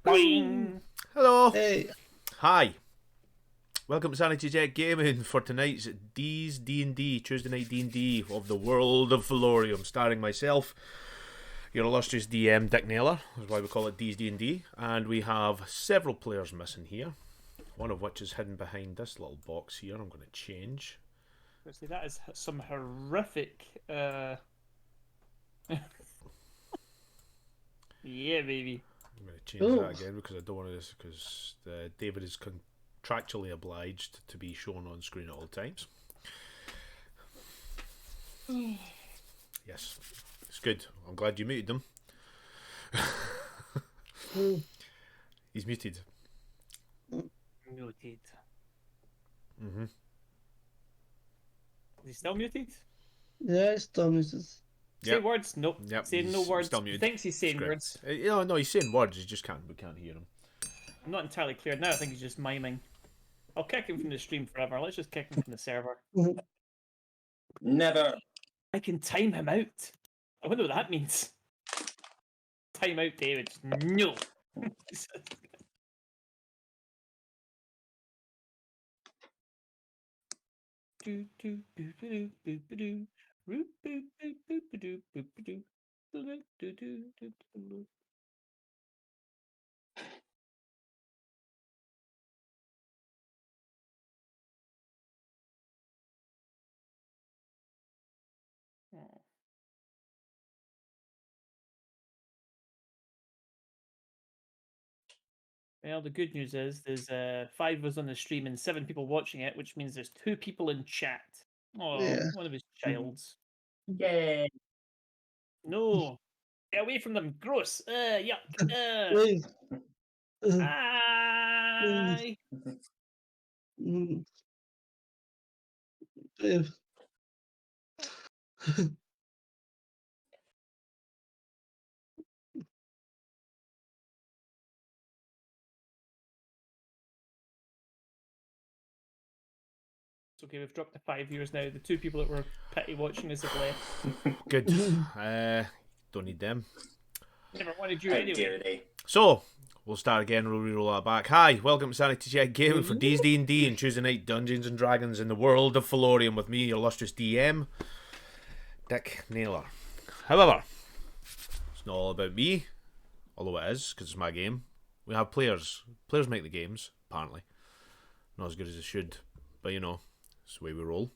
Boing. Hello. Hey, Hi. Welcome to Sanity Check Gaming for tonight's D's D&D, Tuesday night D&D of the world of Valorium, starring myself, your illustrious DM, Dick Naylor, is why we call it D's D&D, and we have several players missing here, one of which is hidden behind this little box here. I'm going to change. See, that is some horrific. Yeah, baby. I'm going to change Ooh. that again because I don't want to, because David is contractually obliged to be shown on screen at all times. Yes, it's good. I'm glad you muted him. He's muted. Muted. Mm-hmm. Is he still muted? yeah, it's Thomas. Say Yep. words? Nope. Yep, Saying no he's words. still muted. Thinks he's saying Great. words. No, he's saying words. He just we can't hear him. I'm not entirely clear now. I think he's just miming. I'll kick him from the stream forever. Let's just kick him from the server. Never. I can time him out. I wonder what that means. Time out, David. No. Well, the good news is there's 5 of us on the stream and 7 people watching it, which means there's 2 people in chat. Oh, Yeah. one of his childs. Yay. No, get away from them. Gross. Yuck. Wait. Aye. Dave. It's okay. We've dropped to 5 viewers now. The 2 people that were pity watching us have left. Good. Don't need them. Never wanted you How anyway. dare they? So, we'll start again. We'll re-roll that back. Hi, welcome to Sanity Check Gaming for D's D&D and Tuesday night Dungeons and Dragons in the world of Valorium with me, your illustrious DM, Dick Naylor. However, it's not all about me, although it is, because it's my game. We have players. Players make the games, apparently. Not as good as it should, but you know, it's the way we roll.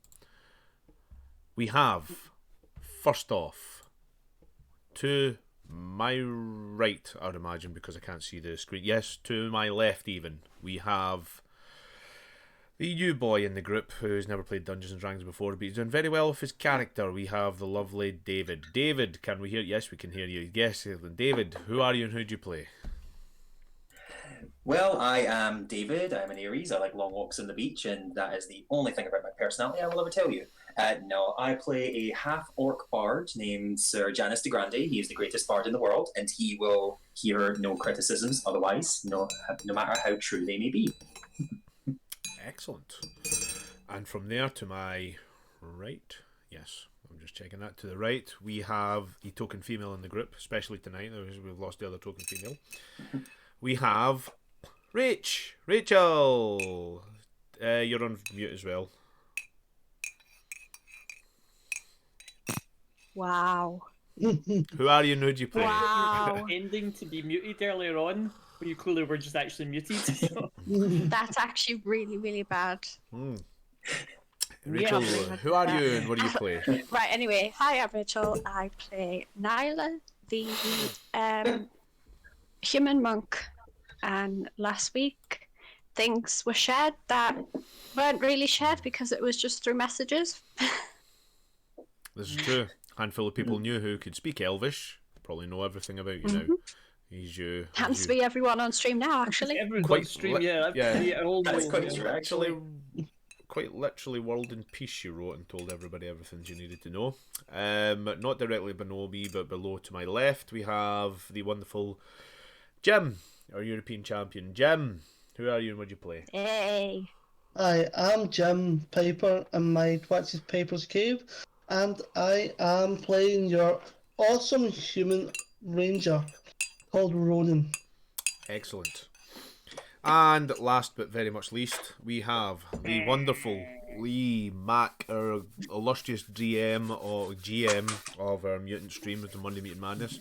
We have, first off, to my right, I would imagine, because I can't see the screen. Yes, to my left even, we have the new boy in the group who's never played Dungeons and Dragons before, but he's doing very well with his character. We have the lovely David. David, can we hear? Yes, we can hear you. Yes, David, who are you and who do you play? Well, I am David. I'm an Aries. I like long walks on the beach, and that is the only thing about my personality I will ever tell you. No, I play a half-orc bard named Sir Janus de Grande. He is the greatest bard in the world, and he will hear no criticisms otherwise, no matter how true they may be. Excellent. And from there to my right, yes, I'm just checking that. To the right, we have the token female in the group, especially tonight. We've lost the other token female. We have Rachel. You're on mute as well. Wow. Who are you and who do you play? Wow. Ending to be muted earlier on, when you clearly were just actually muted. That's actually really, really bad. Rachel, Yeah. who are you and what do you play? Right, anyway. Hi, I'm Rachel. I play Nyla, the human monk. And last week, things were shared that weren't really shared because it was just through messages. This is true. Handful of people knew who could speak Elvish. Probably know everything about you now. He's you. Happens to be everyone on stream now, actually. Everyone's Quite on stream, li- yeah. yeah. That's quite true, Actually, quite literally, World in Peace she wrote and told everybody everything you needed to know. Not directly below me, but below to my left, we have the wonderful Jim, our European champion. Jim, who are you and what do you play? Hey. Hi, I'm Jim Piper, and my Twitch is Piper's Cave, and I am playing your awesome human ranger. called Ronan. Excellent. And last but very much least, we have the wonderful Lee Mack, our illustrious GM of our mutant stream with the Monday Mutant Madness.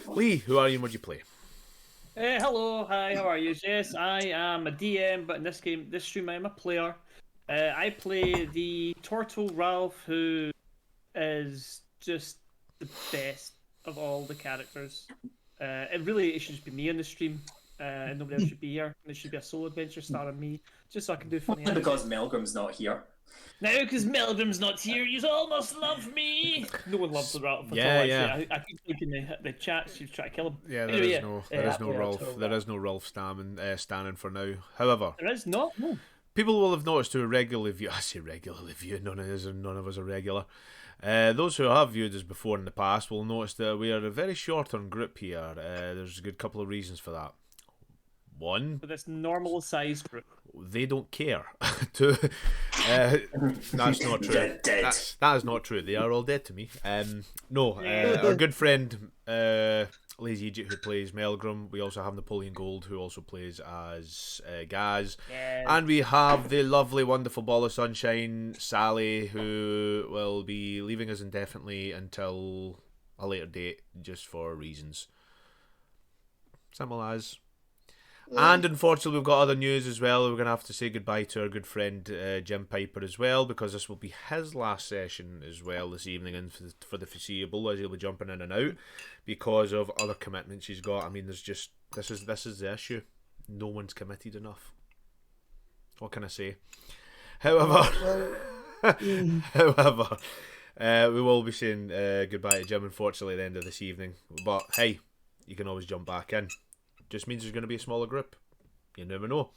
Lee, who are you and what do you play? Hello, hi, how are you? Yes, I am a DM, but in this stream, I am a player. I play the Turtle Ralph, who is just the best of all the characters. It should just be me on the stream, and nobody else should be here. There should be a solo adventure starring me, just so I can do funny. Because Melgrim's not here. Now, because Melgrim's not here, you almost love me. No one loves the Ralph at Yeah, all. yeah. Actually. I keep thinking the chat should try to kill him. Yeah, there Anyway, is no Rolf. Turtle There is no Rolf standing for now. However, There is not. No. people will have noticed who are regularly view. I say regularly view. None of us are regular. Those who have viewed us before in the past will notice that we are a very short on group here. There's a good couple of reasons for that. One, For this normal sized group. they don't care. Two, that's not true. Dead. That is not true. They are all dead to me. No, our good friend Lazy Egypt, who plays Melgrim. We also have Napoleon Gold, who also plays as Gaz. Yeah. And we have the lovely, wonderful ball of sunshine, Sally, who will be leaving us indefinitely until a later date, just for reasons. Simple as. And unfortunately, we've got other news as well. We're going to have to say goodbye to our good friend Jim Piper as well, because this will be his last session as well this evening and for the foreseeable, as he'll be jumping in and out because of other commitments he's got. I mean, this is the issue. No one's committed enough. What can I say? However, we will be saying goodbye to Jim, unfortunately, at the end of this evening. But hey, you can always jump back in. Just means there's going to be a smaller group. You never know.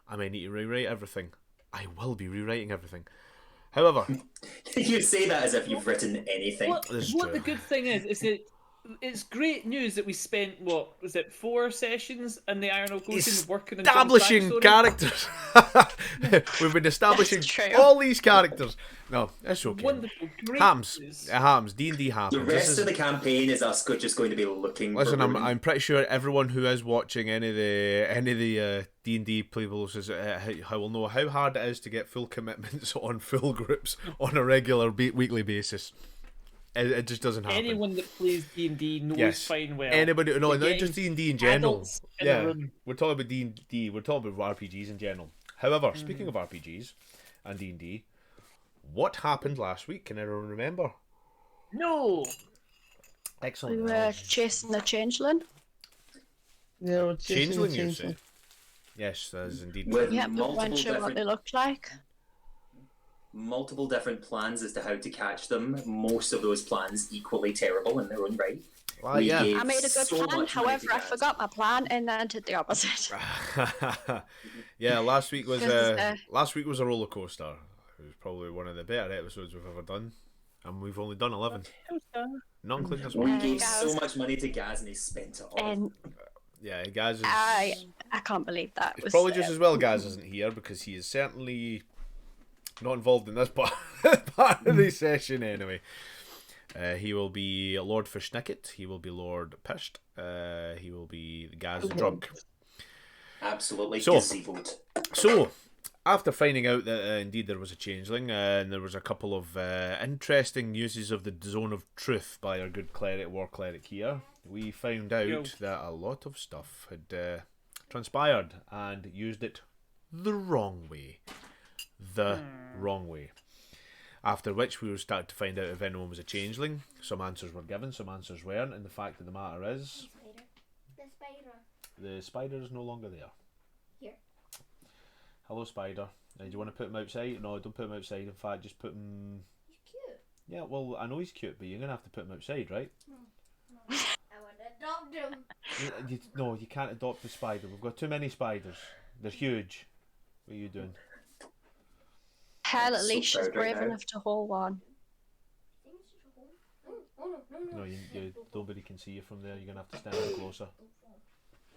I may need to rewrite everything. I will be rewriting everything. However, You say that as if you've written anything. What This is the true. good thing is that it's great news that we spent, 4 sessions in the Iron Ocean working on establishing Jim's backstory? characters. We've been establishing That's true. all these characters. No, that's okay. Wonderful, great Hams, news. Hams, D&D happens. The This rest is- of the campaign is us just going to be looking Listen, for I'm pretty sure everyone who is watching any of the D&D playables will know how hard it is to get full commitments on full groups on a regular weekly basis. It just doesn't happen. Anyone that plays D&D knows Yes. fine well. Anybody, no, We're not just getting D&D in general. adults in the Yeah, room. we're talking about D&D. We're talking about RPGs in general. However, speaking of RPGs and D&D, what happened last week? Can everyone remember? No. Excellent. We were chasing the changeling. Yeah, we're chasing the Changeling, you say? changeling. Yes, that is indeed With true. Yeah, but multiple weren't sure what different they looked like. multiple different plans as to how to catch them. Most of those plans equally terrible in their own right. Well, We yeah. gave I made a good so plan, much money however, to I Gaz. forgot my plan and then did the opposite. Yeah, last week was Because, a roller coaster. It was probably one of the better episodes we've ever done, and we've only done 11, not including this We one. gave Gaz. so much money to Gaz and he spent it all. And Yeah, Gaz is. I can't believe that It's was probably just as well Gaz isn't here because he is certainly not involved in this part of the session anyway. He will be Lord Fishnicket. He will be Lord Pisht. He will be Gaz the Drunk. Absolutely So- gazeboed. So, after finding out that indeed there was a changeling, and there was a couple of interesting uses of the Zone of Truth by our good war cleric here, we found out Yo. that a lot of stuff had transpired and used it the wrong way. Wrong way. After which we were starting to find out if anyone was a changeling. Some answers were given, some answers weren't, and the fact of the matter is, The spider. the spider is no longer there. Here. Hello, spider. Do you want to put him outside? No, don't put him outside. In fact, just put him. He's cute. Yeah, well, I know he's cute, but you're gonna have to put him outside, right? I want to adopt him. No, you can't adopt the spider. We've got too many spiders. They're huge. What are you doing? hell. At So least she's proud right brave now. enough to hold one. Think it's just a hole? Oh no. No, nobody can see you from there. You're gonna have to stand a bit closer.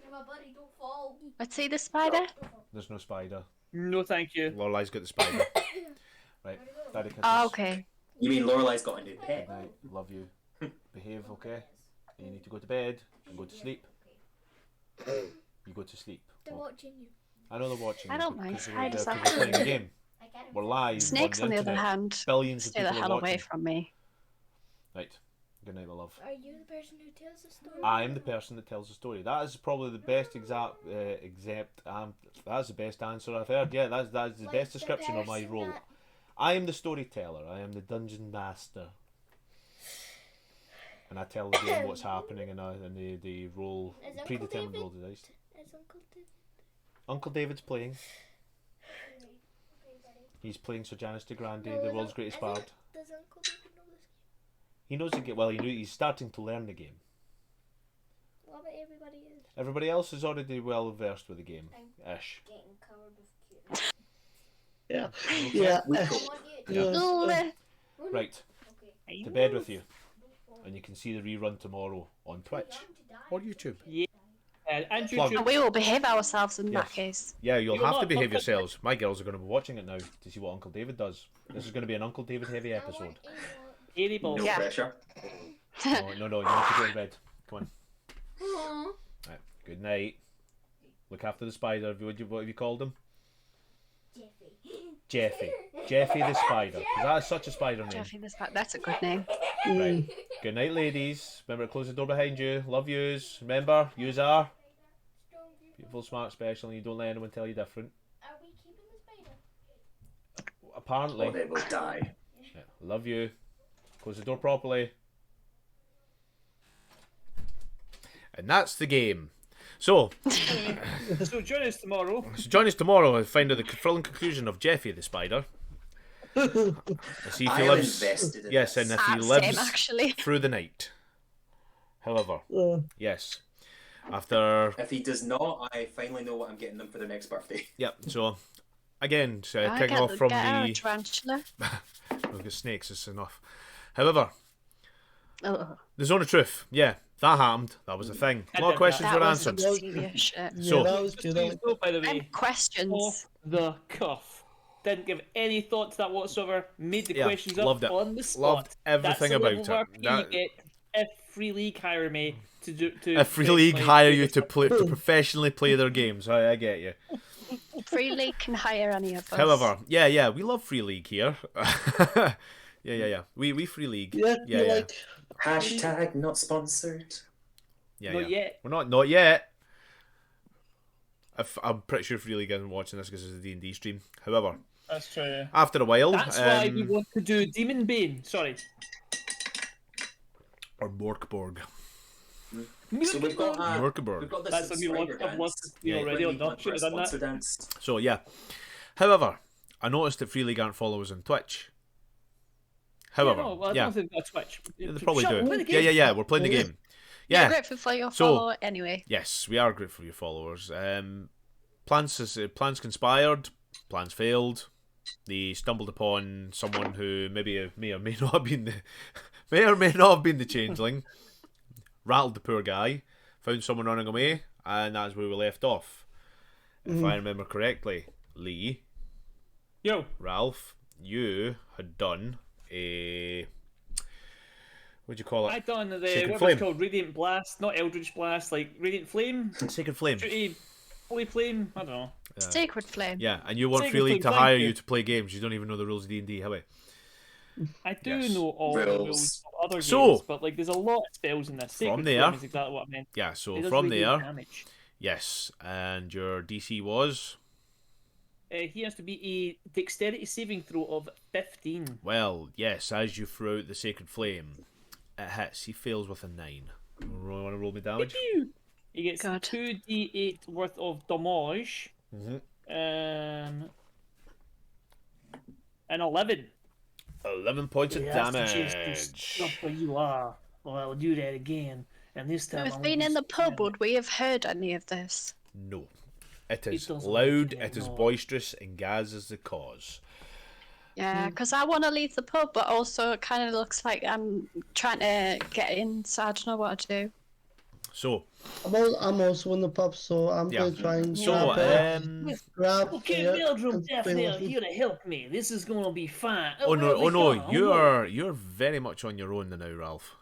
Hey, my buddy, don't fall. Let's see the spider. Don't fall. There's no spider. No, thank you. Lorelai's got the spider. Right, Daddy kisses. Oh, okay. You mean Lorelai's got a new Good pet? night. Love you. Behave, okay? You need to go to bed and go to sleep. You go to sleep. They're Oh, watching you. I know they're watching. I you don't mind. because I just we're have to playing a game. I get We're live. Snakes, on the other internet. hand, Billions of stay the people are hell away watching. from me. Right. Good night, my love. Are you the person who tells the story? I am the person that tells the story. That is probably the best that's the best answer I've heard. Yeah, that's the Like best the description of my person role. that- I am the storyteller. I am the dungeon master. And I tell the game what's happening and the roll, Is Uncle predetermined David? roll the dice. Is Uncle David? Uncle David's playing. Okay, buddy. He's playing Sir Janice de Grande, No, the no, world's greatest is bard. it- Does Uncle David know this game? He knows the game. Well, he's starting to learn the game. What about everybody is Everybody else is already well versed with the game. Ish. getting covered with cuteness? Yeah. Okay. Yeah. We I cool. want you to Yeah. Oh, Oh, no. Right. Okay. To bed with you. And you can see the rerun tomorrow on Twitch or YouTube. And Plug. YouTube. and we will behave ourselves in Yes. that case. Yeah, you'll You're have to not behave fucking- yourselves. My girls are going to be watching it now to see what Uncle David does. This is going to be an Uncle David heavy episode. Airy balls. No Yeah. pressure. No, you need to go to bed. Come on. Aw. Right. Good night. Look after the spider. What have you called him? Jeffy. Jeffy the spider. 'Cause that is such a spider name. Jeffy, that's a good name. Right. Good night, ladies. Remember to close the door behind you. Love yous. Remember, yous are beautiful, smart, special, and you don't let anyone tell you different. Are we keeping the spider? Apparently. Or they will die. Yeah. Love you. Close the door properly. And that's the game. So, So join us tomorrow. join us tomorrow and find out the thrilling conclusion of Jeffy the spider. And see if he I am lives. invested in Yes, this. and if he Same, lives actually. through the night. However, Uh, yes. After. If he does not, I finally know what I'm getting them for their next birthday. Yep, so. Again, I kicking get off from our the. tarantula. We've got snakes, it's enough. However, Oh, the zone of truth. Yeah, that happened. That was a thing. A lot of questions that were was answered. some serious shit. yeah, So- that was Just good. so you know, by the way, And questions. off the cuff. Didn't give any thought to that whatsoever. Made the Yeah, questions up loved it. on the spot. Loved everything That's the about level of it. RP That- you get if Free League hire me to do. To If Free to League play hire through you this to stuff. play to professionally play their games, I get you. Free League can hire any of us. However, yeah, we love Free League here. yeah. We Free League. Yeah, yeah, you yeah. like. Hashtag not sponsored. Yeah, Not yeah. yet. We're not yet. I'm pretty sure Free League isn't watching this because it's a D&D stream. However, That's true. after a while, That's why we want to do Demon Bane. Sorry. or Morkborg. So we've got Morkborg. we've got this That's a new subscriber one. I've dance. lost you Yeah. already on When we Dutch. I've want done sponsor that. dance. So yeah. However, I noticed that Free League aren't followers on Twitch. However, Yeah, no, well, I yeah, don't think that's Twitch. they probably Shut up, do. play the Yeah, game. we're playing the Yeah. game. We're Yeah. grateful for your So- follow anyway. Yes, we are grateful for your followers. Plans conspired, plans failed. They stumbled upon someone who maybe may or may not have been the changeling. Rattled the poor guy, found someone running away, and that's where we left off. If I remember correctly, Lee, Yo, Ralph, you had done a what'd you call I it? done the Sacred what Flame. was called Radiant Blast, not Eldritch Blast, like Radiant Flame, Sacred Flame. Shooty, Holy Flame. I don't know. Sacred Flame. Yeah, and you want Sacred Free League to Flame, hire thank you. you to play games. You don't even know the rules of D&D, have we? I do Yes. know all the Rules. rules of other So, games, but like there's a lot of spells in this. Sacred there- Flame is exactly what I meant. Yeah, so It does from really do there, damage. yes, and your DC was, He has to be a dexterity saving throw of 15. well, yes, as you throw out the Sacred Flame, it hits. He fails with a 9. Want to roll me damage? Pew! He gets God. 2d8 worth of damage. Mhm. And 11. 11 points of That's the damage. chase to where you are. Well, I'll do that again. And this time With I'll being use in the pub, spell. would we have heard any of this? No. It is doesn't loud, make it is no. boisterous, and Gaz is the cause. Yeah, because I want to leave the pub, but also it kind of looks like I'm trying to get in, so I don't know what to do. So, I'm also in the pub, so I'm yeah. going to try and So, grab Okay, it Meldrum, and definitely spin with here to help me. This is going to be fine. oh no, where have they gone? you're very much on your own now, Ralph.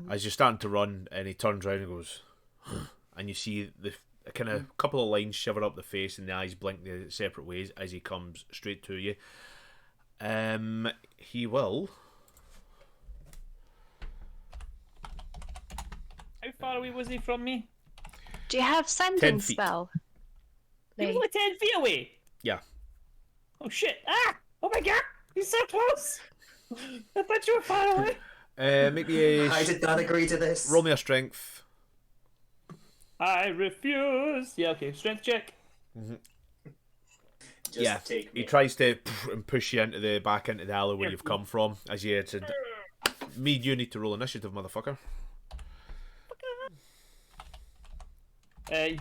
As you're starting to run, and he turns around and goes, and you see the kind of couple of lines shiver up the face, and the eyes blink the separate ways as he comes straight to you. He will. How far away was he from me? Do you have 10 sending feet. spell? He was Lee? only 10 feet away. Yeah. Oh shit! Ah! Oh my god! He's so close. I thought you were far away. Make me I did not agree to this. roll me a strength. I refuse. Yeah. Okay. Strength check. Just Yeah, take me. he tries to push you into the back into the alley where you've come from. As you had said, you need to roll initiative, motherfucker.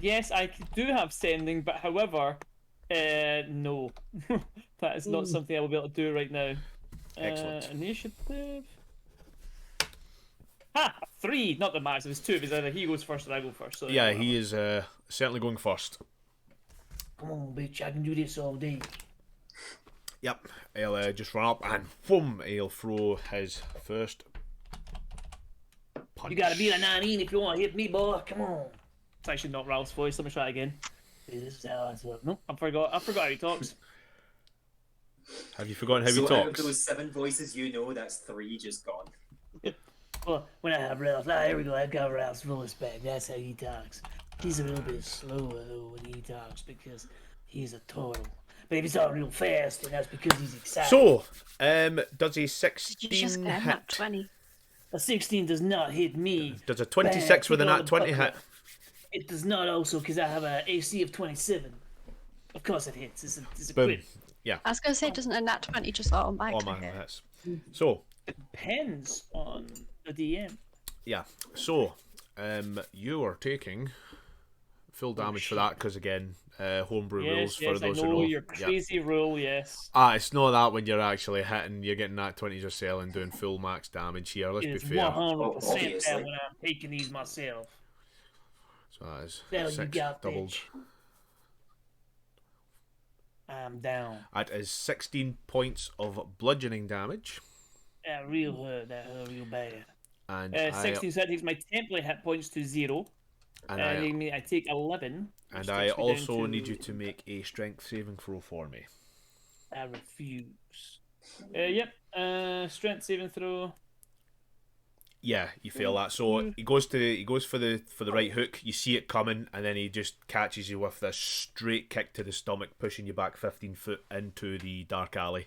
Yes, I do have sending, but however, no, that is not something I will be able to do right now. Excellent. Initiative. Ha! 3, not the max. It was 2. Because either he goes first or I go first. So Yeah, he is certainly going first. Come on, bitch! I can do this all day. Yep, he'll just run up and boom, he'll throw his first punch. You gotta beat a 19 if you want to hit me, boy. Come on. It's actually not Ralph's voice. Let me try it again. This is how I talk. No, I forgot how he talks. Have you forgotten how So he out of talks? those 7 voices you know, that's 3 just gone. Well, when I have Ralph, here we go. I've got Ralph's voice back. That's how he talks. He's a little bit slower though when he talks because he's a turtle. But if he's talking real fast, then that's because he's excited. So, does a Did you 16 just get him hit? at 20? A 16 does not hit me. Does a 26 with a nat 20 hit? It does not also because I have a AC of 27. Of course it hits. It's a Boom. crit. Yeah, I was going to say, doesn't a nat 20 just automatically all my hit? hits. So, Depends on the DM. yeah. So, you are taking full damage for that because again, homebrew rules Yes, for I those know who know. your Yeah. crazy rule. Yes. It's not that when you're actually hitting, you're getting nat 20s yourself and doing full max damage here. Let's be It's fair. 100% that Obviously. when I'm taking these myself. So that is There you 6 go, doubled. bitch. I'm down. That is 16 points of bludgeoning damage, That real hurt. That hurt real bad. and 16, so that takes my template hit points to 0. I take 11. and which I takes me down also need you to make a strength saving throw for me. I refuse. Yep. Strength saving throw. Yeah, you fail that. So he goes for the right hook. You see it coming, and then he just catches you with this straight kick to the stomach, pushing you back 15 foot into the dark alley.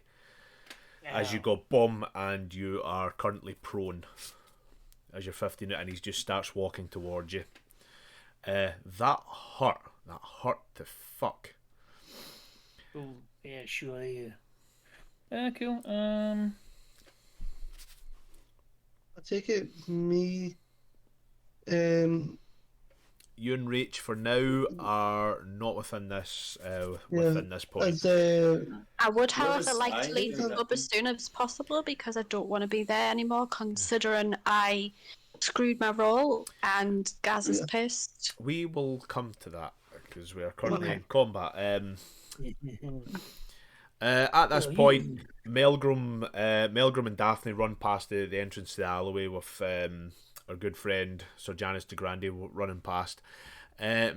As you go boom, and you are currently prone as you're 15, and he just starts walking towards you. That hurt. That hurt to fuck. Oh, yeah, sure. Yeah. Cool. I take it me. You and Rach for now are not within this within this point. As I would, however, was- like I to leave the agree with club that. as soon as possible because I don't want to be there anymore, considering I screwed my roll and Gaz is Yeah. pissed. We will come to that because we are currently Okay. in combat. At this point, Melgrim and Daphne run past the entrance to the alleyway with our good friend Sir Janice de Grande running past. Make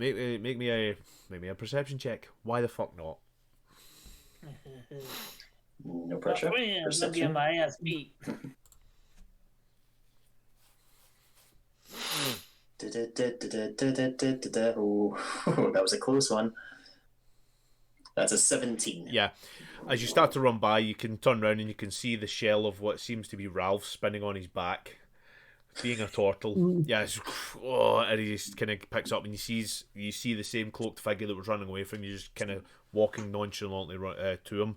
me a perception check. Why the fuck not? No pressure. I'm getting Perception. my ass beat. Oh, that was a close one. That's a 17. Yeah. As you start to run by, you can turn around and you can see the shell of what seems to be Ralph spinning on his back, being a turtle. Yeah, and he just kind of picks up and you see the same cloaked figure that was running away from you, just kind of walking nonchalantly to him.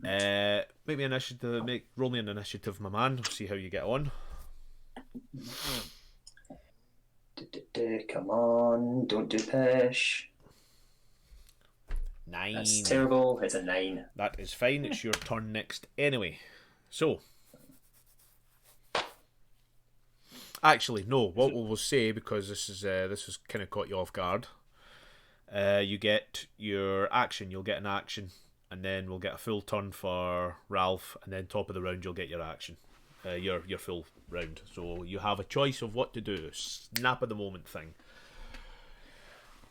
Maybe initiative. Roll me an initiative, my man. See how you get on. Come on, don't do pish. 9. That's terrible. It's a 9. That is fine. It's your turn next anyway. So, actually, no. What we'll say, because this has kind of caught you off guard. You get your action. You'll get an action, and then we'll get a full turn for Ralph, and then top of the round you'll get your action, your full round. So you have a choice of what to do. Snap of the moment thing.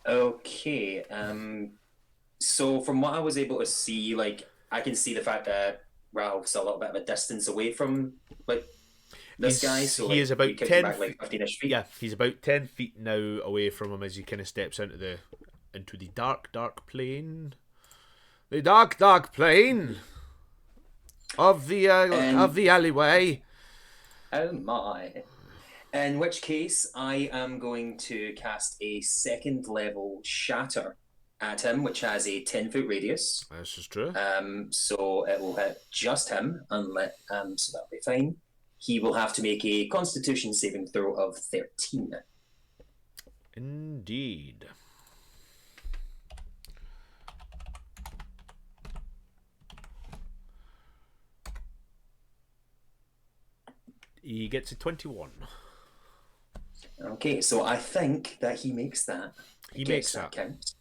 Okay. So from what I was able to see, like I can see the fact that Ralph's a little bit of a distance away from like this guy. So he like is about we kicked 10 him back like 15-ish feet. Yeah, he's about 10 feet now away from him as he kind of steps into the dark plane. The dark plane of the alleyway. Oh my. In which case, I am going to cast a second level Shatter at him, which has a 10-foot radius. This is true. So it will hit just him, so that'll be fine. He will have to make a Constitution saving throw of 13. Indeed. He gets a 21. Okay, so I think that he makes that. He Guess makes that. counts.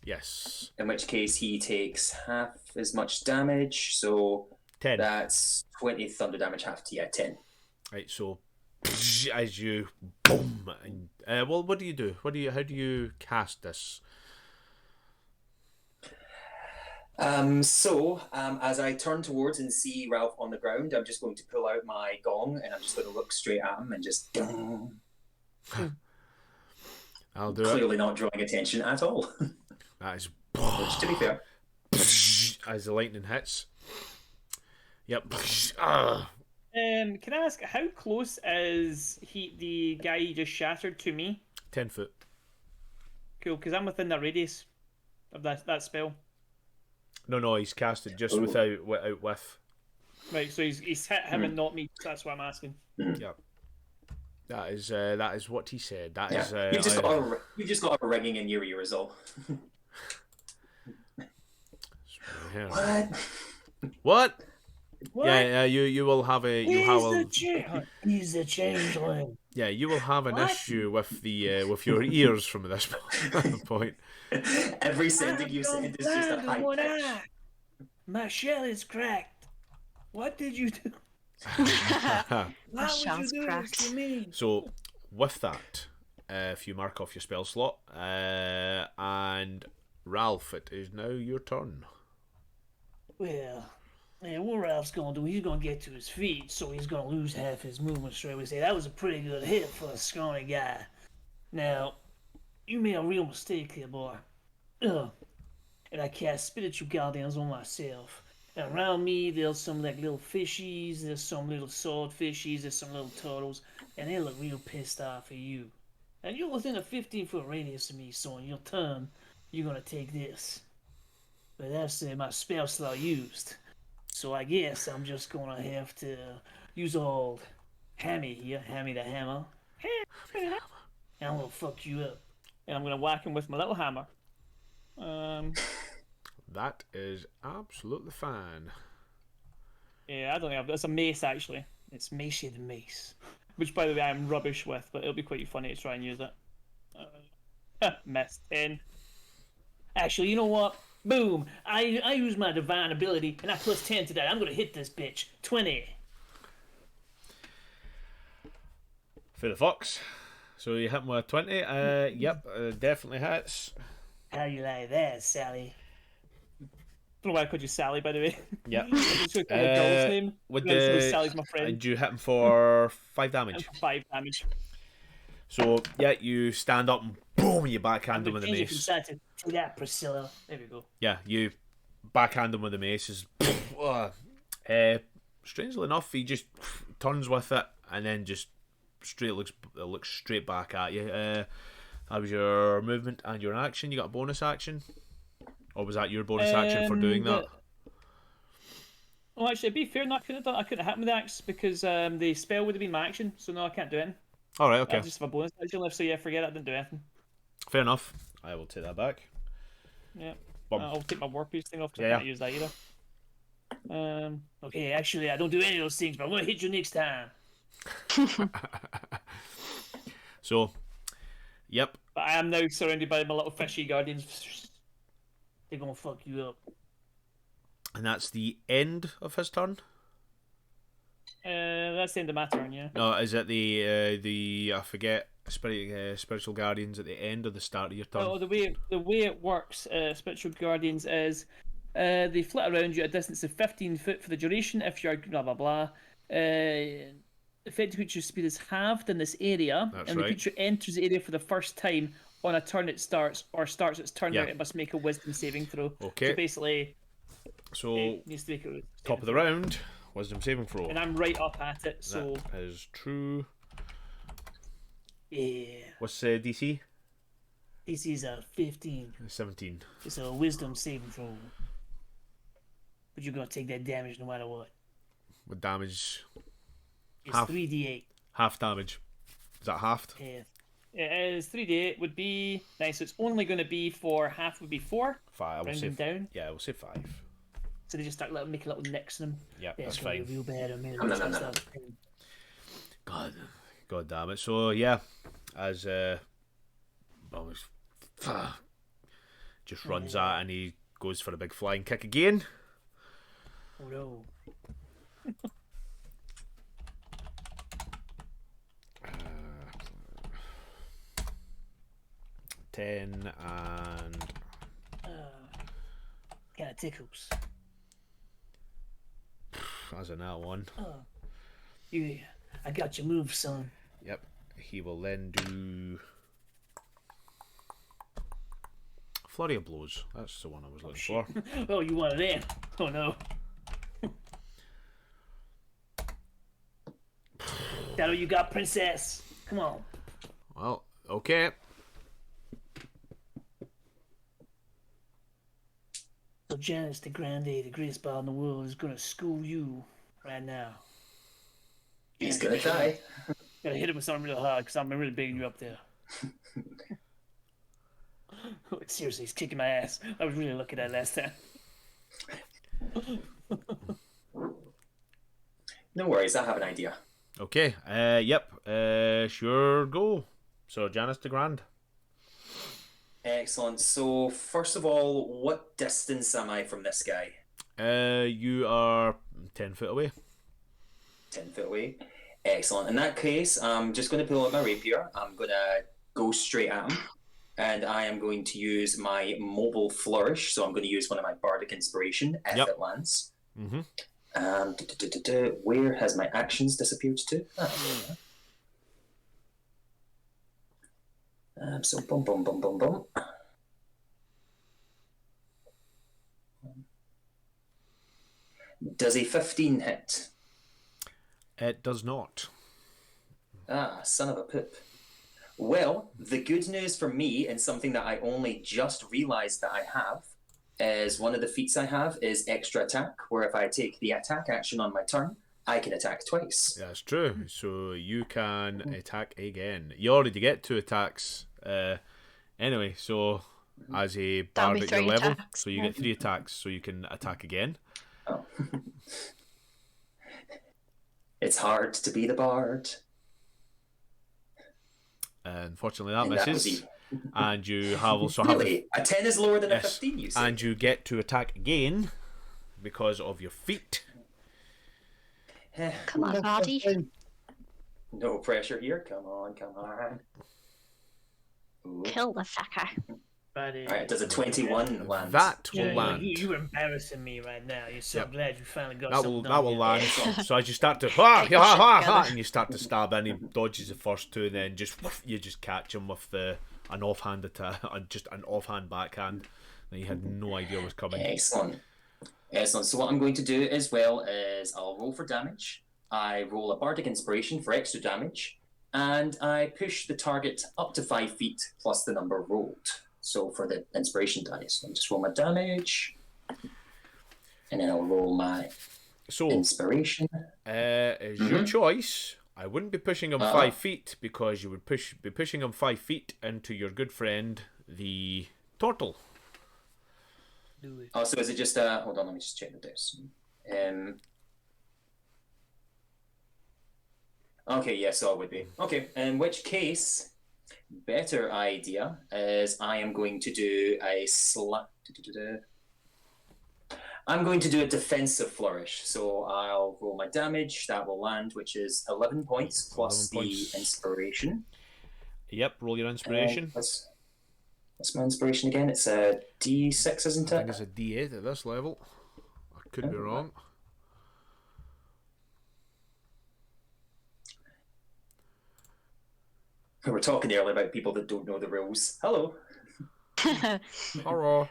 Yes. In which case, he takes half as much damage. So 10. that's 20 thunder damage, half to 10. Right, so as you boom, and well, what do you do? How do you cast this? As I turn towards and see Ralph on the ground, I'm just going to pull out my gong and I'm just going to look straight at him and just I'll do it. clearly not drawing attention at all. That is Which, to be fair, as the lightning hits. Yep. Can I ask how close is the guy you just shattered to me? 10 foot. Cool, because I'm within the radius of that spell. No, he's cast it just Ooh. without with. Right, so he's hit him and not me. So that's what I'm asking. Yep. That is what he said. That is. yeah. You've just got a ringing in your ears all. Yeah. What? What? Yeah. You will have a. He's the changeling. Yeah, you will have an issue with the with your ears from this point. Every sentence you said is just a high pitch. My shell is cracked. What did you do? My Why shell's cracked. to me? So with that, if you mark off your spell slot, and Ralph, it is now your turn. Well, what Ralph's gonna do, he's gonna get to his feet, so he's gonna lose half his movement straight away. Say, that was a pretty good hit for a scrawny guy. Now, you made a real mistake here, boy. Ugh. And I cast Spiritual Guardians on myself. And around me, there's some like little fishies, there's some little swordfishies, there's some little turtles, and they look real pissed off at you. And you're within a 15-foot radius of me, so on your turn, you're gonna take this. But that's my spell slot used. So I guess I'm just gonna have to use old Hammy here, Hammy the Hammer. And I'm gonna fuck you up. And I'm gonna whack him with my little hammer. That is absolutely fine. Yeah, I don't know. That's a mace actually. It's Macy the Mace, which by the way I'm rubbish with, but it'll be quite funny to try and use it. Missed 10. Actually, you know what? Boom! I use my divine ability and I plus 10 to that. I'm gonna hit this bitch. 20. For the fox. So you hit him with 20. Yep, definitely hits. How you like that, Sally? I don't know why I called you Sally, by the way. Yep. I'm just gonna call the girl's name. With Yeah, so the Sally's my friend. and you hit him for 5 damage. 5 damage. So yeah, you stand up and boom, you backhand him with the Change it from mace. side to that, Priscilla. There we go. Yeah, you backhand him with the mace. Strangely enough, he just turns with it and then just looks straight back at you. That was your movement and your action. You got a bonus action, or was that your bonus action for doing that? Oh, actually, to be fair, no, I couldn't have hit him with the axe because the spell would have been my action. So no, I can't do anything. All right, okay, I just have a bonus action left. So yeah, forget it. I didn't do anything. fair enough. I will take that back. Yeah. Bum. I'll take my war piece thing off because Yeah, I can't use that either. Okay, actually, I don't do any of those things, but I'm gonna hit you next time. So, yep. But I am now surrounded by my little fishy guardians. They're gonna fuck you up. And that's the end of his turn. That's the end of my turn, yeah. No, is it the I forget spiritual guardians at the end or the start of your turn? Oh, the way it works, spiritual guardians is they flit around you at a distance of 15 foot for the duration. If you're blah blah blah, effective creature speed is halved in this area, That's and the right. creature enters the area for the first time on a turn it starts or starts its turn Yeah. out. It must make a Wisdom saving throw. Okay. So basically, So it needs to make a wisdom top of the saving round, wisdom saving throw. throw. And I'm right up at it, so That is true. yeah. What's DC? This is a 15. 17. It's a Wisdom saving throw. But you're gonna take that damage no matter what. With damage, It's Half. 3d8. half damage. Is that halved? Yeah. It is 3d8 would be nice. So it's only going to be for half would be 4, 5. I will say. rounding down. Yeah, we'll say 5. So they just start making little nicks in them. Yeah, Yeah, that's it's gonna fine. be real bad. I mean, No. God damn it. So yeah, as just runs out and he goes for a big flying kick again. Oh no. 10 and Kind of tickles. as in that one. I got your move, son. Yep. He will then do flurry of blows. That's the one I was looking for. Oh, you want it in? Oh no. That all you got, princess? Come on. Well, okay. So Janice the Grande, the greatest bard in the world, is gonna school you right now. He's gonna try. Gotta hit him with something real hard because I'm really bigging you up there. Seriously, he's kicking my ass. I was really looking at it last time. No worries, I have an idea. Okay. Yep. Sure. Go. So Janice de Grand. Excellent. So, first of all, what distance am I from this guy? You are 10 foot away. 10 foot away. Excellent. In that case, I'm just going to pull out my rapier. I'm going to go straight at him. And I am going to use my mobile flourish. So I'm going to use one of my bardic inspiration if Yep. it lands. Mm-hmm. Where has my actions disappeared to? So boom, boom, boom, boom, boom. Does a 15 hit? It does not. Ah, son of a poop. Well, the good news for me, and something that I only just realised that I have, is one of the feats I have is extra attack, where if I take the attack action on my turn, I can attack twice. That's true. So you can attack again. You already get 2 attacks. Anyway, so as a That'll be bard at your 3 level, attacks, so you yeah. get 3 attacks, so you can attack again. Oh. It's hard to be the bard. Unfortunately, that And that was misses. easy. And you have also have Really? A 10 is lower than a Yes. 15, you say? and you get to attack again because of your feat. Come on, Bardy. No pressure here. Come on, come on. Ooh. Kill the fucker. But, Alright, does a 21 land? That will yeah, land. you're embarrassing me right now. You're so Yep. glad you finally got That something will done here. land. Excellent. So as you start to Get your shit together. and you start to stab in, he dodges the first 2, and then you just catch him with an offhand attack, just an offhand backhand that you had no idea was coming. Excellent. Excellent. So what I'm going to do as well is I'll roll for damage. I roll a bardic inspiration for extra damage, and I push the target up to 5 feet plus the number rolled. So for the inspiration dice, I'll just roll my damage, and then I'll roll my So inspiration. is your choice. I wouldn't be pushing him 5 feet because you would be pushing him 5 feet into your good friend the turtle. Do it. Oh, so is it just hold on, let me just check the dice. Okay, yes, so it would be. Okay, in which case, better idea is I am going to do a I'm going to do a defensive flourish. So I'll roll my damage, that will land, which is 11 points plus 11 points. the inspiration. Yep, roll your inspiration. What's my inspiration again? It's a D6, isn't I it? think it's a D8 at this level. I could be wrong. We were talking earlier about people that don't know the rules. Hello. Hello.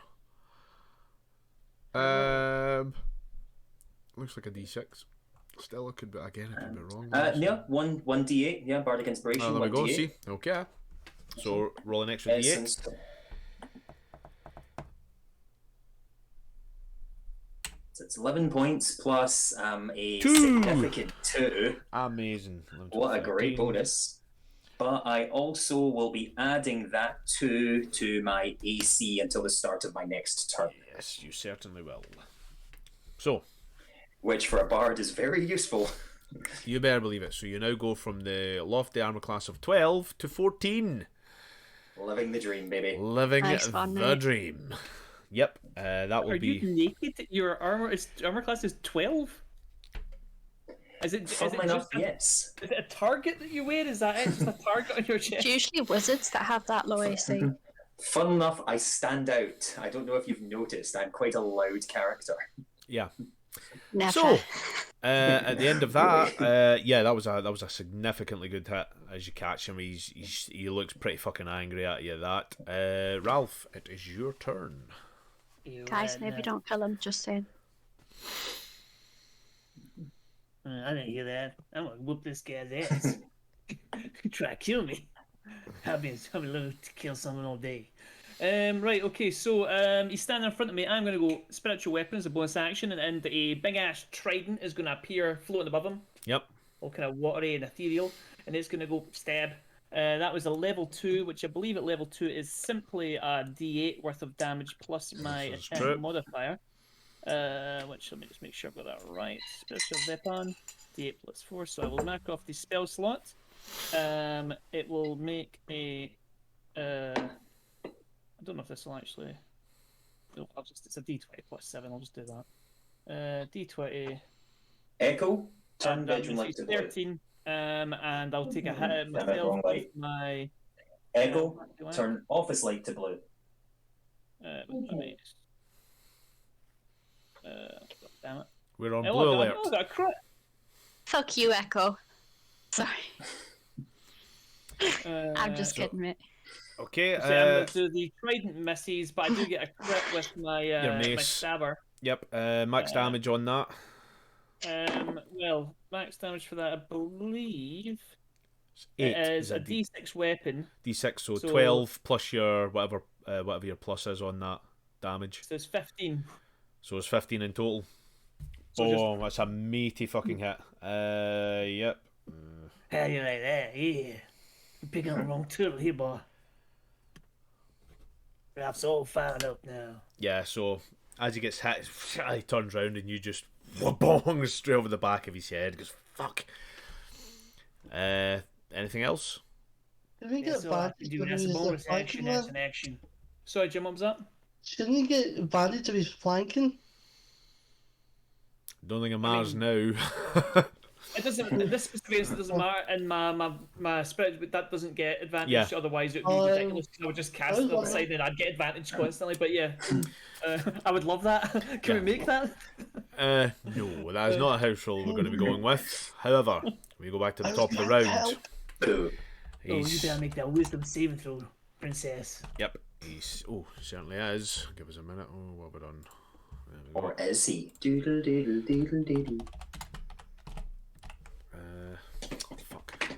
Looks like a D6. Still, it could be again. It could be wrong. Yeah, one D8. Yeah, bardic inspiration. Oh, there we one go. D8. See, okay. So roll an extra D8. Essence. So it's 11 points plus a 2. significant 2. Amazing. What a great bonus. But I also will be adding that 2 to my AC until the start of my next turn. Yes, you certainly will. So, which for a bard is very useful. you better believe it. So you now go from the lofty armor class of 12 to 14. Living the dream, baby. Living Nice one, the mate. dream. Yep, that will Are be. you naked? Your armor class is 12. Is it Funnily enough, yes. Is it a target that you wear? Is that it? Just a target on your It's chest? usually wizards that have that low AC. Fun enough, I stand out. I don't know if you've noticed, I'm quite a loud character. Yeah. Never. So, at the end of that, yeah, that was a significantly good hit. As you catch him, he looks pretty fucking angry at you. That Ralph, it is your turn. Guys, maybe don't kill him, just saying. I didn't hear that. I'm gonna whoop this guy's ass. Try to kill me. I've been looking to kill someone all day. Right, okay, so he's standing in front of me. I'm gonna go spiritual weapon as a bonus action, and a big ass trident is gonna appear floating above him. Yep. All kind of watery and ethereal, and it's gonna go stab. That was a level 2, which I believe at level 2 is simply a D8 worth of damage plus my This is attack true. modifier. Which, let me just make sure I've got that right. Spiritual weapon, D8 plus 4, so I will mark off the spell slot. It will make a. I don't know if this will actually. No, it's a D20 plus 7. I'll just do that. D20. Echo, turn And bedroom light to blue. 13. And I'll take a hit at Damn it, myself wrong light. with my. Echo, do I? turn office light to blue. With my mace. Damn it. We're on Oh, blue I alert. got a crit. Fuck you, Echo. Sorry. I'm just So- kidding, mate. Okay. So I'm going to do the trident misses, but I do get a crit with my my mace. stabber. Yep. Max damage on that. Well, max damage for that, I believe, It's 8. it is Is a D6 weapon. D6, so So- 12 plus your whatever your plus is on that damage. So it's 15. So it's 15 in total. So just- Oh, that's a meaty fucking hit. Yep. How you like that? Yeah. You're picking up the wrong turtle here, boy. Ralph's all fired up now. Yeah, so as he gets hit, he turns round and you just bong straight over the back of his head. Goes, fuck. Anything else? Did we Yeah, get so I banded can do to it as a use the bonus action, flanking as one? an action. Sorry, Jim, what was that? Shouldn't he get banded to his flanking? Don't think it matters now. It doesn't. In this experience, it doesn't matter. In my spirit, but that doesn't get advantage. Yeah. Otherwise, it would be Oh, ridiculous. 'Cause I would just cast it on the side and I'd get advantage constantly. But yeah, I would love that. Can we make that? No, that is not a house rule we're going to be going with. However, we go back to the top of the round. Boo. Oh, you He's, better make that wisdom saving throw, princess. yep, he's. Oh, certainly is. Give us a minute. Oh, what have we done? There we go. Or is he? Doodle doodle doodle doodle. Oh, fuck.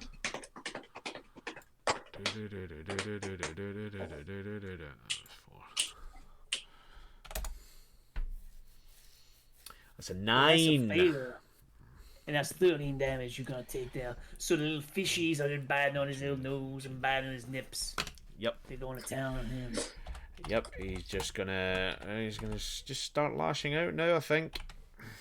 That's a That's a 9. failure. And that's 13 damage you're gonna take there. So the little fishies are biting on his little nose and biting on his nips. Yep, They're going to town on him. yep. He's gonna just start lashing out now, I think.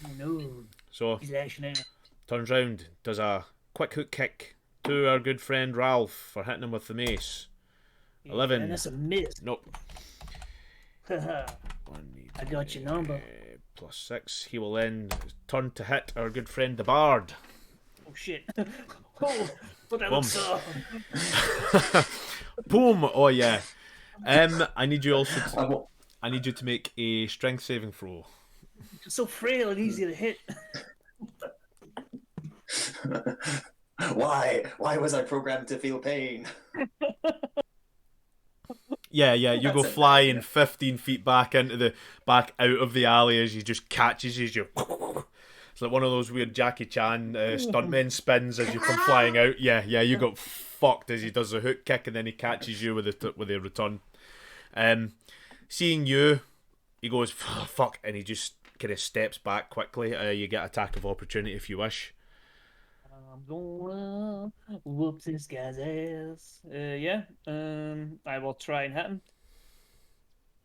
Oh no, So he's lashing out. turns round, does a quick hook kick to our good friend Ralph for hitting him with the mace. 11. And that's a miss. Nope. Haha. I got your number. Plus 6. He will then turn to hit our good friend the Bard. Oh shit! Oh, but I Boom. look so. Boom! Oh yeah. I need you also. I wa- I need you to make a strength saving throw. So frail and easy to hit. Why? Why was I programmed to feel pain? Yeah, you That's go it, flying yeah. 15 feet back out of the alley as he just catches you. It's like one of those weird Jackie Chan stuntman spins as you come flying out. Yeah, you got fucked as he does a hook kick and then he catches you with a return. Seeing you, he goes fuck, and he just kind of steps back quickly. You get attack of opportunity if you wish. I'm gonna whoop this guy's ass. Yeah. I will try and hit him.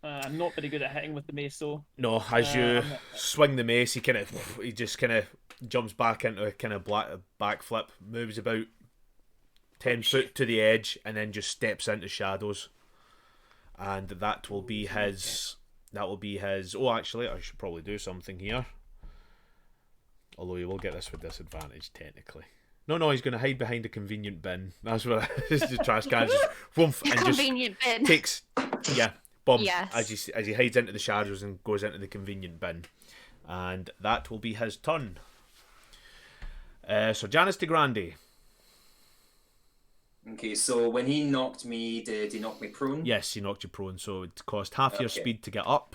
I'm not very good at hitting with the mace, though. No, as you I'm not- swing the mace, he just kind of jumps back into a kind of backflip, moves about 10 foot to the edge, and then just steps into shadows. And that will be his. That will be his. Oh, actually, I should probably do something here. Although he will get this with disadvantage, technically. No, he's going to hide behind a convenient bin. That's what the trash can just whoomph, and just Convenient bin. takes, bomb, Yes. as he hides into the shadows and goes into the convenient bin. And that will be his turn. So Janice DeGrande. Okay, so when he knocked me, did he knock me prone? Yes, he knocked you prone, so it cost half your Okay. speed to get up.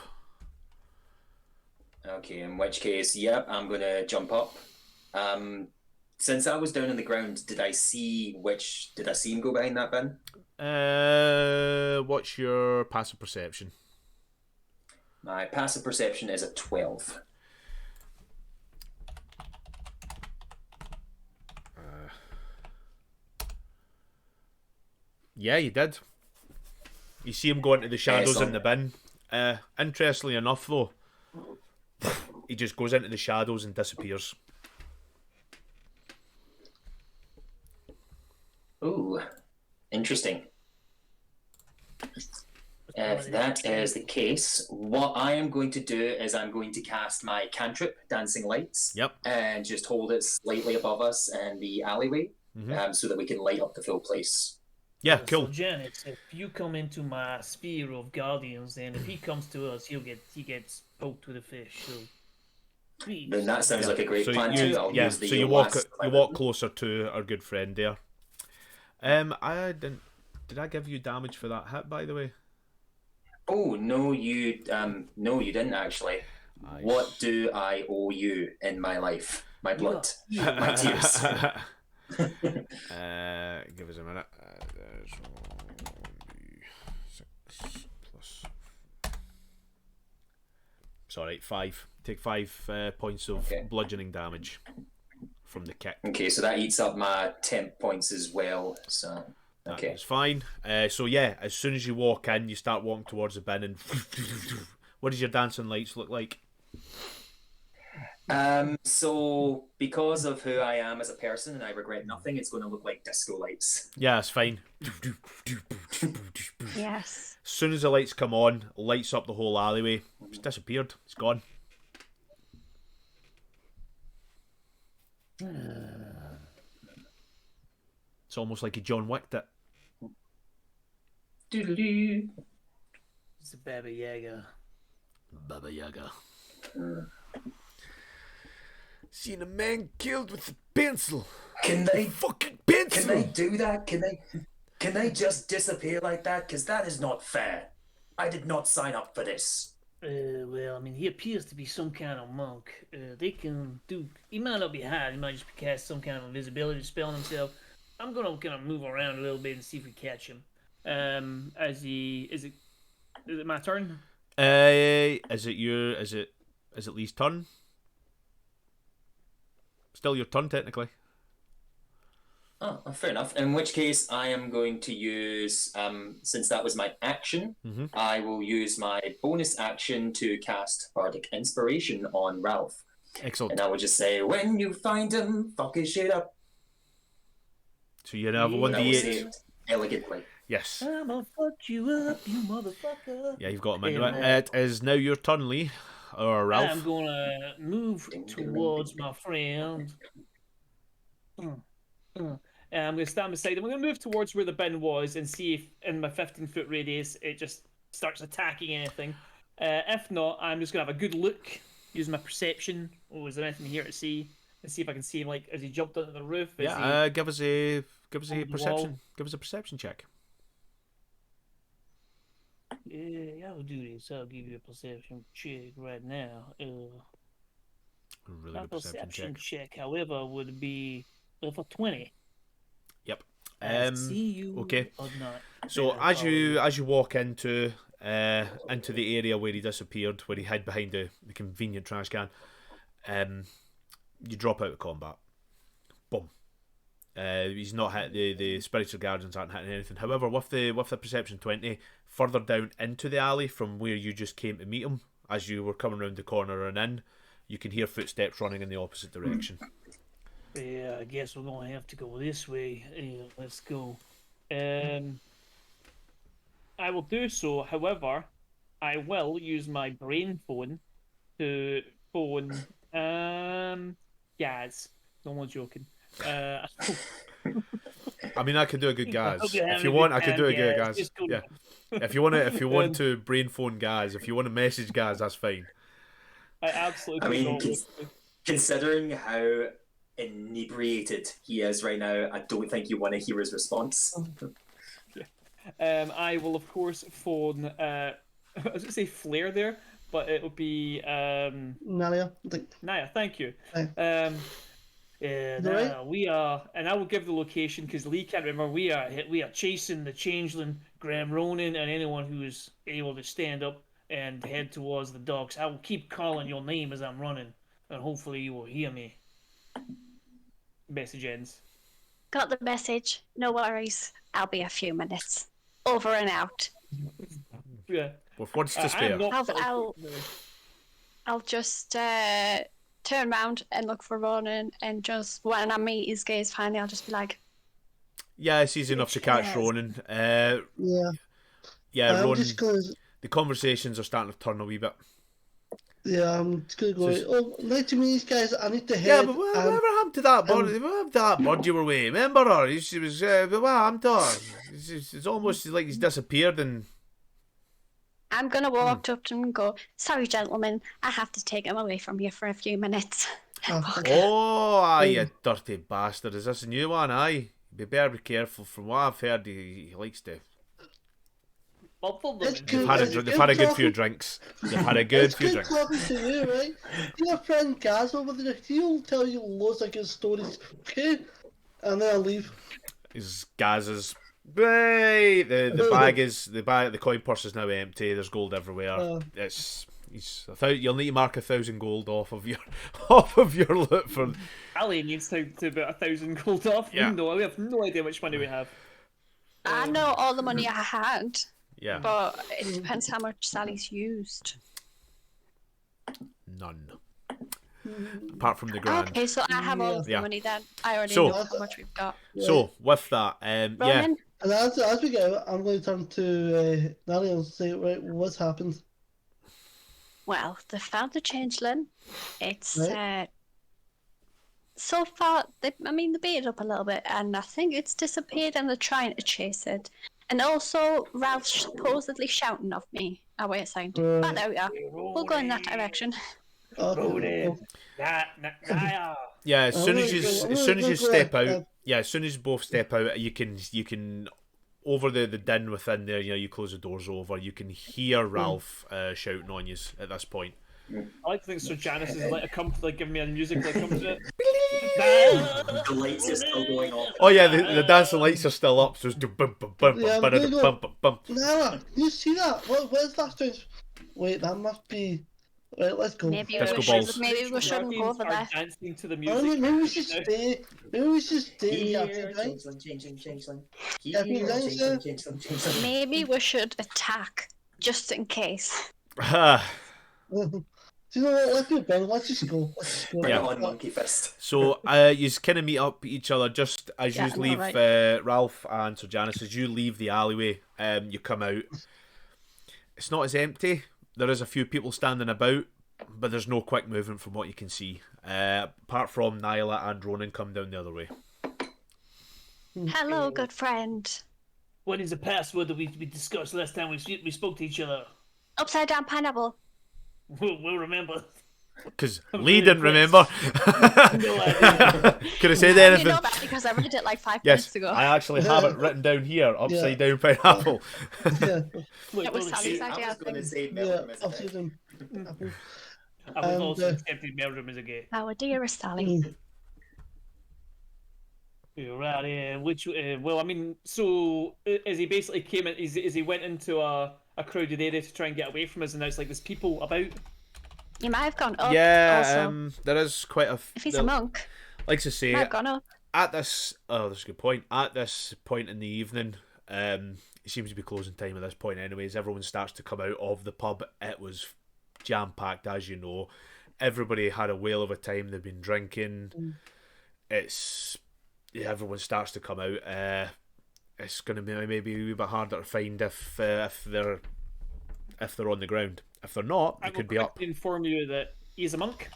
Okay, in which case, yep, I'm gonna jump up. Since I was down on the ground, did I see him go behind that bin? What's your passive perception? My passive perception is a 12. Yeah, you did. You see him go into the shadows in the bin. Interestingly enough, though, he just goes into the shadows and disappears. Ooh, interesting. If that is the case, what I am going to do is I'm going to cast my cantrip, Dancing Lights, Yep. and just hold it slightly above us in the alleyway, so that we can light up the full place. Yeah, So cool. Janet, if you come into my sphere of guardians, then if he comes to us, he gets poked with a fish. So please. Then that sounds like a great plan too. I'll use the you last walk closer to our good friend there. I didn't. Did I give you damage for that hit, by the way? Oh no, you didn't actually. Nice. What do I owe you in my life? My blood, my tears. Give us a minute. There's 1d6 plus. Sorry, 5. Take 5 points of Okay. bludgeoning damage from the kick. Okay, so that eats up my temp points as well. So okay. That's fine. So yeah, as soon as you walk in, you start walking towards the bin, and what does your dancing lights look like? So because of who I am as a person and I regret nothing, it's going to look like disco lights. Yeah, it's fine. Yes. As soon as the lights come on, lights up the whole alleyway. It's disappeared. It's gone. It's almost like he John Wicked it. Doodle-doo. It's a Baba Yaga. Baba Yaga. Seen a man killed with a pencil. Can they Fucking can pencil. they do that? Can they just disappear like that? Because that is not fair. I did not sign up for this. Well, I mean, he appears to be some kind of monk. They can do. He might not be hiding. He might just cast some kind of invisibility spell on himself. I'm gonna kind of move around a little bit and see if we catch him. Is it my turn? Is it Lee's turn? Still your turn, technically. Oh, fair enough. In which case, I am going to use, since that was my action, I will use my bonus action to cast Bardic Inspiration on Ralph. Excellent. And I will just say, when you find him, fuck his shit up. So you have a And I will say 1d8. it elegantly. Yes. I'ma fuck you up, you motherfucker. Yeah, you've got him into Amen. it. It is now your turn, Lee. Or Ralph. I'm gonna move towards my friend. And I'm going to stand beside him. I'm going to move towards where the bin was and see if in my 15-foot radius it just starts attacking anything. If not, I'm just going to have a good look, use my perception. Oh, is there anything here to see? And see if I can see him, like, as he jumped onto the roof. Is Yeah, give us a on the perception. wall? Give us a perception check. Yeah, I'll do this. I'll give you a perception check right now. A really My good perception check. check, however, would be for 20. Yep. See you okay. or not. So Yeah, as you walk into the area where he disappeared, where he hid behind the convenient trash can, you drop out of combat. Boom. He's not hit the spiritual guardians aren't hitting anything. However, with the perception 20, further down into the alley from where you just came to meet him, as you were coming around the corner and in, you can hear footsteps running in the opposite direction. Yeah, I guess we're gonna have to go this way. Yeah, let's go. I will do so. However, I will use my brain phone to phone Gaz. No more joking. I mean, I could do a good Gaz. hope you're If having you a want, good I could do a time, good Gaz. Gaz. Just go- Yeah. If you want to brain phone Gaz, if you want to message Gaz, that's fine. I absolutely I mean, don't want to. Considering how inebriated he is right now, I don't think you want to hear his response. I will of course phone. I was going to say Flair there, but it would be Nalia, I think. Naya. Thank you. Aye. Yeah, Is that right? Naya, we are, and I will give the location because Lee can't remember. We are chasing the changeling, Graham Ronan, and anyone who is able to stand up and head towards the docks. I will keep calling your name as I'm running, and hopefully you will hear me. Message ends. Got the message. No worries. I'll be a few minutes. Over and out. Yeah. With words to I spare. am not. I'll just turn round and look for Ronan, and just when I meet his gaze finally, I'll just be like, Yeah, it's easy enough to catch Yes. Ronan. Yeah. Yeah, I'm Ronan. just gonna. The conversations are starting to turn a wee bit. Yeah, I'm just gonna go. Just- Oh, nice to meet these guys. I need to head. Yeah, but whatever happened to that bird? What happened to that bird you were with? Remember her? She was. What happened to her? It's almost like he's disappeared and. I'm gonna walk up to him and go, sorry, gentlemen, I have to take him away from you for a few minutes. Oh, aye, you dirty bastard. Is this a new one? Aye. You better be careful. From what I've heard, he likes to. It's They've good. had It's they've had a good few talking- drinks. They've had a good It's few good drinks. talking to you, right? Your friend Gaz over there, he'll tell you loads of good stories, okay? And then I'll leave. His Gaz's. Hey, the bag is the coin purse is now empty. There's gold everywhere. You'll need to mark 1,000 gold off of your loot for. Ali needs to about 1,000 gold off. Yeah. No, we have no idea which money we have. I know all the money I had, Yeah, but it depends how much Sally's used. none. Apart from the grand. Okay, so I have all of the Yeah. money then. I already So- know how much we've got. So with that, yeah, Ronan, And as we go, I'm going to turn to Nalia and say, right, what's happened? well, they found the changeling. It's Right. so far they beat it up a little bit, and I think it's disappeared, and they're trying to chase it. And also, Ralph's supposedly shouting of me. Oh wait, sound. Right. But there we are. We'll go in that direction. Okay. Naya. yeah. As soon as you step out, uh, yeah, as soon as you both step out, you can over the din within there. You know, you close the doors over. You can hear Ralph shouting on you at this point. I like to think Sir Janice is like giving me a music like comes to it. The lights are still going off. Oh yeah, the dancing lights are still up. So it's bum bum bum Yeah, I'm bum gonna go- bum bum bum. Nala, you see that? Where's that strange? Wait, that must be. Right, let's go. Maybe Disco we balls. should. Maybe we shouldn't go over there. Dancing to the Oh, music. maybe we should stay. Maybe we should stay. Here, Yeah, right? changeling. Yeah, Here, changeling. changeling. Maybe we should attack just in case. Do you know what? Let's do it, Ben. Let's just go. Let's just go. Bring Yeah. it on, monkey fist. So you kind of meet up each other just as Yeah, you I know, leave right? Ralph and Sir Janice. As you leave the alleyway, you come out. It's not as empty. There is a few people standing about, but there's no quick movement from what you can see. Apart from Nyla and Ronan come down the other way. Hello, good friend. What is the password that we discussed last time we spoke to each other? Upside down pineapple. We'll remember. Because I'm Lee really didn't remember. No idea. Could have said You anything. know that because I read it like 5 Yes, minutes ago. I actually have it written down here. Upside down pineapple. Yeah, Look, It was holy Sally's shit. idea. I was going to say yeah, Melbourne as a upside thing. down. Apple. I was And, also accepted Meldrum as a gay. Our dearest Sally. Yeah, right, yeah. Which, well, I mean, so as he basically came in, as he went into a crowded area to try and get away from us, and now it's like there's people about. You might have gone up. Yeah, Also, there is quite a. if he's a monk, Like to say, might have gone up. at this. Oh, that's a good point. At this point in the evening, it seems to be closing time at this point. Anyways, everyone starts to come out of the pub. It was jam packed, as you know. Everybody had a whale of a time. They've been drinking. It's everyone starts to come out. It's going to be maybe a wee bit harder to find if they're on the ground. If they're not, they I will could be up. quickly inform you that he's a monk.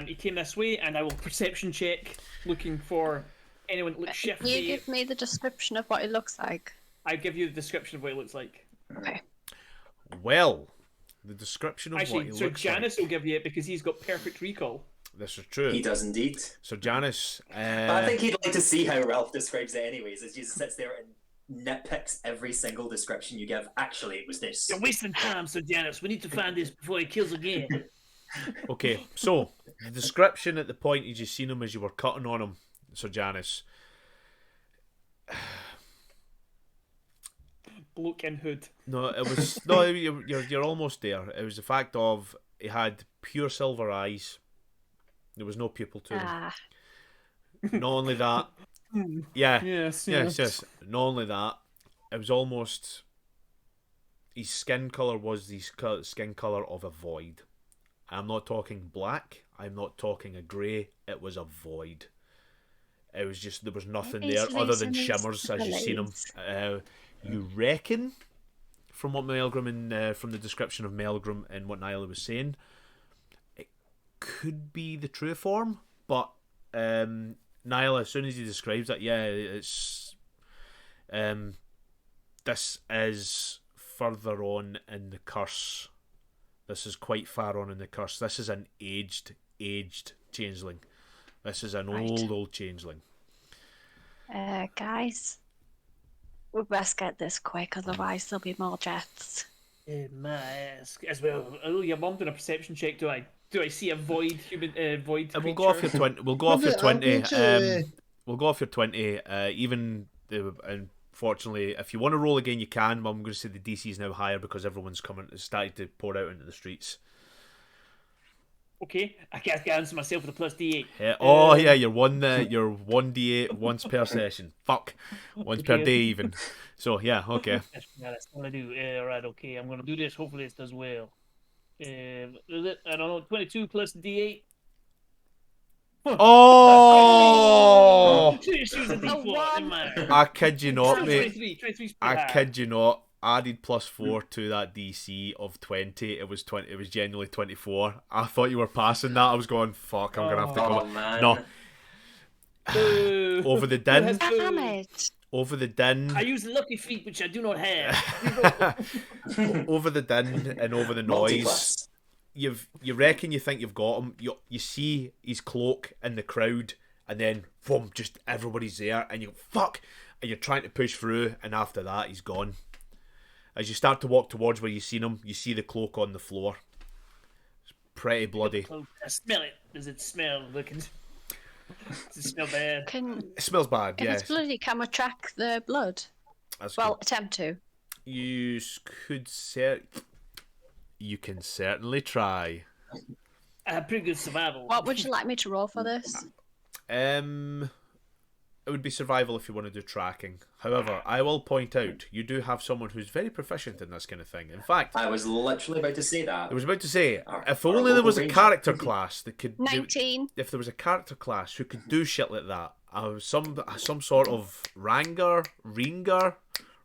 He came this way, and I will perception check, looking for anyone that looks shifty. You give me the description of what it looks like. I give you the description of what it looks like. Okay. Well, the description of what Actually, he so looks Janice like. will give you it because he's got perfect recall. This is true. He does indeed. So Janice, But I think he'd like to see how Ralph describes it anyways, as Jesus sits there and nitpicks every single description you give. Actually, it was this. You're wasting time, Sir Janice. We need to find this before he kills again. okay, so the description at the point you just seen him as you were cutting on him, Sir Janice. Bloke in hood. No, it was no. You're almost there. It was the fact of he had pure silver eyes. There was no pupil to him. Ah, Not only that, yeah, Yes, yes. Not only that, it was almost his skin color was the skin color of a void. I'm not talking black. I'm not talking a grey. It was a void. It was just there was nothing there These other than reasons shimmers as you seen him. You reckon, from what Melgrim and from the description of Melgrim and what Nyla was saying, it could be the true form, but Nyla, as soon as he describes it, yeah, it's this is further on in the curse. This is quite far on in the curse. This is an aged changeling. This is an Right. old changeling. guys, we best get this quick, otherwise there'll be more deaths. My ass. As well. Oh, your mum done a perception check. Do I see a void human void? And we'll go off your creature? 20. We'll go off your I'm going 20. to, We'll go off your 20. Unfortunately, if you want to roll again, you can. But I'm going to say the DC is now higher because everyone's started to pour out into the streets. Okay, I can't answer myself with a plus D8. Yeah. Oh yeah, you're 1d8 once per session. Fuck, once per Okay. day even. So yeah, okay. That's what I do. Right, okay, I'm gonna do this. Hopefully, this does well. Is it? I don't know. 22 plus D8. Oh, She was a D4. one. Never mind. I kid you not, mate. 23. 23's I pretty high. kid you not. Added +4 to that DC of 20. It was 20. It was genuinely 24. I thought you were passing that. I was going, fuck. I'm gonna have to Oh, come. man. No, Boo. over the Who has din. boo? Damn it! Over the din. I use lucky feet, which I do not have. Over the din and over the noise. You reckon you think you've got him. You see his cloak in the crowd, and then boom, just everybody's there, and you go, fuck, and you're trying to push through, and after that he's gone. As you start to walk towards where you've seen him, you see the cloak on the floor. It's pretty bloody. Oh, I smell it. Does it smell? Does it smell bad? It smells bad, If yes. it's bloody, can we track the blood? That's Well, good. attempt to. You can certainly try. I have pretty good survival. What would you like me to roll for this? It would be survival if you want to do tracking. However, I will point out you do have someone who's very proficient in this kind of thing. In fact, I was literally about to say that. I was about to say, if our only there was a local character class that could do, 19. if there was a character class who could do shit like that, some sort of Ranger,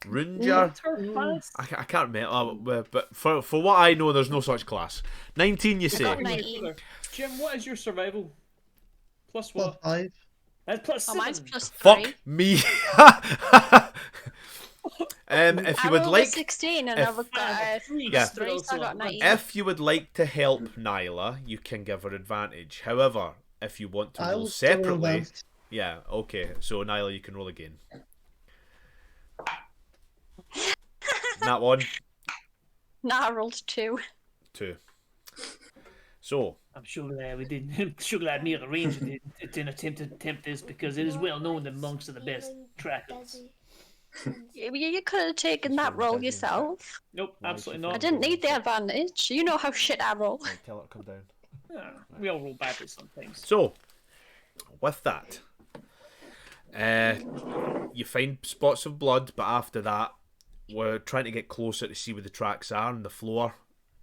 Runjar. Turf class? I can't remember, but for what I know, there's no such class. 19, you I can't say? remember 19. either. Jim, what is your survival? Plus Plus what? 5. That's plus Oh, 7. mine's plus 3. Fuck me. If you I would rolled a like, 16 and if- I've got a Yeah. 3, so I got 19. if you would like to help Nyla, you can give her advantage. However, if you want to I roll will still separately, advance. yeah, okay. So Nyla, you can roll again. That one, Nah, I rolled 2. 2. So I'm sure we didn't. Sure glad me at the range didn't attempt this because it is well known that monks are the best trackers. You could have taken that roll yourself. Nope, Why absolutely should I not. didn't need the advantage. You know how shit I roll. tell her to come down. Yeah, we all roll badly sometimes. So, with that, you find spots of blood, but after that, we're trying to get closer to see where the tracks are on the floor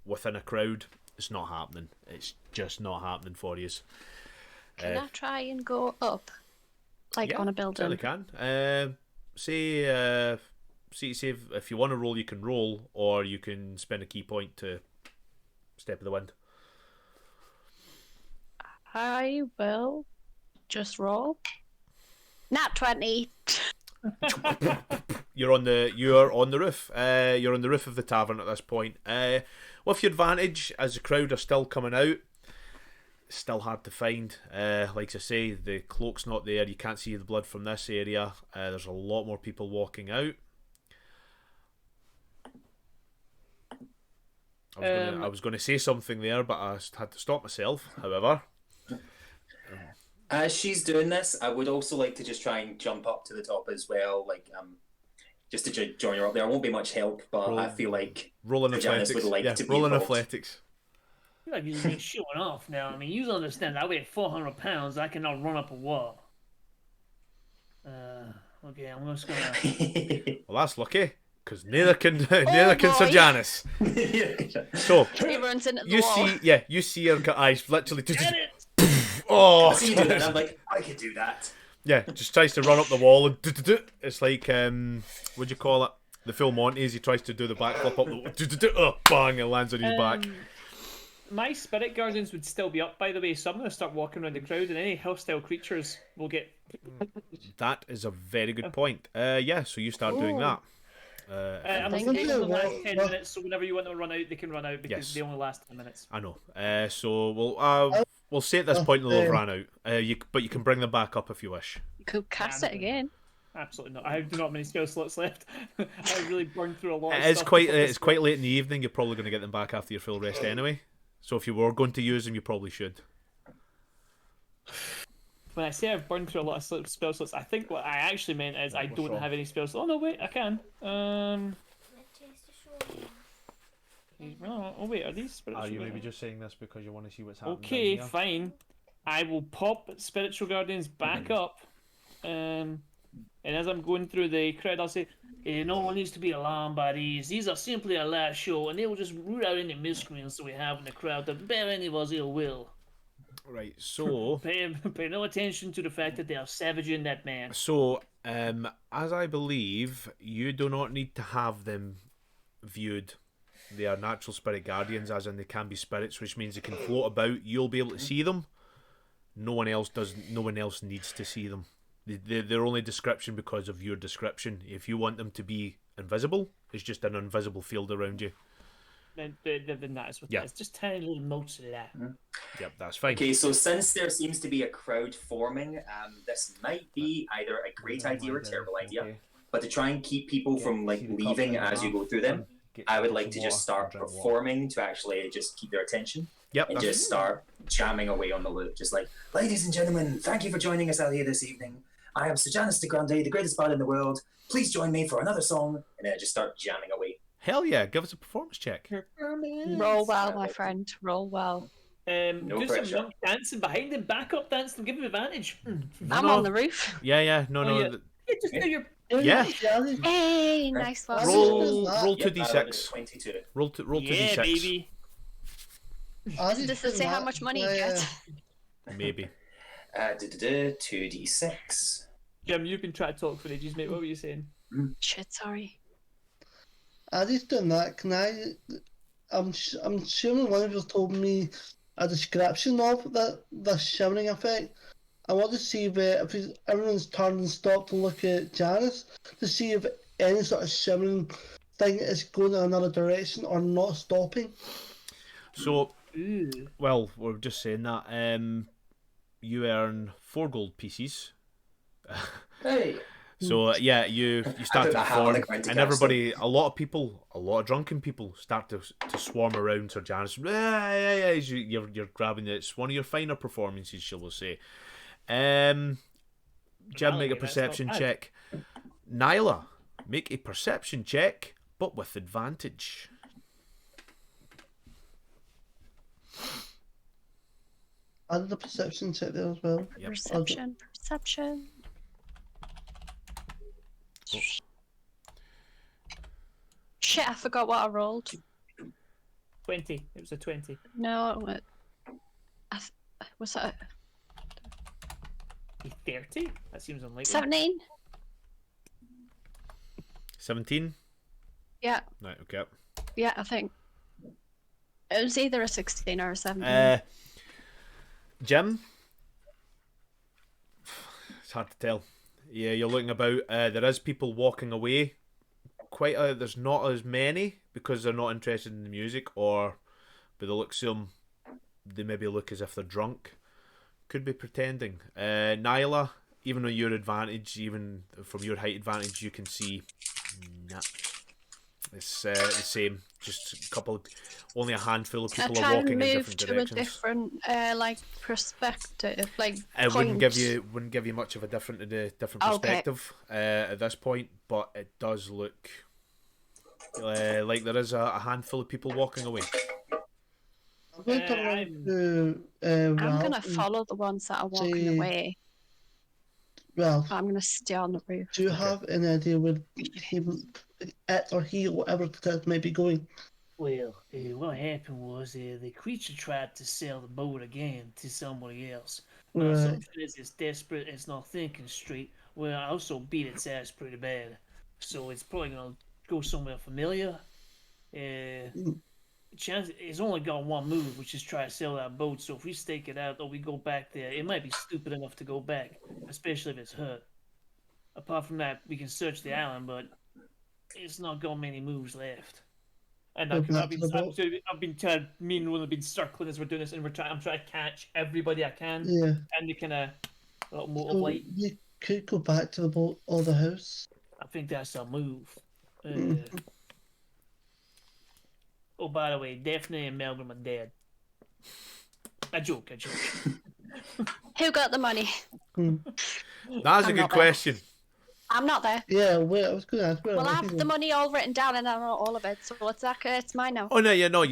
within a crowd. It's not happening. It's just not happening for you. Can I try and go up? Like Yeah, on a building? certainly can. See if you want to roll, you can roll, or you can spend a key point to step of the wind. I will just roll. Nat 20. You're on the roof. You're on the roof of the tavern at this point. With your advantage, as the crowd are still coming out, it's still hard to find. Like I say, the cloak's not there. You can't see the blood from this area. There's a lot more people walking out. I was going to say something there, but I had to stop myself. However, As she's doing this, I would also like to just try and jump up to the top as well, like just to join her up there. I won't be much help, but I feel like rolling Janice athletics. would like Yeah, to be rolling involved. athletics. I feel like you're just showing off now. I mean, you understand I weigh 400 pounds. I cannot run up a wall. Okay, I'm just gonna. Well, that's lucky, because neither can Sir boy. Janice. So He runs into the you wall. you see her eyes literally. Get it! Oh, I see you do that, and I'm like, I could do that. yeah, just tries to run up the wall and it's like what'd you call it? The Phil Montes. He tries to do the backflip up the oh, bang, and lands on his back. My spirit guardians would still be up, by the way, so I'm going to start walking around the crowd, and any hostile creatures will get. That is a very good point. Yeah, so you start doing that. I'm Thank going to you. the last 10 minutes, so whenever you want to run out, they can run out because Yes. they only last 10 minutes. I know. So we'll say at this point they'll have ran out. But you can bring them back up if you wish. You could cast it again. Absolutely not. I do not have many spell slots left. I really burned through a lot of It is stuff quite. before this It's quite late in the evening. You're probably going to get them back after your full rest anyway. So if you were going to use them, you probably should. When I say I've burned through a lot of spell slots, I think what I actually meant is I what's don't wrong? have any spell slots. Oh no, wait, I can. Oh wait, are these spiritual? Guardians? just saying this because you want to see what's Okay, fine. I will pop spiritual guardians back up, and as I'm going through the crowd, I'll say, "No one needs to be alarmed by these. These are simply a last show, and they will just root out any miscreants that we have in the crowd to bear any of us ill will. Right. So. Pay no attention to the fact that they are savaging that man." So, as I believe, you do not need to have them viewed. They are natural spirit guardians, as in they can be spirits, which means they can float about. You'll be able to see them. No one else does. No one else needs to see them. They're only description because of your description. If you want them to be invisible, it's just an invisible field around you. Then that is what Yeah. it is. Just tiny little motes of that. Yep, that's fine. Okay, so since there seems to be a crowd forming, this might be either a great idea or a terrible idea. But to try and keep people from like leaving as you go through them, I would like to just start performing to actually just keep their attention Yep, and that's just start jamming away on the loop. Just like, ladies and gentlemen, thank you for joining us out here this evening. I am Sir Janice de Grande, the greatest bard in the world. Please join me for another song. And then I just start jamming away. hell yeah. Give us a performance check. Roll well, my friend. Roll well. No Do pressure. some monk dancing behind him, back up dancing, give him advantage. I'm on the roof. Yeah. No. Oh, yeah. Yeah, just do your. Yeah. Janice, Hey, nice one. Roll Yep, 2d6. 22. Roll 2d6. Yeah, baby. Does it say how much money you get? Maybe. 2d6. Jim, you've been trying to talk for ages, mate. What were you saying? Shit, sorry. as he's doing that, can I? I'm assuming one of you told me a description of the shimmering effect. I want to see if everyone's turned and stopped to look at Janice to see if any sort of shimmering thing is going in another direction or not stopping. So, Ooh. well, we're just saying that. You earn 4 gold pieces. Hey. So yeah, you start put to my hat on perform, the ground to and cast everybody, a lot of drunken people start to swarm around Sir Janice. As you're grabbing it. It's one of your finer performances, shall we say. Jim, make a Anyway, that's perception not bad. check. Nyla, make a perception check, but with advantage. I did a perception check there as well. Yep. Perception. Shit, I forgot what I rolled. 20. It was a 20. No, was that 30? That seems unlikely. 17? 17. Yeah, Right. Okay. yeah, I think. It was either a 16 or a 17. Jim, it's hard to tell. Yeah, you're looking about. There is people walking away. There's not as many because they're not interested in the music, or by the looks of them, they maybe look as if they're drunk. Could be pretending. Nyla, even on your advantage, even from your height advantage, you can see. Nah, it's the same. Just only a handful of I people try are and walking in move different to directions. a different, like, perspective, like, It wouldn't points. give you much of a different Okay. perspective at this point, but it does look like there is a handful of people walking away. I'm going to I'm- run to I'm Ralph gonna and follow the ones that are walking say- away. Ralph, I'm gonna stay on the roof. do you have any idea where it or he, whatever it may be going? Well, what happened was the creature tried to sell the boat again to somebody else. My Right. assumption is it's desperate, it's not thinking straight. Well, I also beat its ass pretty bad. So it's probably going to go somewhere familiar. Chance it's only got one move, which is try to sell that boat. So if we stake it out or we go back there, it might be stupid enough to go back, especially if it's hurt. Apart from that, we can search the island, but it's not got many moves left. And Go back to the boat. I've been trying. Me and Will have been circling as we're doing this, and I'm trying to catch everybody I can, Yeah. and they kind of little motive So light. you could go back to the boat or the house. I think that's a move. Mm. Oh, by the way, Daphne and Melvin are dead. A joke. Who got the money? That's a I'm good not there. question. I'm not there. Yeah, wait, I was going to ask where Well, I are have you the going? money all written down and I know all of it, so it's mine now. Oh no, you know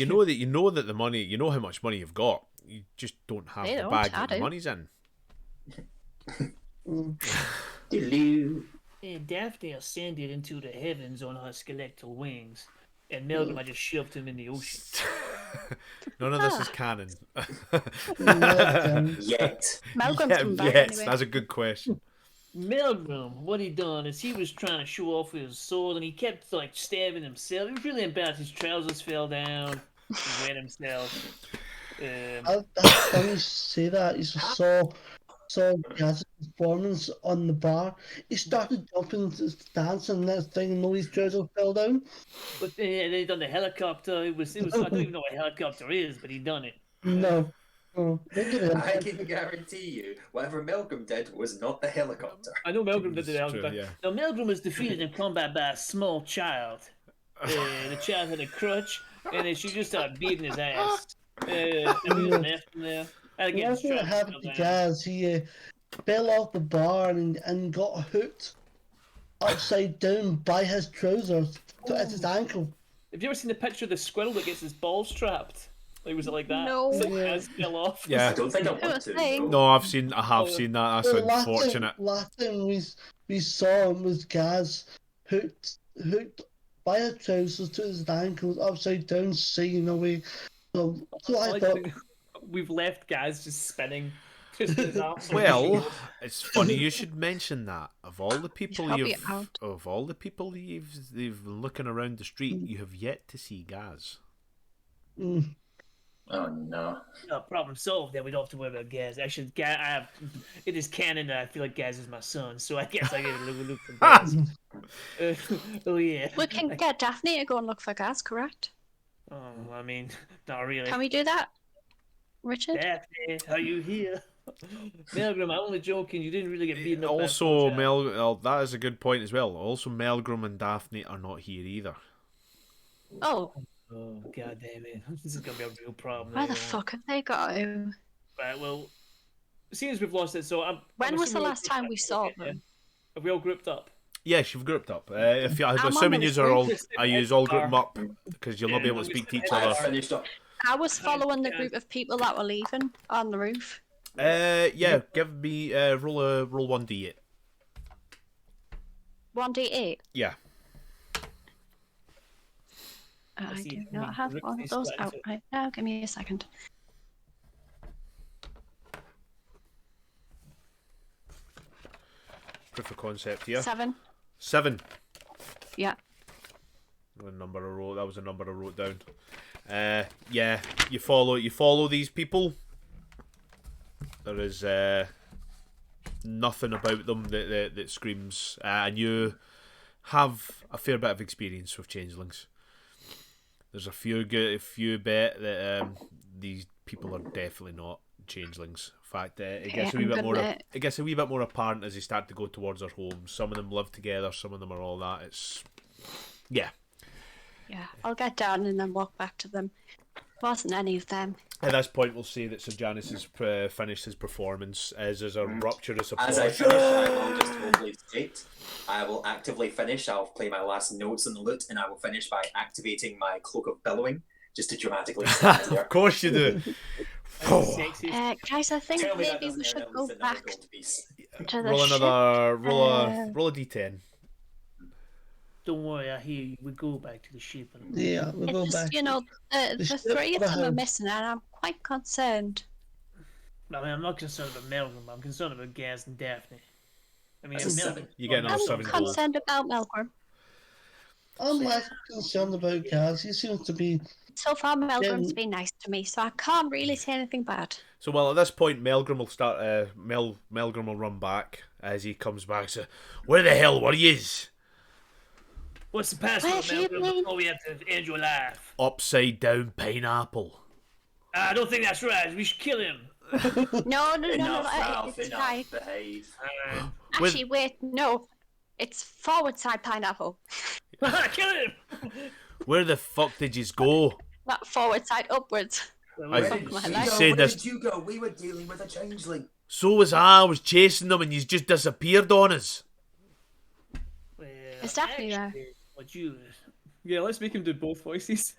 that the money, you know how much money you've got. You just don't have They the don't, bag I that the do. money's in. Hello. And Daphne ascended into the heavens on her skeletal wings, and Melvin I just shoved him in the ocean. None of this is canon. Yet. Malcolm's coming back yes, anyway. that's a good question. Melgrim, what he done is he was trying to show off with his sword, and he kept like stabbing himself. It was really embarrassed. His trousers fell down. He wet himself. That's funny you say that. You saw Gaz's performance on the bar. He started jumping, dancing, and next thing, no, his trousers fell down. But then he done the helicopter. It was. I don't even know what a helicopter is, but he done it. No. No. I can guarantee you, whatever Malcolm did was not the helicopter. I know Melgrim did the It's helicopter. true, yeah. Now Melgrim was defeated in combat by a small child. The child had a crutch, and then she just started beating his ass. And we just left him there. And again, That's what his happened trousers to fell down. Gaz. He fell off the bar and got hooked upside down by his trousers at his ankle. Have you ever seen the picture of the squirrel that gets his balls trapped? Like, was it like that? No. It's like Yeah. his fell off. I Yeah. don't think I want to. thing. No, I have seen that. That's The unfortunate. last time we saw him was Gaz hooked by his trousers to his ankles upside down, singing away. So I Like, thought, we've left guys just spinning Well, it's funny you should mention that. Of all the people I'll be out. you've been looking around the street, you have yet to see Gaz. Mm. Oh no. No, problem solved. Then we don't have to worry about Gaz. Actually, it is canon that I feel like Gaz is my son, so I guess I get a little look for Gaz. Oh yeah. We can get Daphne to go and look for Gaz, correct? Oh, I mean, not really. Can we do that, Richard? Daphne, are you here? Melgrim, I'm only joking. You didn't really get beaten up. by a Also, punch-out. that is a good point as well. Also, Melgrim and Daphne are not here either. Oh, Oh god damn it! This is gonna be a real problem. where the later on. fuck have they got to? Right, well, seeing as we've lost it, so When was the assuming last time we saw yeah? them? Have we all grouped up? Yes, you've grouped up. I'm on assuming the you are all. group. Are you all group them up because you'll not be Yeah, able to we speak to said each that. other. I finished up. I was following the group of people that were leaving on the roof. Yeah. Give me roll 1d8. 1d8. Yeah. I see. do not have Rip one of these those slides out out. right now. Give me a second. Proof of concept here. 7. 7. Yeah. That was a number I wrote down. Yeah, you follow these people. There is nothing about them that screams, and you have a fair bit of experience with changelings. There's a few bet that these people are definitely not changelings. In fact, it gets a wee I'm bit good more. with it. It gets a wee bit more apparent as they start to go towards their homes. Some of them live together. Some of them are all that. Yeah. Yeah, I'll get down and then walk back to them. Wasn't any of them. At this point, we'll say that Sir Janice has finished his performance as there's a rapturous applause. As I finish, I will just vocally state, I will actively finish. I'll play my last notes on the lute, and I will finish by activating my Cloak of Billowing, just to dramatically stand there. Of course you do. Sexy. Guys, I think Tell me that maybe we doesn't should end go with another back gold piece. to the roll ship. another. Uh, Roll a d10. Don't worry, I hear you. We go back to the ship. Yeah, we'll go It's just, back. you know, the ship 3 of them are behind. missing, and I'm quite concerned. I mean, I'm not concerned about Melvin, but I'm concerned about Gaz and Daphne. I mean, That's a Melvin. 7. You get another I'm 7 gold. concerned about Melgrim. I'm less concerned about Gaz. He seems to be. So far, Melgrim's Yeah. been nice to me, so I can't really say anything bad. So, well, at this point, Melgrim will start. Melgrim will run back as he comes back. So, where the hell were yous? What's the password, Where have you Melvin? been? Before we have to end your life. Upside down pineapple. I don't think that's right. We should kill him. No, Enough, Ralph, it's enough. right. Behave. Actually, wait, no. It's forward side pineapple. Kill him. Where the fuck did yous go? Not forward side upwards. I- Where Fuck did my you life. go? Say Where this- did you go? We were dealing with a changeling. So was I was chasing them and yous just disappeared on us. Well, It's Daphne there. actually, what you? Yeah, let's make him do both voices.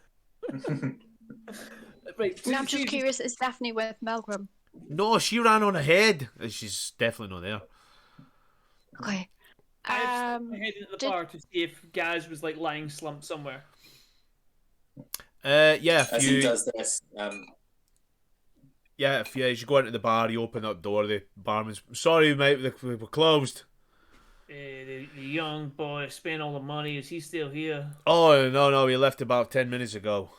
Right. No, I'm just curious, is Daphne with Melgrim? No, she ran on ahead. She's definitely not there. Okay. I headed to the did- bar to see if Gaz was like lying slumped somewhere. Yeah, As he does this, if you go into the bar, you open that door, the barman's, sorry mate, we're closed. The young boy spent all the money. Is he still here? Oh, no, we left about 10 minutes ago.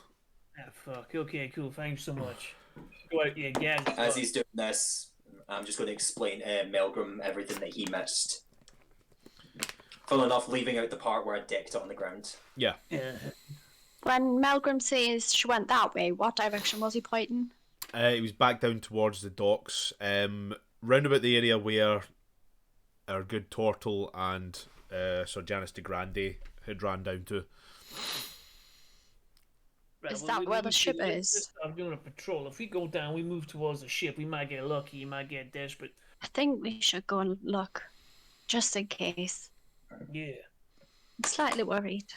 Ah, fuck. Okay, cool. Thanks so much. Go out, yeah, Gaz. as he's doing this, I'm just going to explain Melgrim everything that he missed. Full enough, leaving out the part where I decked it on the ground. Yeah. Yeah. When Melgrim says she went that way, what direction was he pointing? He was back down towards the docks, round about the area where our good Tortle and Sir Janice de Grande had ran down to. Right, Is that we where need the to- ship let's is? just start doing a patrol. If we go down, we move towards the ship. We might get lucky. You might get desperate. I think we should go and look, just in case. Yeah. I'm slightly worried.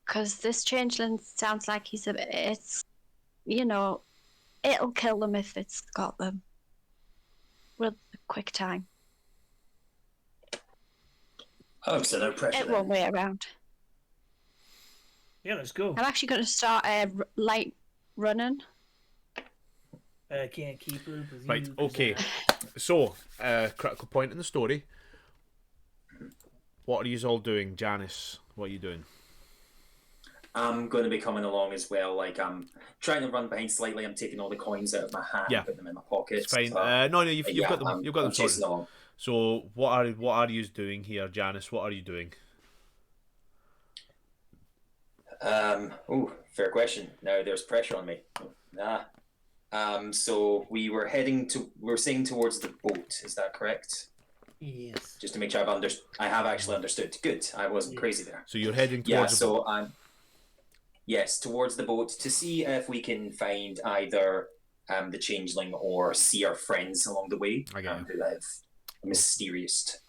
Because this changeling sounds like he's it's, you know, it'll kill them if it's got them. With a quick time. Oh, so no pressure. It won't wait around. Yeah, let's go. I'm actually going to start light running. I can't keep up with Right, you. 'cause okay. So, critical point in the story. What are you all doing, Janice? What are you doing? I'm going to be coming along as well. Like, I'm trying to run behind slightly. I'm taking all the coins out of my hat Yeah. and putting them in my pockets. It's fine. But, No, you've yeah, got them. I'm, You've got them I'm chasing sorted. along. So, what are you doing here, Janice? What are you doing? Fair question. Now there's pressure on me. Nah. So we're saying towards the boat. Is that correct? Yes. Just to make sure I have actually understood. Good. I wasn't Yeah. crazy there. So you're heading Yeah. towards the boat. So I'm. Yes, towards the boat to see if we can find either the changeling or see our friends along the way I get you. who have mysterious.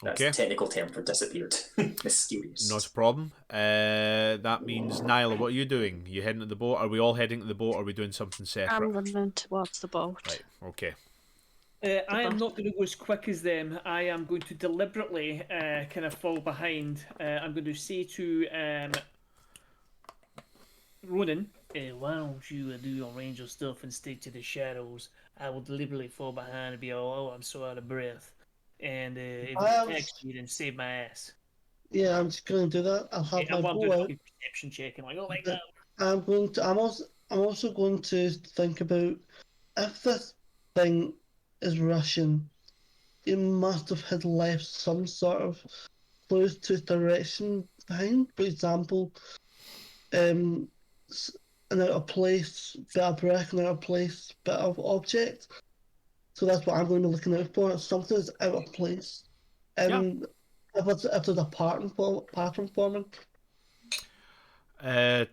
That's Okay. the technical term for disappeared. Mysterious. Not a problem. That means, Nyla, what are you doing? You heading to the boat? Are we all heading to the boat? Or are we doing something separate? I'm running towards the boat. Right, okay. I am not going to go as quick as them. I am going to deliberately kind of fall behind. I'm going to say to Ronan, why don't you do your ranger stuff and stick to the shadows? I will deliberately fall behind and be all, I'm so out of breath. And if you text me, then save my ass. Yeah, I'm just going to do that. I'll have Yeah, I'm my doing bow a out. perception check and like, oh my god. I'm also going to think about if this thing is Russian, it must have left some sort of clues to direction behind. For example, an out of place bit of brick, an out of place bit of object. So that's what I'm going to be looking out for. Something that's out of place. And if there's a pattern forming.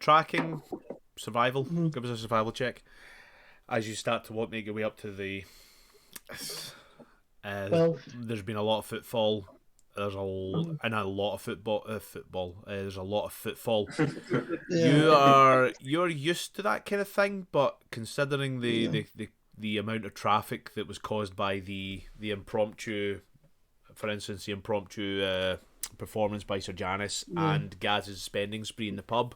Tracking, survival. Mhm. Give us a survival check. As you start to make your way up to the... Well, there's been a lot of footfall. There's a lot of football. There's a lot of footfall. yeah. You're used to that kind of thing, but considering the amount of traffic that was caused by the impromptu, for instance, the impromptu performance by Sir Janice and Gaz's spending spree in the pub,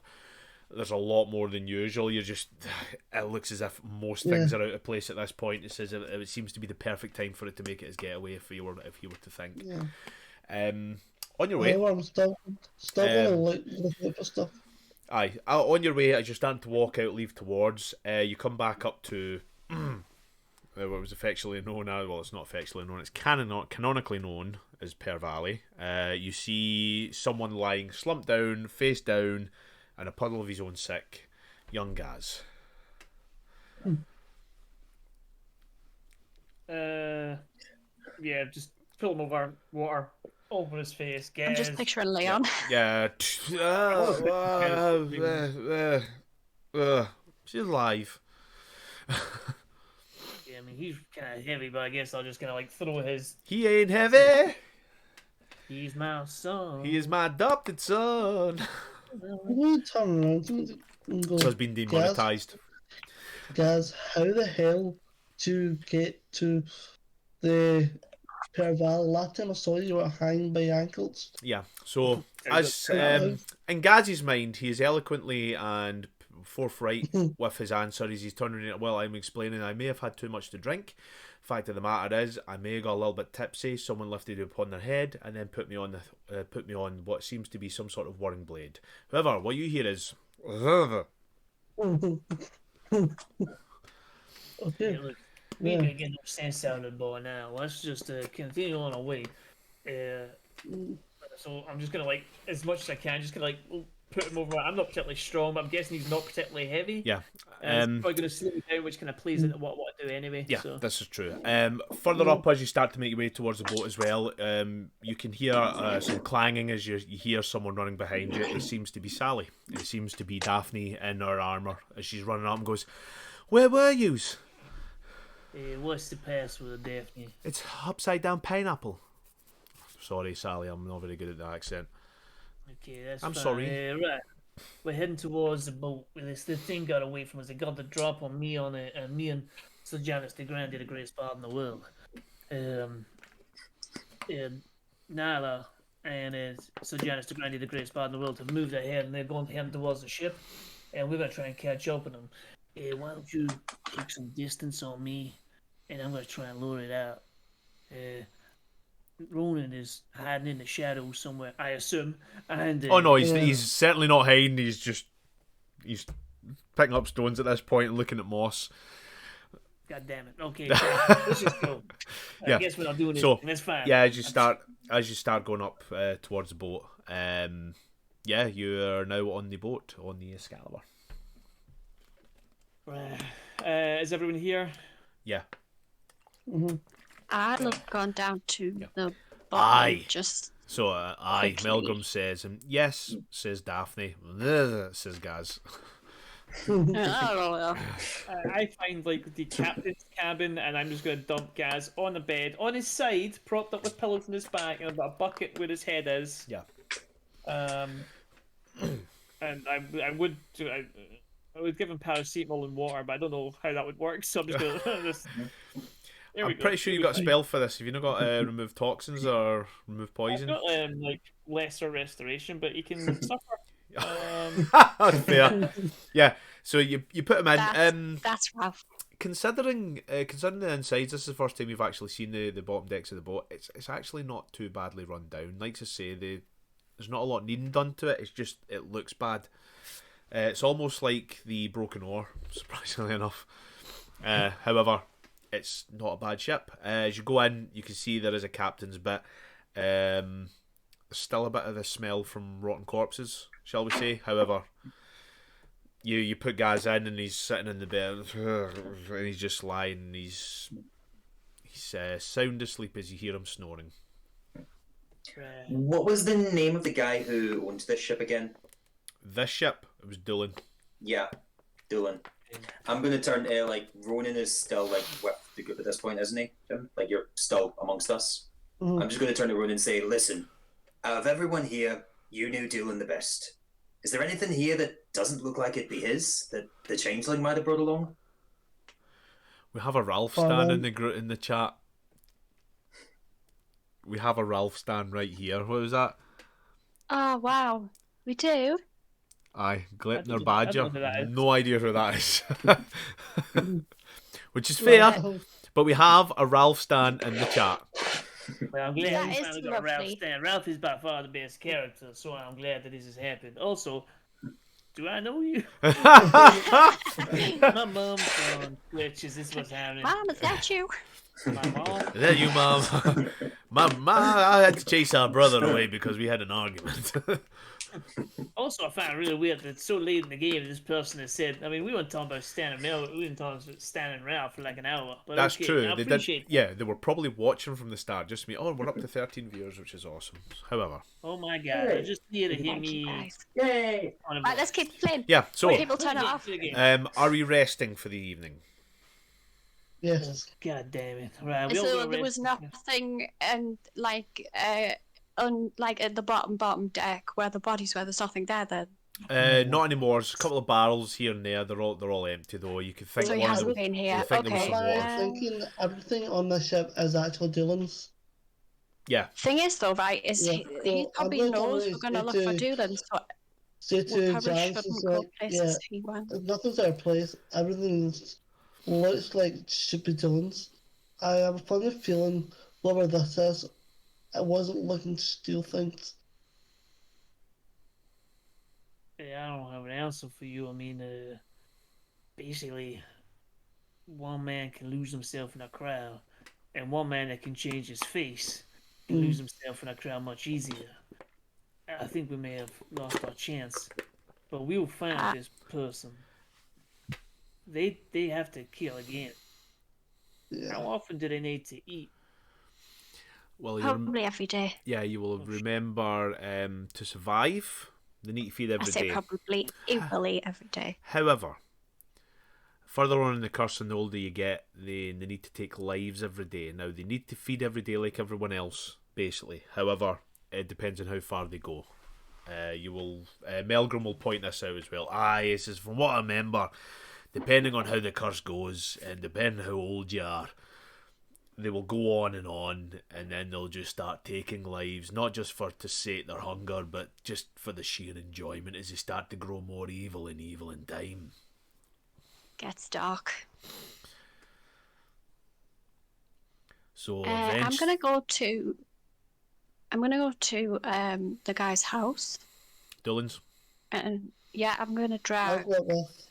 there's a lot more than usual. It looks as if most things are out of place at this point. It says it seems to be the perfect time for it to make it his getaway if you were to think. Yeah. On your way. I'm still going to look for stuff. Aye, on your way as you're starting to walk out, leave towards, you come back up to what was affectionately known as, well, it's not affectionately known, it's canonically known as Pear Valley. You see someone lying slumped down, face down, in a puddle of his own sick, young Gaz. Yeah, just fill him over water over his face. I'm just picturing Leon. Yeah. She's alive. Yeah, I mean, he's kind of heavy, but I guess I'll just kind of like throw his. He ain't heavy. He's my son. He is my adopted son. We turn around and go, So it's been demonetized. Guys, how the hell do you get to the Pear Valley? Last time I saw you were hanging by your ankles. Yeah. So as in Gaz's mind, he is eloquently and forthright with his answer. He's turning it. Well, I'm explaining. I may have had too much to drink. Fact of the matter is, I may have got a little bit tipsy. Someone lifted it upon their head and then put me on what seems to be some sort of whirring blade. However, what you hear is. Okay. Yeah, look, we ain't gonna get no sense out of the boy now. Let's just continue on our way. So I'm just gonna like, as much as I can, just gonna like put him over. I'm not particularly strong, but I'm guessing he's not particularly heavy. Yeah. It's probably gonna slow me down, which kind of plays into what I do anyway. Yeah, So. this is true. Further up, as you start to make your way towards the boat as well, you can hear some clanging as you hear someone running behind you. It seems to be Sally. It seems to be Daphne in her armour as she's running up and goes, "Where were yous?" What's the password, Daphne? It's upside down pineapple. Sorry, Sally, I'm not very good at the accent. Okay, that's I'm fine. sorry. Right, we're heading towards the boat. The thing got away from us. It got the drop on me me and Sir Janice the Grande, the greatest bard in the world. Nyla and Sir Janice the Grande, the greatest bard in the world, have moved ahead and they're heading towards the ship, and we're gonna try and catch up with them. Why don't you keep some distance on me, and I'm gonna try and lure it out. Ronan is hiding in the shadows somewhere, I assume. And Oh no, Yeah. he's certainly not hiding. He's picking up stones at this point and looking at moss. God damn it. Okay, let's just go. Yeah. I guess we're not doing So, anything. That's fine. Yeah, as you start going up towards the boat, yeah, you are now on the boat on the Excalibur. Is everyone here? Yeah. I love going down to Yeah. the bottom. Aye. Just So, aye, Quickly. Melgrim says, and yes, says Daphne, says Gaz. I don't know. I find like the captain's cabin, and I'm just going to dump Gaz on the bed, on his side, propped up with pillows on his back, and I've got a bucket where his head is. Yeah. And I would give him paracetamol and water, but I don't know how that would work, so I'm just going to just. There we I'm go. pretty sure you've got a spell for this. Have you not got remove toxins or remove I've poison? got like lesser restoration, but he can suffer. Fair. Yeah. So you put him in. That's rough. Considering the insides, this is the first time you've actually seen the bottom decks of the boat. It's actually not too badly run down. Like I say, there's not a lot needing done to it. It's just it looks bad. It's almost like the Broken Oar, surprisingly enough. However, it's not a bad ship. As you go in, you can see there is a captain's bit. There's still a bit of the smell from rotten corpses, shall we say. However, you put Gaz in and he's sitting in the bed and he's just lying. And he's sound asleep as you hear him snoring. What was the name of the guy who owned this ship again? This ship, it was Doolan. Yeah, Dylan. I'm going to turn to, like, Ronan is still, like, with the group at this point, isn't he, Jim? Like, you're still amongst us. I'm just going to turn to Ronan and say, listen, out of everyone here, you knew Dylan the best. Is there anything here that doesn't look like it'd be his, that the Changeling might have brought along? We have a Ralph stand in the chat. We have a Ralph stand right here. What was that? Oh wow, we do. Aye, Gleipnir I don't Badger. know who that is. No idea who that is. Which is fair, but we have a Ralph stand in the chat. Well, I'm glad That we is finally got Ralph lovely. Stan. Ralph is by far the best character, so I'm glad that this has happened. Also, do I know you? My mom's on Twitch. Is this what's happening? Mom, is that you? My mom? Is that you, Mum? Mum, I had to chase our brother away because we had an argument. Also, I find it really weird that so late in the game, this person has said, I mean, we weren't talking about Stan and Mel, we weren't talking about Stan and Ralph for like an hour. But That's okay, true. I They did. appreciate that. Yeah, they were probably watching from the start. Just me. Oh, we're up to 13 viewers, which is awesome. However, Oh my god, I just need to hear Thank you, me. guys. Yay! On a Right, let's keep playing. yeah. So, People turn it off. are we resting for the evening? Yes. God damn it. Right, we all So go there was rest. nothing, and like at the bottom deck where the bodies were. There's nothing there then. Not anymore. There's a couple of barrels here and there. They're all empty though. You could think So he one of hasn't them. been here. I think there was Okay. some Am I water. thinking everything on the ship is actually Dylan's? Yeah. Thing is, though, right, is Yeah, he well, probably I'm going to knows we're going to say look for to- Doolin, so Say we to probably Janice, shouldn't it's go like, yeah, places he went. nothing's out of place. Everything looks like it should be Dylan's. I have a funny feeling whatever this is, I wasn't looking to steal things. Yeah, I don't have an answer for you. I mean, basically, one man can lose himself in a crowd, and one man that can change his face can lose himself in a crowd much easier. I think we may have lost our chance, but we will find this person. They have to kill again. Yeah. How often do they need to eat? Well, Probably every day. you will remember to survive. They need to feed I every say day. probably equally every day. However, further on in the curse and the older you get, they need to take lives every day. Now, they need to feed every day like everyone else, basically. However, it depends on how far they go. Melgrim will point this out as well. This is from what I remember. Depending on how the curse goes, and depending how old you are, they will go on, and then they'll just start taking lives, not just to sate their hunger, but just for the sheer enjoyment as they start to grow more evil in time. Gets dark. So I'm gonna go to. The guy's house, Dylan's. and yeah, I'm gonna I'll drag. go with.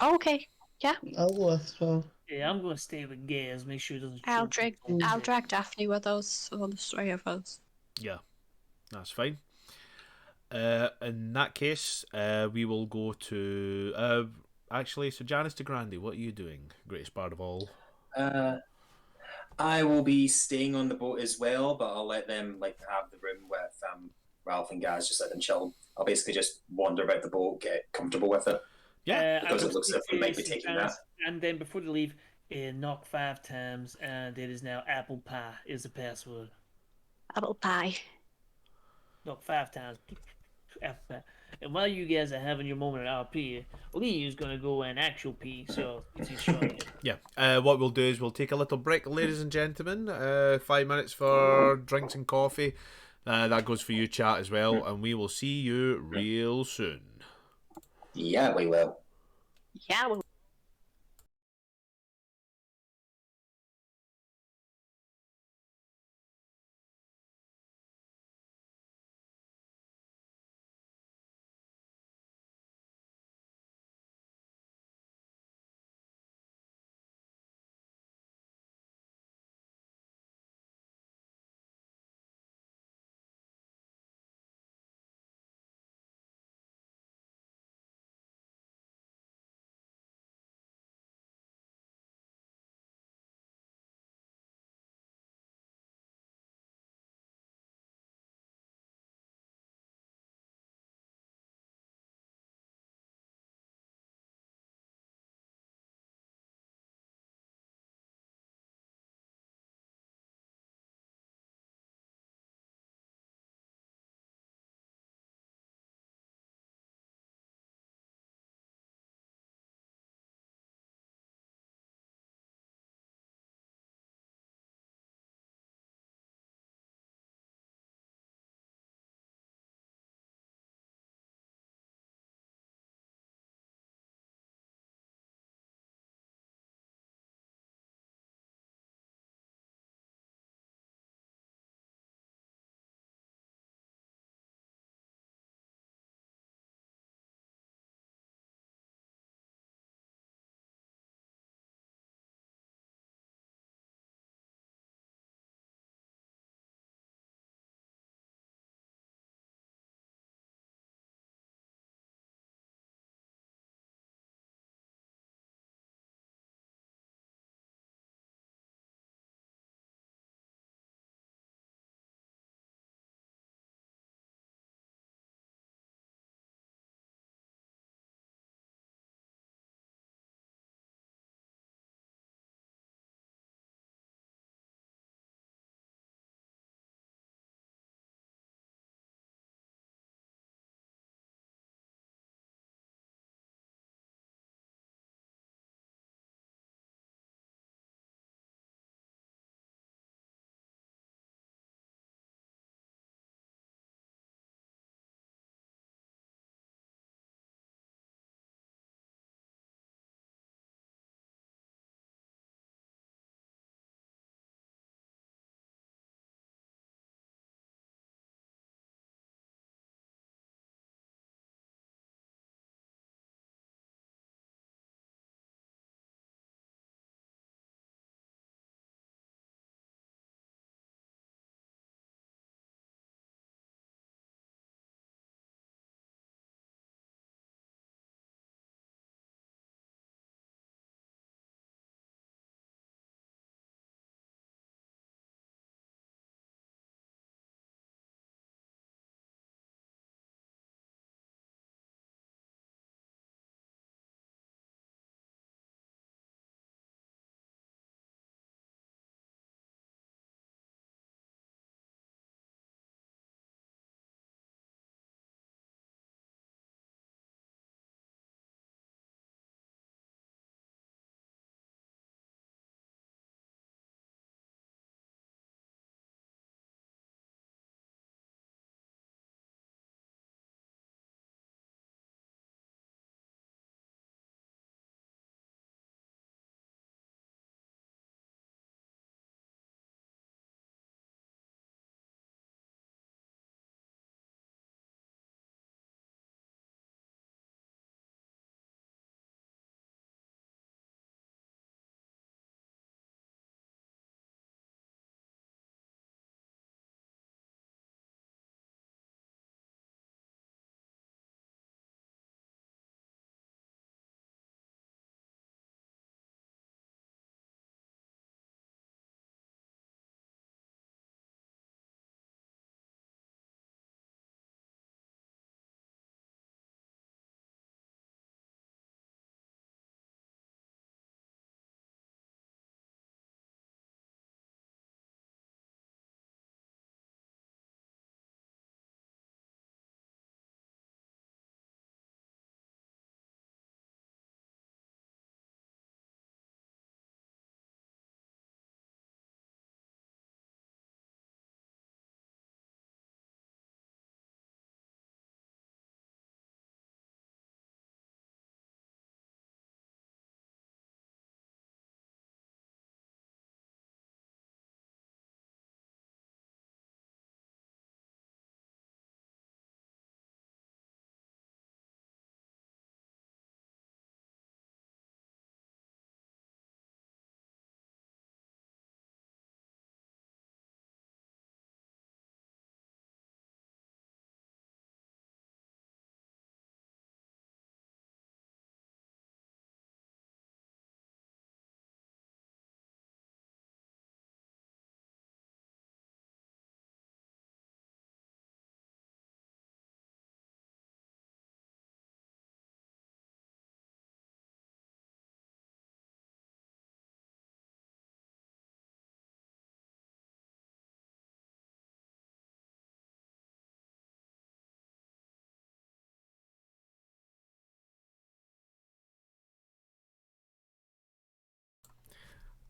Oh, okay, yeah, I'll go with. So Yeah, I'm gonna stay with Gaz. Make sure he doesn't. I'll choke drag. me. I'll drag Daphne with us, all the three of us. Yeah, that's fine. In that case, we will go to. Actually, so Janice de Grande, what are you doing? Greatest bard of all. I will be staying on the boat as well, but I'll let them like have the room with Ralph and Gaz. Just let them chill. I'll basically just wander about the boat, get comfortable with it. Yeah, Because I it looks will as if we might be say taking Janice, that. and then before they leave, knock 5 times, and it is now apple pie is the password. Apple pie. Knock 5 times. Apple pie. And while you guys are having your moment at RP, Lee is gonna go in actual pee, so it's his shot. yeah. What we'll do is we'll take a little break, ladies and gentlemen. 5 minutes for drinks and coffee. That goes for you, chat, as well, and we will see you real soon. Yeah, we will. Yeah, well,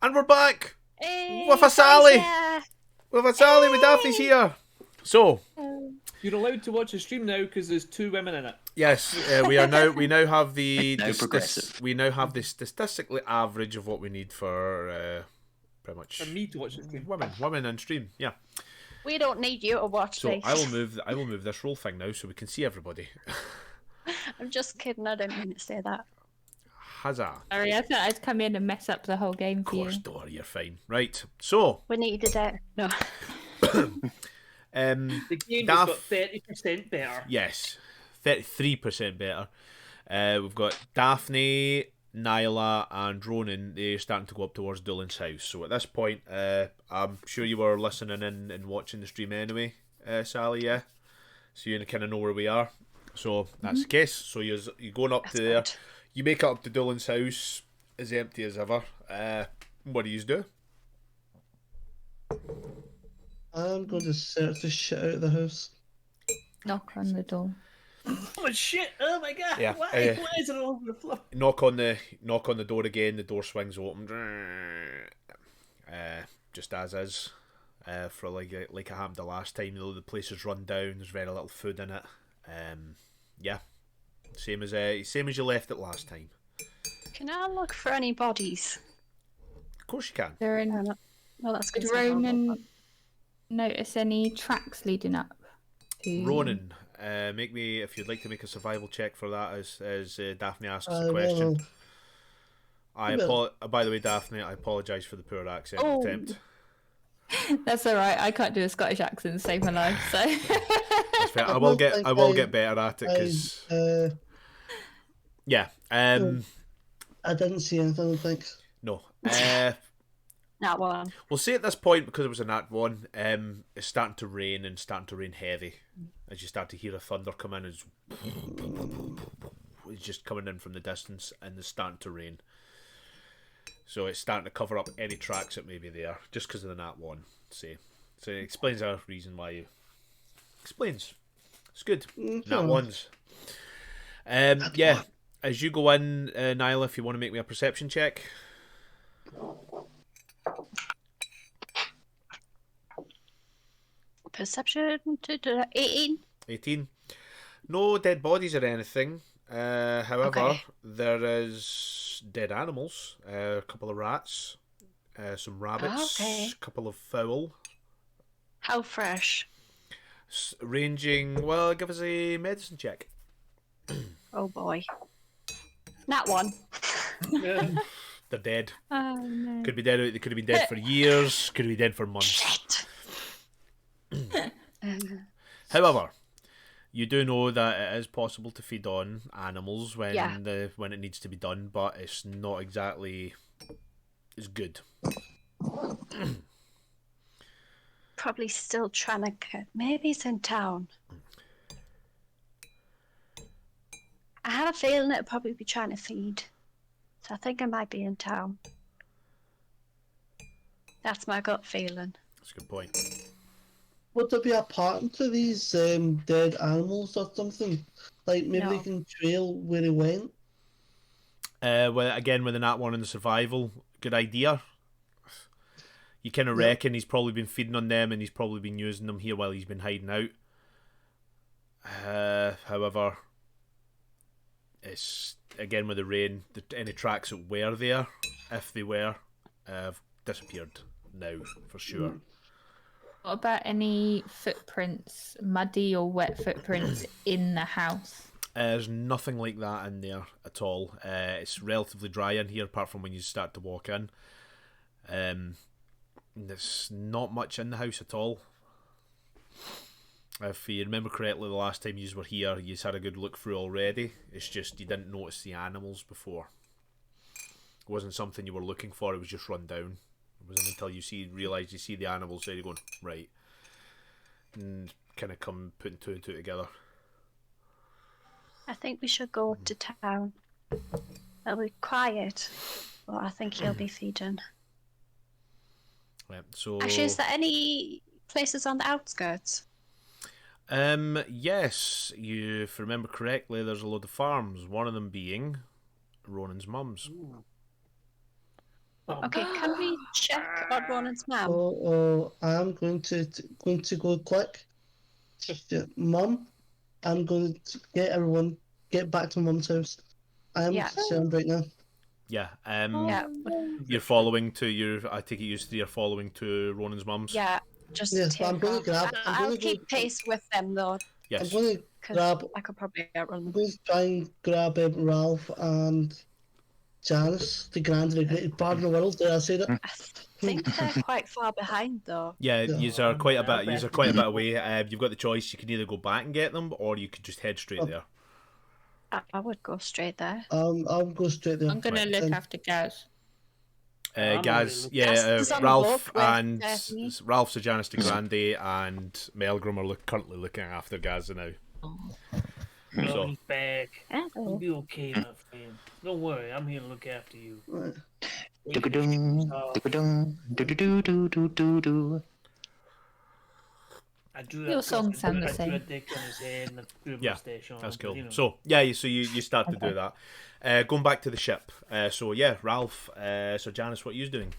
And we're back Hey, with a Sally. yeah. With a Sally, with Daphne's here. So, You're allowed to watch the stream now because there's 2 women in it. yes, we now have the Now progressive. we now have the statistically average of what we need for pretty much For me to watch the stream. women and stream. Yeah. We don't need you to watch So this. I will move this roll thing now so we can see everybody. I'm just kidding. I didn't mean to say that. Huzzah! Sorry, I thought I'd come in and mess up the whole game Of for you. course, don't worry, you're fine. Right. So, We needed it. No. The game Daff- has got 30% better. yes, 33% better. We've got Daphne, Nyla, and Ronan. They're starting to go up towards Dylan's house. So at this point, I'm sure you were listening in and watching the stream anyway, Sally. Yeah. So you kind of know where we are. So that's the case. So you're going up That's to there. good. You make it up to Dylan's house, as empty as ever. What do you do? I'm going to search the shit out of the house. Knock on the door. Oh shit! Oh my god! Yeah, Why is it all over the floor? Knock on the door again. The door swings open. Just as is. For like it happened the last time, the place is run down. There's very little food in it. Yeah, same as you left it last time. Can I look for any bodies? Of course you can. They're in. Well, that's good. Did Ronan notice any tracks leading up to Ronan, make me, if you'd like to make a survival check for that as Daphne asks I the question. will. By the way, Daphne, I apologise for the poor accent Oh. attempt. That's all right. I can't do a Scottish accent to save my life, so. That's fair. I I will don't get think get better at it because yeah. I didn't see anything, I think. No. That one. We'll say at this point, because it was a nat 1, it's starting to rain and starting to rain heavy. As you start to hear a thunder come in, it's just coming in from the distance and it's starting to rain. So it's starting to cover up any tracks that may be there, just because of the nat 1. So it explains our reason why you... Explains. It's good. Nat 1s. Yeah, as you go in, Nyla, if you want to make me a perception check. Perception to 18. 18. No dead bodies or anything. However, Okay. there is dead animals. A couple of rats. Some rabbits. Okay. A couple of fowl. How fresh? Ranging... Well, give us a medicine check. Oh boy. That one. Yeah. They're dead. Oh no. Could be dead. They could have been dead for years. Could be dead for months. Shit. However, you do know that it is possible to feed on animals when Yeah. when it needs to be done, but it's not exactly as good. Probably still trying to get. Maybe he's in town. I have a feeling it'll probably be trying to feed. So I think I might be in town. That's my gut feeling. That's a good point. Would there be a pattern to these dead animals or something? Like maybe they No. can trail where he went? Well, again, with the nat 1 and the survival, good idea. You kind of reckon he's probably been feeding on them and he's probably been using them here while he's been hiding out. However, it's again with the rain, any tracks that were there, if they were, have disappeared now for sure. What about any footprints, muddy or wet footprints in the house? There's nothing like that in there at all. It's relatively dry in here, apart from when you start to walk in. There's not much in the house at all. If you remember correctly, the last time you were here, you had a good look through already. It's just you didn't notice the animals before. It wasn't something you were looking for, it was just run down. It wasn't until you realise you see the animals there, you're going, right. And kind of come putting 2 and 2 together. I think we should go to town. It'll be quiet, but I think he'll be feeding. Right, so Actually, is there any places on the outskirts? yes, if you remember correctly, there's a load of farms. One of them being Ronan's mum's. Okay, can we check on Ronan's mum? I am going to go quick. Yeah, Mum, I'm going to get back to Mum's house. I am Yeah. concerned right now. Yeah. Yeah, You're following to your. I take it you three are following to Ronan's mum's. yeah. Just Yes, take I'm gonna off. grab. I'll keep pace with them though, I'm Yes. going to because grab. I could probably outrun I'm them. going to try and grab Ralph and Janice, the grand, the greatest bard in the world. Did I say that? I think they're quite far behind though. Yeah, Yeah. yous are quite a I'll bit. Yous are bet. quite a bit away. You've got the choice. You can either go back and get them, or you could just head straight there. I would go straight there. I'll go straight there. I'm gonna look And- after Gaz. I'm Gaz, already yeah, Gaz is on the Ralph boat with, and me. Ralph, Sejanus de Grande, and Melgrim are currently looking after Gaz now. So He's back. Hello. You'll be okay, my friend. Don't worry, I'm here to look after you. Right. Do-ga-dum, do-ga-dum, do-do-do-do-do-do-do. I drew Your that songs sound the I drew a same. dick on his head and I drew a Yeah, mustache on that's him, cool. you know. So yeah, so you start to do that. Going back to the ship. So yeah, Ralph, so Janice, what are you doing?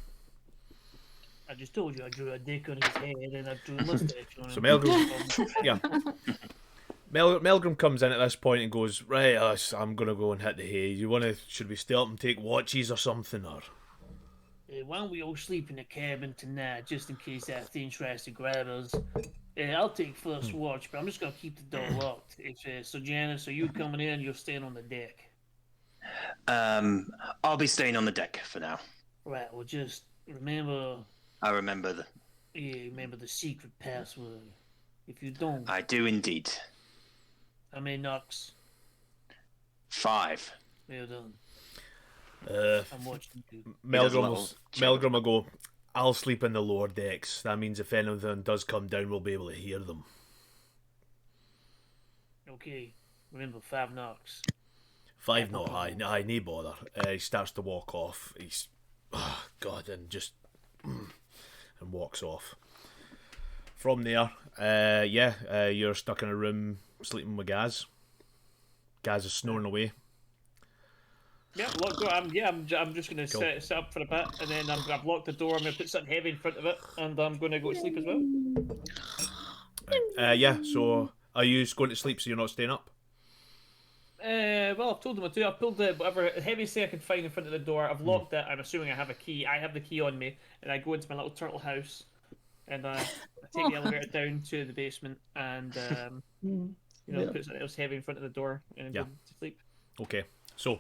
I just told you I drew a dick on his head and I drew a mustache on him. So Melgrim, yeah. Melgrim comes in at this point and goes, right, I'm gonna go and hit the hay. Should we stay up and take watches or something, or? Why don't we all sleep in the cabin tonight, just in case that thing tries to grab us? I'll take first watch, but I'm just gonna keep the door locked. So Janice, are you coming in? You're staying on the deck. I'll be staying on the deck for now. Right. Well, just remember. I remember Remember the secret password. If you don't, I do indeed. how many knocks? 5. Well done. I'm watching you. Melgrim will go, I'll sleep in the lower decks. That means if anything does come down, we'll be able to hear them. Okay. Remember 5 knocks. 5 not high, nae bother. He starts to walk off. He's, oh God, and just and walks off. From there, you're stuck in a room sleeping with Gaz. Gaz is snoring away. Yeah, lock door. I'm just gonna Cool. set up for a bit, and then I've locked the door. I'm gonna put something heavy in front of it, and I'm gonna go to sleep as well. So are you just going to sleep so you're not staying up? Well, I've told them to. I've pulled the whatever heavy thing I can find in front of the door. I've locked it. I'm assuming I have a key. I have the key on me, and I go into my little turtle house, and I take the elevator down to the basement, and put something else heavy in front of the door, and Yeah. go to sleep. Okay, so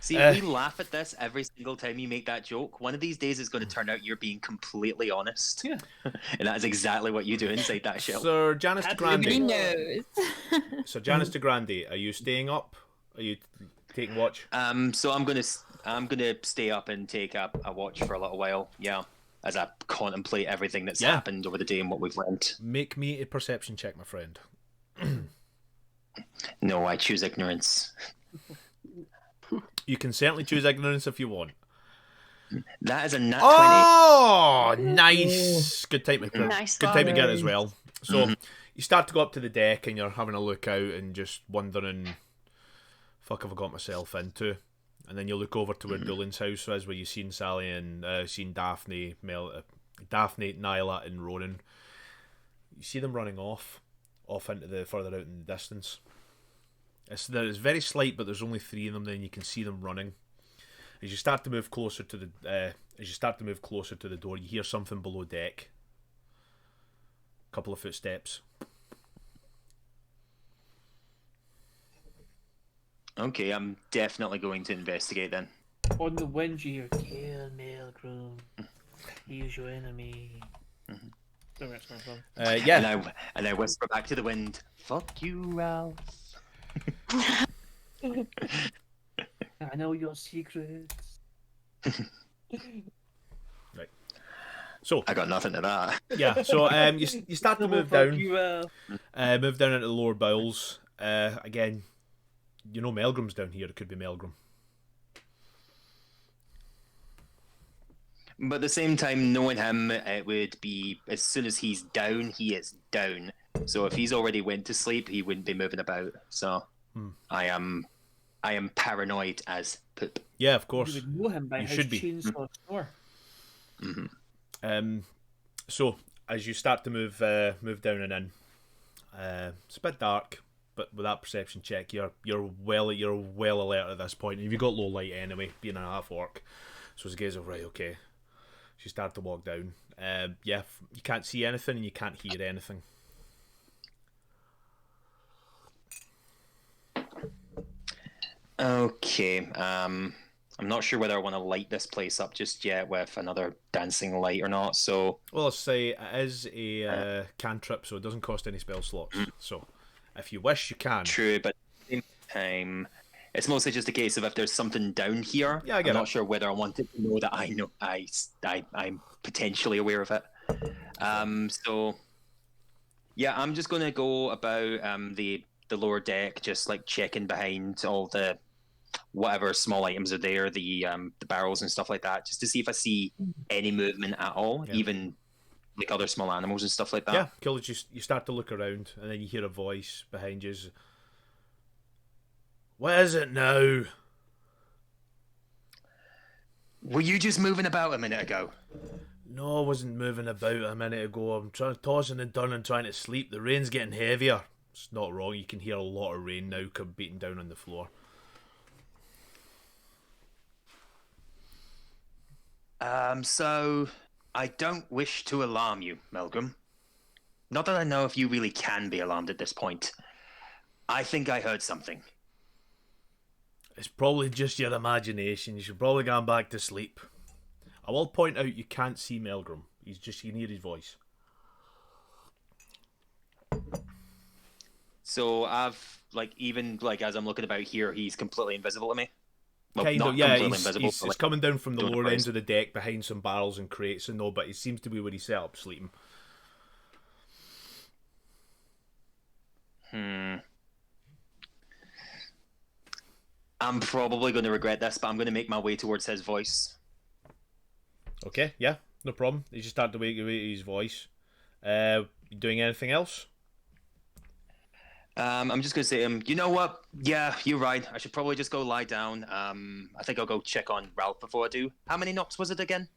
See, we laugh at this every single time you make that joke. One of these days is going to turn out you're being completely honest. Yeah. And that is exactly what you do inside that shell. Sir Janice de How do you He Grande. knows. So Janice de Grande, are you staying up? Are you taking watch? So I'm gonna stay up and take a watch for a little while. Yeah, as I contemplate everything that's Yeah. happened over the day and what we've learned. Make me a perception check, my friend. No, I choose ignorance. You can certainly choose ignorance if you want. That is a nat 20. Oh, nice. Good time to Nice good time to get it one. as well. So you start to go up to the deck and you're having a look out and just wondering, fuck have I got myself into? And then you look over to where Doolin's house is, where you've seen Sally and seen Daphne, Daphne, Nyla, and Ronan. You see them running off into the further out in the distance. It's very slight, but there's only 3 of them. Then you can see them running. As you start to move closer to the door, you hear something below deck. A couple of footsteps. Okay, I'm definitely going to investigate then. On the wind, you hear "Kill Melgrim. He is your enemy." The rest of my phone. Yeah. And I whisper back to the wind, "Fuck you, Ralph." I know your secrets. Right. So I got nothing to that. yeah. So you start to move Fuck down. you, Move down into the lower bowels. Again, you know Melgrim's down here. It could be Melgrim. But at the same time, knowing him, it would be as soon as he's down, he is down. So if he's already went to sleep, he wouldn't be moving about. So I am I am paranoid as poop. Yeah, of You course. would know him by You his should be. chainsaw snore. So as you start to move down and in, it's a bit dark, but with that perception check, you're well alert at this point. And you've got low light anyway, being a half orc. So it's a case of right, okay. So you start to walk down. You can't see anything and you can't hear anything. Okay. I'm not sure whether I want to light this place up just yet with another dancing light or not. So Well, let's say it is a cantrip, so it doesn't cost any spell slots. So if you wish, you can. true, but at the same time, it's mostly just a case of if there's something down here. Yeah, I get I'm it. not sure whether I want it to know that I'm potentially aware of it. So yeah, I'm just gonna go about the lower deck, just like checking behind all the whatever small items are there, the barrels and stuff like that, just to see if I see any movement at all, Yeah. even like other small animals and stuff like that. Yeah, cool. You start to look around, and then you hear a voice behind you. What is it now? Were you just moving about a minute ago? No, I wasn't moving about a minute ago. I'm tossing and turning, trying to sleep. The rain's getting heavier. It's not wrong. You can hear a lot of rain now come beating down on the floor. So I don't wish to alarm you, Melgrim. Not that I know if you really can be alarmed at this point. I think I heard something. It's probably just your imagination. You should probably go back to sleep. I will point out you can't see Melgrim. You can hear his voice. So I've even as I'm looking about here, he's completely invisible to me. Well, Kind not of, yeah. completely invisible. He's but, coming down from the doing lower a ends of the deck behind some barrels and crates and all, but he seems to be where he's set up sleeping. I'm probably going to regret this, but I'm going to make my way towards his voice. Okay, yeah, no problem. You just start to wake away his voice. You doing anything else? I'm just going to say, you know what? Yeah, you're right. I should probably just go lie down. I think I'll go check on Ralph before I do. How many knocks was it again?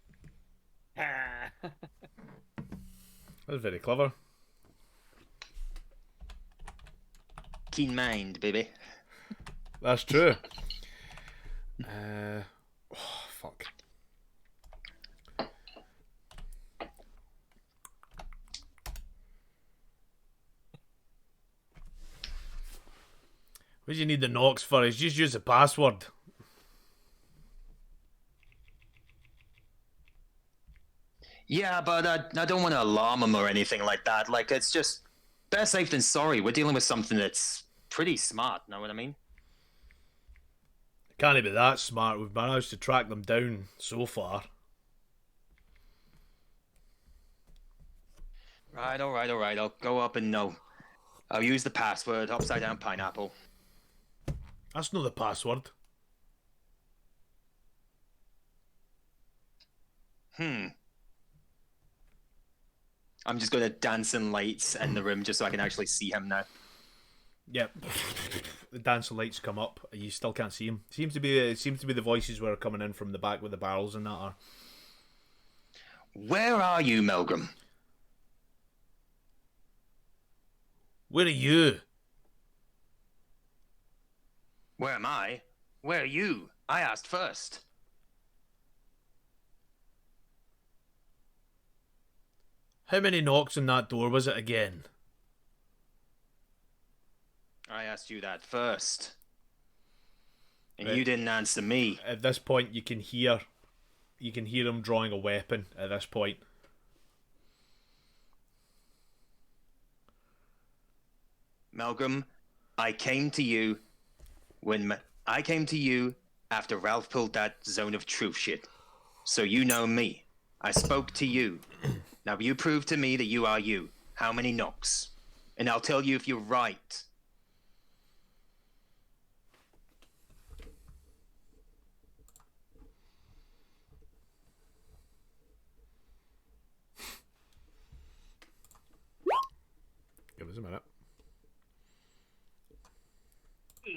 That was very clever. Keen mind, baby. That's true. Fuck. What do you need the knocks for? Is just use the password. Yeah, but I don't want to alarm him or anything like that. Like, it's just better safe than sorry. We're dealing with something that's pretty smart, know what I mean? Can't be that smart. We've managed to track them down so far. Right, all right. I'll go up and I'll use the password, upside down pineapple. That's not the password. I'm just going to dance in lights in the room just so I can actually see him now. Yep. The dancing lights come up. You still can't see him. It seems to be the voices were coming in from the back with the barrels and that are. Where are you, Melgrim? Where are you? Where am I? Where are you? I asked first. How many knocks on that door was it again? I asked you that first. And Right. you didn't answer me. At this point, you can hear him drawing a weapon. At this point, Melgrim, I came to you I came to you after Ralph pulled that zone of truth shit. So you know me. I spoke to you. Now you prove to me that you are you. How many knocks? And I'll tell you if you're right. give us a minute.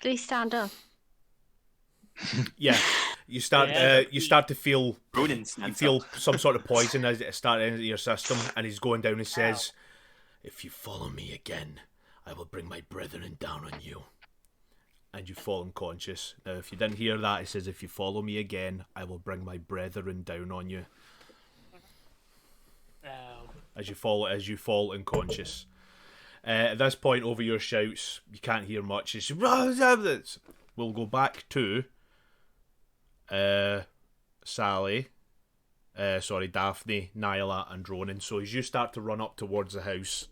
Did he stand up? Yeah, you start Yeah. you start to feel Ronan you stands feel up. some sort of poison as it starts into your system, and he's going down and says, "If you follow me again, I will bring my brethren down on you." And you fall unconscious. Now, if you didn't hear that, he says, "If you follow me again, I will bring my brethren down on you." Oh. As you fall unconscious. At this point, over your shouts, you can't hear much. It's, we'll go back to Sally, Daphne, Nyla, and Ronan. So as you start to run up towards the house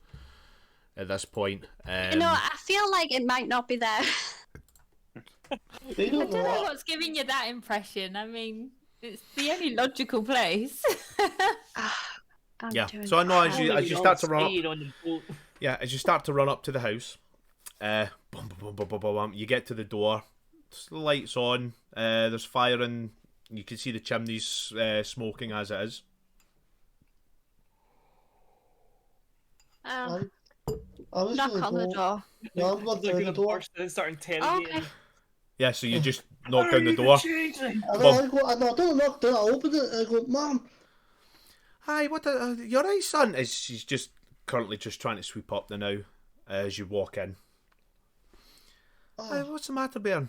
at this point, You know, I feel like it might not be there. They I don't don't know know what. what's giving you that impression. I mean, it's the only logical place. I'm yeah. doing So I know as Holy you start to God, run up, speed on the boat. yeah, as you start to run up to the house, boom, boom, boom, boom, boom, boom, boom, you get to the door. The lights on. There's fire in. You can see the chimneys smoking as it is. Oh, I was knock gonna on the go. door. No, I'm going They're through gonna the door. burst and start Oh, interrogating. okay. Yeah, so you just knock down the door. I don't knock down. I open it. I go, Mom. Hi, what? You're right, son. As she's just currently just trying to sweep up the now as you walk in. Hi, Oh, what's the matter, Bairn?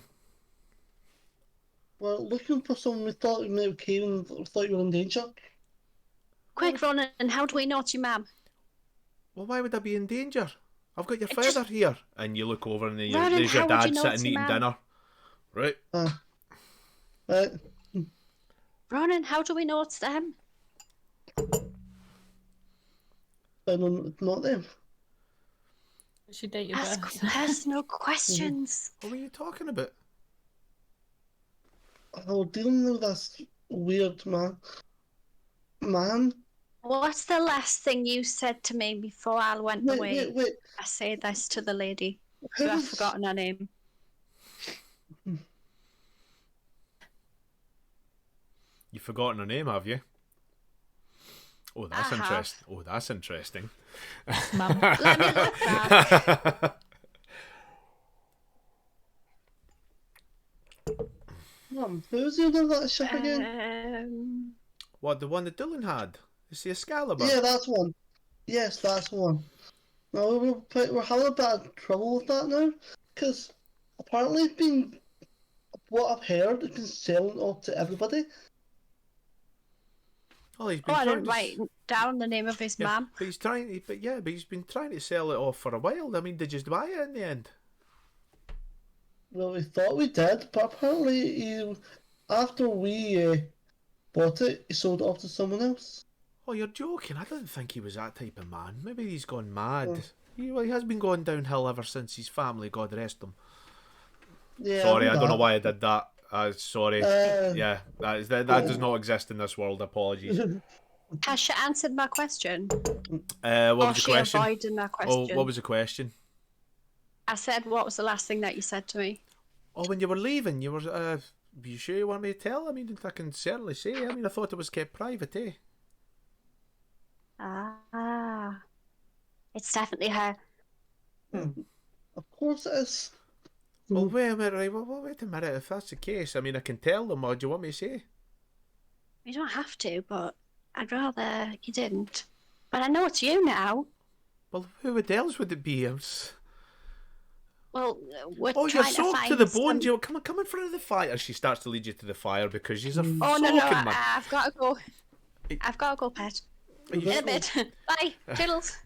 we're looking for someone. We thought you may have came and thought you were in danger. Quick, Ronan, how do we know it's your mum? Well, why would I be in danger? I've got your It father just- here. And you look over and Ronan, there's your how would you dad know sitting it's eating your mum? dinner. Right. Right. Ronan, how do we know it's them? I don't, it's not them. What's your date of Ask birth? personal questions. What were you talking about? I was dealing with this weird man. What's the last thing you said to me before I went Wait, away? wait. I say this to the lady. Who You have was- forgotten her name. You've forgotten her name, have you? Oh, that's I have. interesting. Oh, that's interesting. Mum. Let me look back. Mom, who's the other that ship again? What, the one that Dylan had? Is the Excalibur? Yeah, that's one. Yes, that's one. No, we're having a bit of trouble with that now, because apparently it's been, what I've heard, it's been selling off to everybody. Oh, he's Oh, been I trying didn't to write down the name of his yeah, mum. but he's been trying to sell it off for a while. I mean, did you buy it in the end? Well, we thought we did, but apparently after we bought it, he sold it off to someone else. Oh, you're joking. I didn't think he was that type of man. Maybe he's gone mad. Oh. He has been going downhill ever since his family, God rest him. Yeah, Sorry, I don't know that. why I did that. Sorry. Yeah, that does not exist in this world. Apologies. Has she answered my question? What Or was the she question? avoided my Oh, question? what was the question? I said, what was the last thing that you said to me? Oh, when you were leaving, you were you sure you want me to tell? I mean, I can certainly say. I mean, I thought it was kept private, eh? Ah. It's definitely her. Of course it is. Well, wait a minute, right? Well, wait a minute. If that's the case, I mean, I can tell them. What do you want me to say? You don't have to, but I'd rather you didn't. But I know it's you now. Well, who else would it be? Well, we're Oh, you're trying to soaked find to the bone. some... You come in front of the fire. She starts to lead you to the fire because she's a Oh, soaking no, man. I've got to go. I've got to go, pet. Are you In a bit. Bye. Toodles.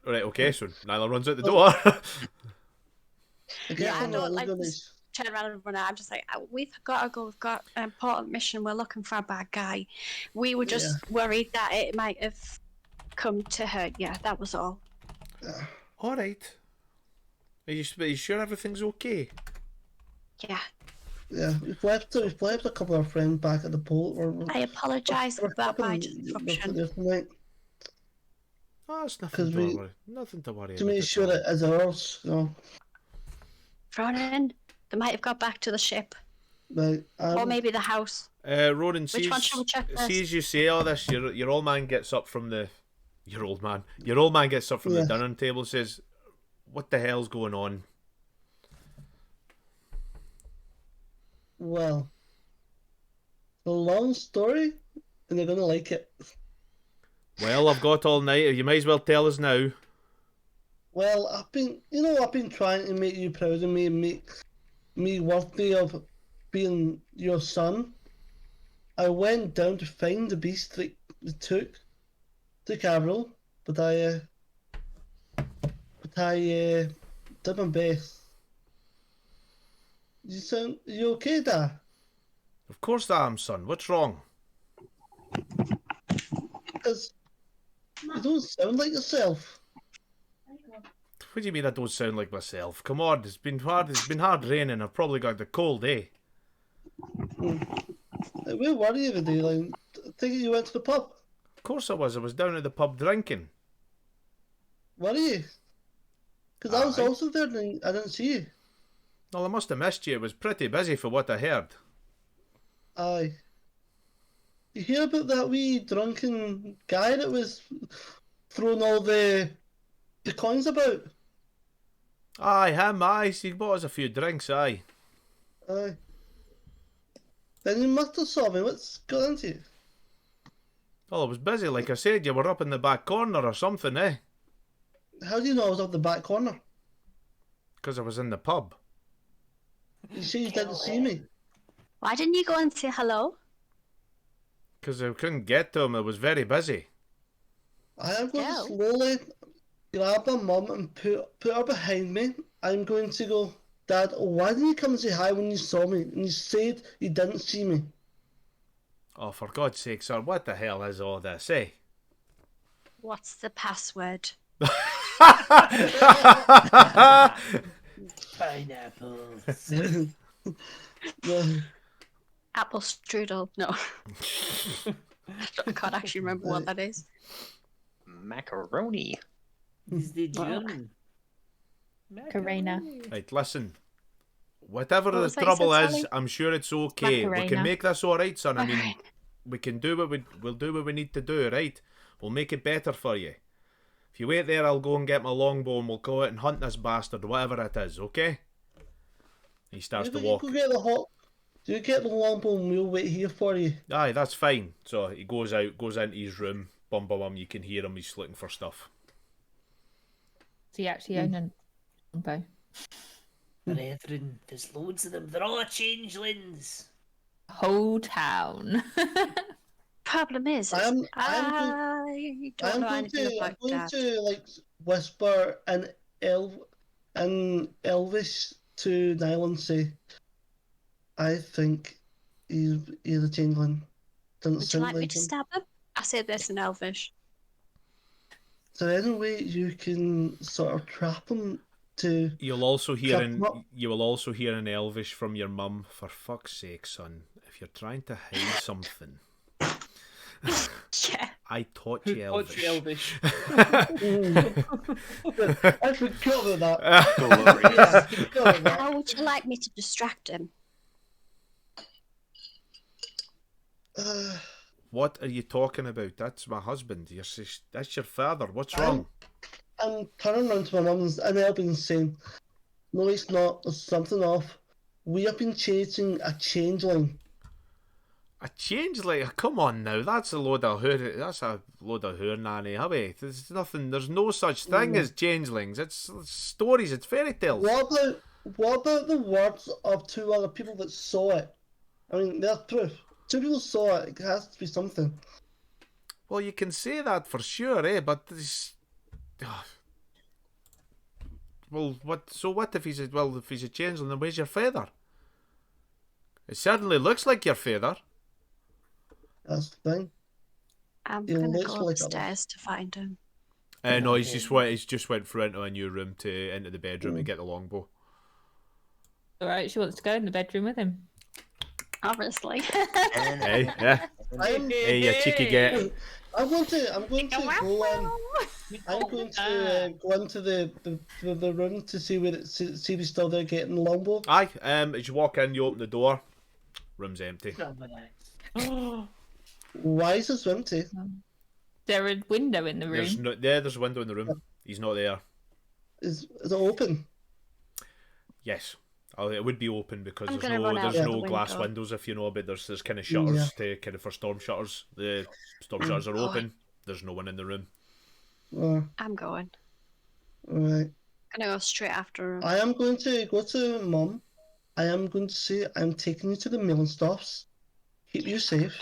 Right, okay, so Nyla runs out the door. Again, I I'm don't not like gonna- this. Turn around and run out. I'm just like, we've got to go. We've got an important mission. We're looking for a bad guy. We were just worried that it might have come to her. Yeah, that was all. All right. Are you sure everything's okay? Yeah. Yeah, we've left a couple of our friends back at the boat. I apologise for that my we're disruption. there tonight Oh, it's nothing 'Cause to worry. Nothing to worry to about. make at sure all. it is ours. You know, Ronan, they might have got back to the ship. like, Or maybe the house. Ronan Which sees, one shall we check first? sees you say all this. Your old man gets up from the. Your old man gets up from the Yeah. dinner table and says, "What the hell's going on?" Well, a long story, and they're gonna like it. Well, I've got all night. You might as well tell us now. Well, I've been trying to make you proud of me and make me worthy of being your son. I went down to find the beast that took Avril, but I did my best. You okay, Dad? Of course I am, son. What's wrong? Because you don't sound like yourself. What do you mean I don't sound like myself? Come on, it's been hard. It's been hard raining. I've probably got the cold, eh? Like, where were you every day? Like, I think you went to the pub. Of course I was. I was down at the pub drinking. Were you? Because I was Aye. also there and I didn't see you. Well, I must have missed you. It was pretty busy for what I heard. Aye. You hear about that wee drunken guy that was throwing all the coins about? Aye, him, aye. He bought us a few drinks, aye. Aye. Then you must have saw me. What's got into you? Well, I was busy, like I said. You were up in the back corner or something, eh? How do you know I was up the back corner? Because I was in the pub. You say you didn't see me. Why didn't you go and say hello? Because I couldn't get to him. I was very busy. I am going to No. slowly grab my mum and put her behind me. I'm going to go, Dad, why didn't you come and say hi when you saw me? And you said you didn't see me. Oh, for God's sake, sir, what the hell is all this, eh? What's the password? Pineapples. No. Apple strudel. No. I can't actually remember what that is. Macaroni. Is the German. Karina. Right, listen. Whatever What the was that you trouble said, is, Sally? I'm sure it's okay. We can Macarena. make this all right, son. I mean, Macarena. we can do we'll do what we need to do, right? We'll make it better for you. If you wait there, I'll go and get my longbow and we'll go out and hunt this bastard, whatever it is, okay? He starts to Maybe walk. you go get the hot. Do you get the longbow and we'll wait here for you? Aye, that's fine. So he goes out, goes into his room. Bum bum bum. You can hear him. He's looking for stuff. So you actually own a bow. Brethren, there's loads of them. They're all changelings. Whole town. Problem is, I'm going I don't know anything I'm about going that. to like whisper in Elvish to Niall and say, I think he's a changeling. Doesn't Would you sound like me like to him. stab him? I said this in Elvish. Is there any way you can sort of trap him to? You'll also hear Trap him up. you will also hear an Elvish from your mum. For fuck's sake, son! If you're trying to hide something, Yeah. I taught Who you taught you Elvish. I forgot about that. Glorious. I forgot about that. How would you like me to distract him? What are you talking about? That's my husband. That's your father. What's wrong? I'm turning around to my mum and Elvin saying, no, it's not. There's something off. We have been chasing a changeling. A changeling? Come on now. That's a load of hur nanny, hubby. There's nothing. There's no such thing as changelings. It's stories. It's fairy tales. What about the words of two other people that saw it? I mean, there's proof. Two people saw it. It has to be something. Well, you can say that for sure, eh? But this. Well, what? So what if he's a changeling? Then where's your father? It certainly looks like your father. That's the thing. I'm He gonna looks go like upstairs to find him. No, he's just went through into a new room into the bedroom to get the longbow. Alright, she wants to go in the bedroom with him. Obviously. Hey, yeah. Hey, you cheeky get. I'm going to go into the room to see see if he's still there getting the longbow. Aye. As you walk in, you open the door. Room's empty. Why is this empty? There a window in the room. There's a window in the room. He's not there. Is it open? Yes. Oh, it would be open because I'm there's gonna run out there's the no glass window. windows, if you know, but there's kind of shutters to kind of for storm shutters. The storm shutters are Oh. open. There's no one in the room. I'm going. Right. Gonna go straight after him. I am going to go to Mum. I am going to say I'm taking you to the mailing stops. Keep you safe.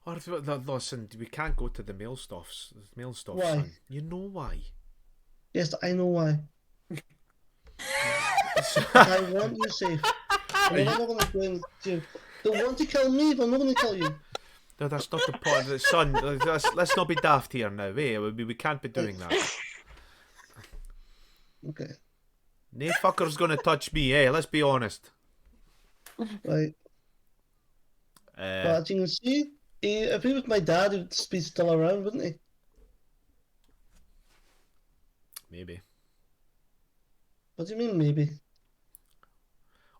Or listen, we can't go to the mail stops. Mail stops, Why? son. You know why? Yes, I know why. I want you safe. I'm not going to go and do. They want to kill me, but I'm not going to kill you. No, that's not the point, son. Let's not be daft here now. Eh? We can't be doing that. Okay. No fucker's gonna touch me. Eh? Let's be honest. Right. But as you can see, if he was my dad, he'd be still around, wouldn't he? Maybe. What do you mean, maybe?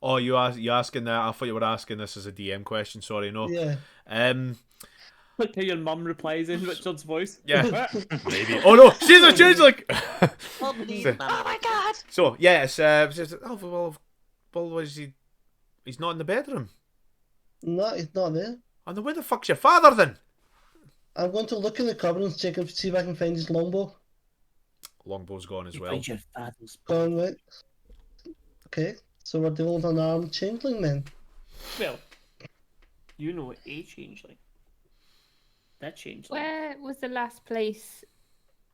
Oh, you asking that? I thought you were asking this as a DM question. Sorry, no. Yeah. Like how your mum replies in Richard's voice. Yeah. Maybe. Oh no, she's a changeling. Oh my god! So yeah, it's well, was he? He's not in the bedroom. No, he's not there. And then where the fuck's your father then? I'm going to look in the cupboard and check see if I can find his longbow. Longbow's gone as well. Find your father's. Gone, right. Okay, so we're dealing with an armed changeling then. Well, you know a changeling. That changed. Where was the last place?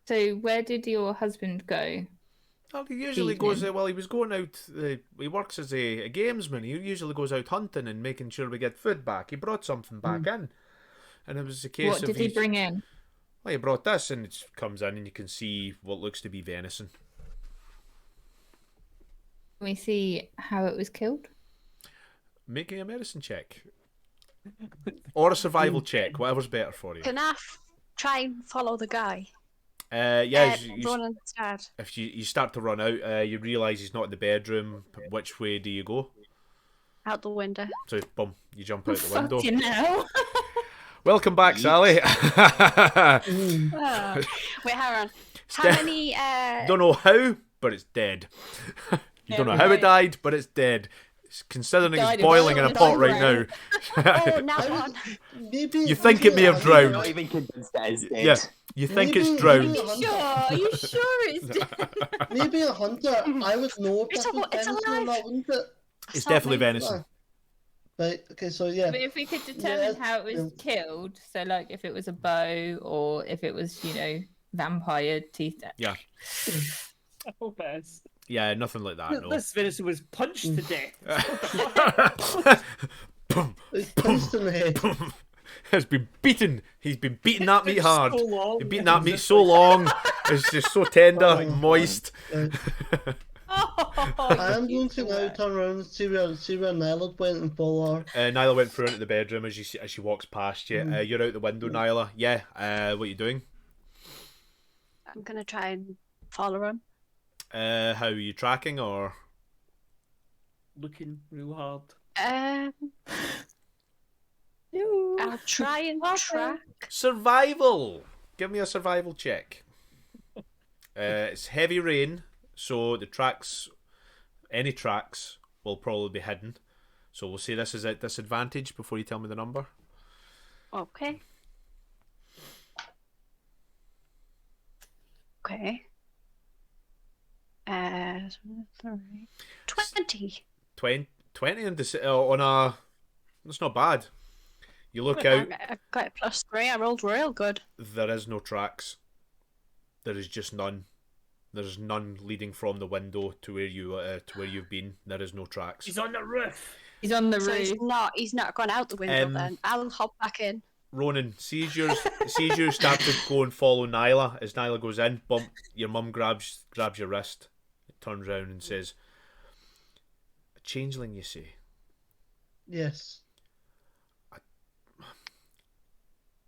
So where did your husband go? Well, he usually goes. Well, he was going out. He works as a gamesman. He usually goes out hunting and making sure we get food back. He brought something back in, and it was a case What of did he bring in? Well, he brought this, and it comes in, and you can see what looks to be venison. Can we see how it was killed? Making a medicine check. Or a survival check, whatever's better for you. Can I try and follow the guy? Yeah, Run instead. if you start to run out, you realise he's not in the bedroom. Which way do you go? Out the window. So, boom, you jump out the window. Fucking hell. Welcome back, Sally. Oh. Wait, hang on. How many? Don't know how, but it's dead. You don't know how it died, but it's dead. Considering Died it's of boiling in a pot right now. Oh, now one. Maybe You think it may have drowned. Not even convinced that it's dead. Yeah, you think it's Maybe- drowned. maybe- Are you sure it's dead? Maybe a hunter. I would know if It's that was it's venison or alive. not, wouldn't it? It's Sorry. definitely venison. Right. Okay. So yeah. But if we could determine Yeah, how it was killed, so like if it was a bow or if it was, vampire teeth. Yeah. I hope it is. Yeah, nothing like that, no. This venison was punched to death. Boom, It's punched in the head. boom. Has been beaten. He's been beating that meat hard. So long. He's beating that meat so long. It's just so tender, Oh, moist. I am going to now turn around and see where Nyla went and follow her. Nyla went through into the bedroom as she walks past you. You're out the window, Nyla. Yeah. What are you doing? I'm gonna try and follow him. How are you tracking or? Looking real hard. I'll try and track. Survival. Give me a survival check. It's heavy rain, so any tracks will probably be hidden. So we'll say this is at disadvantage before you tell me the number. Okay. Okay. 20. 20 on a. That's not bad. You look out. I got a +3. I rolled real good. There is no tracks. There is just none. There's none leading from the window to where you've been. There is no tracks. He's on the roof. He's on the So roof. he's not gone out the window Um, then. I'll hop back in. Ronan, sees you start to go and follow Nyla. As Nyla goes in, bump, your mum grabs your wrist, turns around and says, "A changeling, you say? Yes.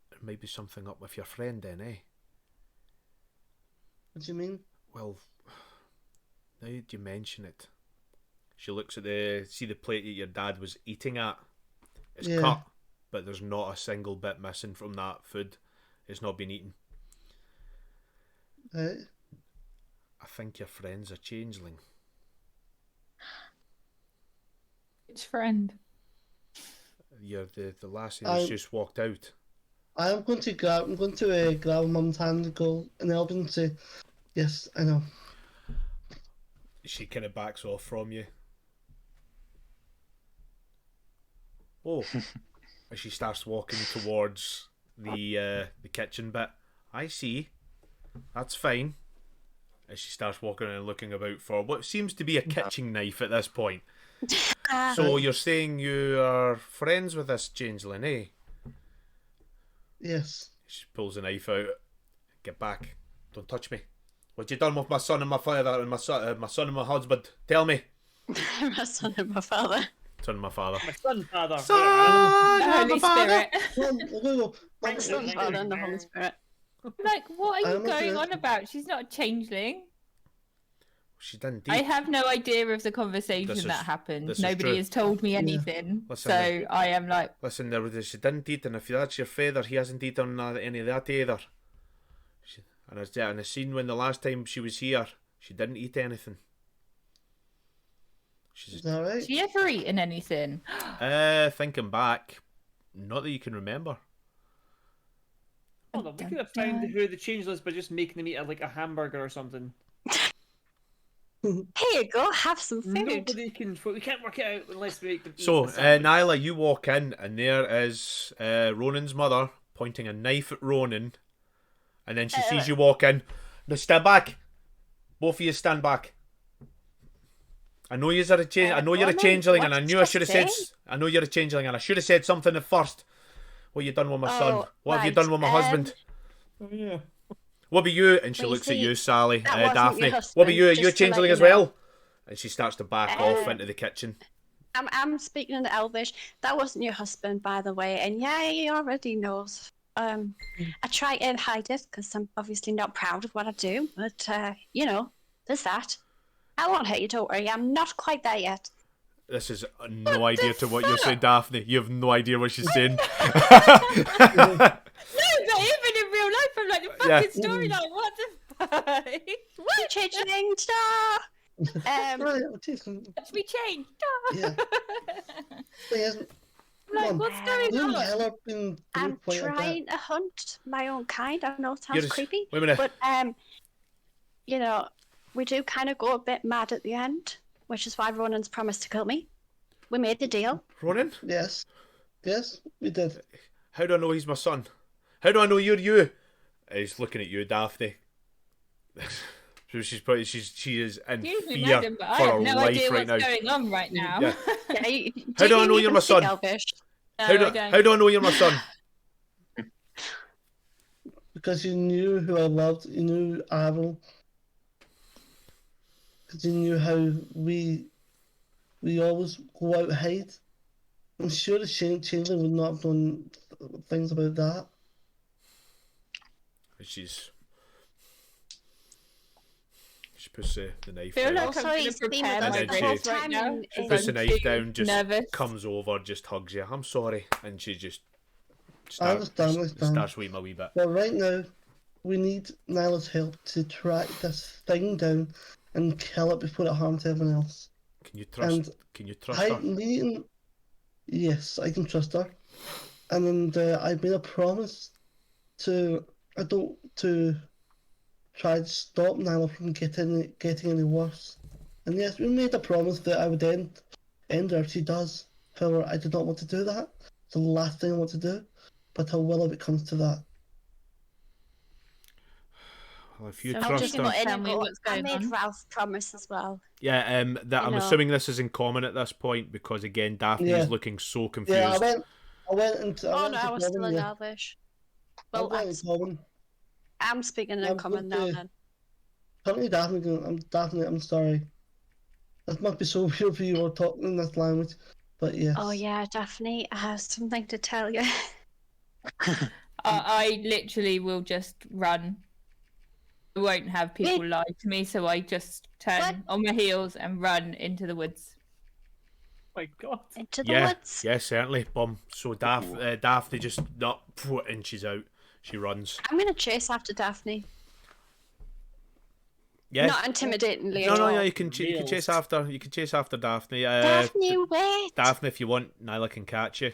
There might be something up with your friend then, eh? What do you mean? Well, now that you mention it." She looks at the plate that your dad was eating at. It's Yeah. cut, but there's not a single bit missing from that food. It's not been eaten. Right. I think your friend's a changeling. Which friend? You're the lassie that's I- just walked out. I'm going to grab Mum's hand and go and help and say, yes, I know. She kind of backs off from you. Oh, as she starts walking towards the kitchen bit. I see. That's fine. As she starts walking and looking about for what seems to be a kitchen knife at this point. So you're saying you are friends with this changeling, eh? Yes. She pulls a knife out. Get back! Don't touch me! What you done with my son and my father and my son and my husband? Tell me. My son and my father. Son and my father. My son, father. The Holy Spirit. Mum, we're going to go. My Mum, son, father, and the Holy Spirit. Like, what are you I'm not going gonna- on about? She's not a changeling. She didn't. I have no idea of the conversation This is- that happened. this is Nobody true. has told me anything. Listen, So I am like, Listen, she didn't eat, and if that's your father, he hasn't eaten any of that either. And I seen when the last time she was here, she didn't eat anything. She's Is that right? has she ever eaten anything? thinking back, not that you can remember. Hold on, we could have found who the changeling is by just making them eat like a hamburger or something. Here you go, have some food. Nobody can. We can't work it out unless we make them. eat So, the sandwich. Nyla, you walk in, and there is Ronan's mother pointing a knife at Ronan, and then she sees you walk in. Now stand back, both of you stand back. I know you're a change. I know you're a Ronan, changeling, and what I did knew I you should have said. say? I know you're a changeling, and I should have said something at first. What you done with my son? Oh, What have you right, done with my husband? Oh, yeah. What about you? And she Well, you looks at see, you, Sally, that wasn't Daphne. your What about you? Are husband, you a just to let changeling you as know. well? And she starts to back off into the kitchen. I'm speaking in Elvish. That wasn't your husband, by the way, and yeah, he already knows. I try and hide it because I'm obviously not proud of what I do, but you know, there's that. I won't hurt you, don't worry. I'm not quite there yet. This is no idea to what you're saying, Daphne. You have no idea what she's saying. No, but even in real life, I'm like, the Yeah. fucking storyline, what the fuck? What changeling star? Right, I'll take some- Let's be changed. Yeah. Thing is, Like, Mum, what's going you and on? Ella have been through I'm quite a bit. trying to hunt my own kind. I know it You're sounds just- creepy, Wait a minute. but you know, we do kind of go a bit mad at the end, which is why Ronan's promised to kill me. We made the deal. Ronan, Yes. Yes, we did. how do I know he's my son? How do I know you're you? He's looking at you, Daphne. So she is in Excuse me, fear madam, but I for have her no life idea right what's now. going on right now. Yeah. Yeah, How do I know you're my son? Elvish? No, How I do I know you're my son? Because you knew who I loved, you knew Avril. Because you knew how we always go out and hide. I'm sure the changeling would not have known things about that. She puts the knife feel down. like Also, I'm going he's to been prepare with us my the drinks whole right time now. in- 'cause Puts the I'm knife too down, just nervous. comes over, just hugs you. I'm sorry, and she just understand. starts weeping a wee bit. But right now, we need Nyla's help to track this thing down and kill it before it harms everyone else. Can you trust? And Can you trust I her? need. Yes, I can trust her. And I made a promise to try to stop Nyla from getting any worse. And yes, we made a promise that I would end her if she does. However, I did not want to do that. It's the last thing I want to do. But I will if it comes to that. Well, if you So I'll trust just her, go in Tell and me go, what's I going made on. Ralph promise as well. yeah. That I'm know. assuming this is in common at this point because again, Daphne Yeah. is looking so confused. Yeah, I went into. Oh went no, into I was still Corbin, in yeah. Elvish. I Well, went into Corbin. I'm speaking in I'm common now going to- then. Currently, Daphne, I'm sorry. This must be so weird for you all talking in this language, but yes. Oh yeah, Daphne, I have something to tell you. I literally will just run. I won't have people lie to me, so I just turn What? on my heels and run into the woods. Oh my God. Into the Yeah, woods. yeah, certainly. Bum. So Daphne just not, and she's out. She runs. I'm gonna chase after Daphne. Yes. Not intimidatingly No, at no, all. yeah, you can chase after. You can chase after Daphne. Daphne, wait. Daphne, if you want, Nyla can catch you.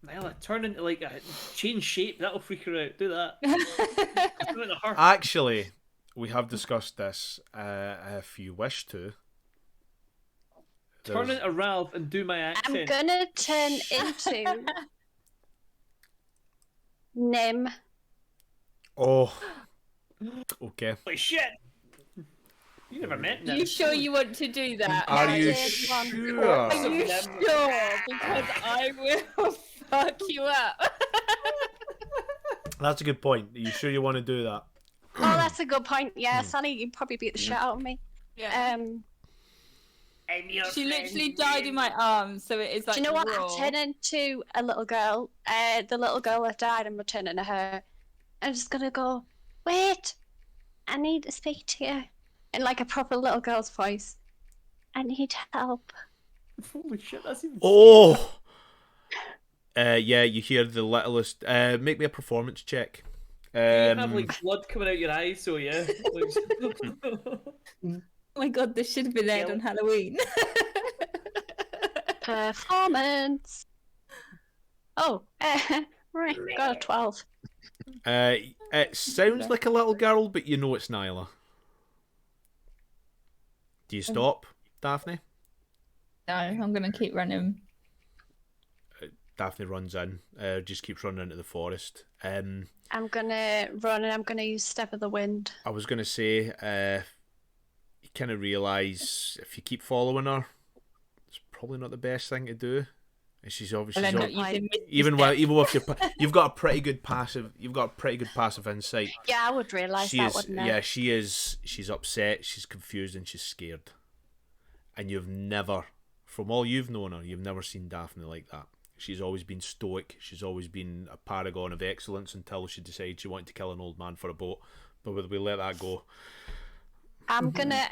Nyla, turn into like a change shape. That'll freak her out. Do that. Turn into her. Actually, we have discussed this. If you wish to, Turn there's- into Ralph and do my I'm accent. gonna turn into Nim. Oh, okay. Holy shit! You never met Are Nim. you sure you want to do that? Are you did one. sure? Are you sure? Because I will fuck you up. That's a good point. Are you sure you want to do that? Oh, that's a good point. Yeah, Sonny, you'd probably beat the shit out of me. Yeah. I'm your She friend. literally died in my arms, so it is like Do you know what? raw. I'm turning into a little girl. The little girl that died, I'm returning to her. I'm just gonna go, wait, I need to speak to you. In like a proper little girl's voice. I need help. Holy shit, that's even. Oh. Yeah, you hear the littlest. Make me a performance check. You have like blood coming out your eyes, so yeah. Oh my god, this should have been aired on Halloween. Performance. Oh, right, got a 12. It sounds like a little girl, but you know it's Nyla. Do you stop, Daphne? No, I'm gonna keep running. Daphne runs in. Just keeps running into the forest. I'm gonna run and I'm gonna use Step of the Wind. I was gonna say, you kind of realise if you keep following her, it's probably not the best thing to do. And she's obviously Well, I'm not using even with your you've got a pretty good passive insight. Yeah, I would realise that, wouldn't I? She is. She's upset. She's confused and she's scared. And you've never, from all you've known her, you've never seen Daphne like that. She's always been stoic. She's always been a paragon of excellence until she decided she wanted to kill an old man for a boat. But we let that go. I'm gonna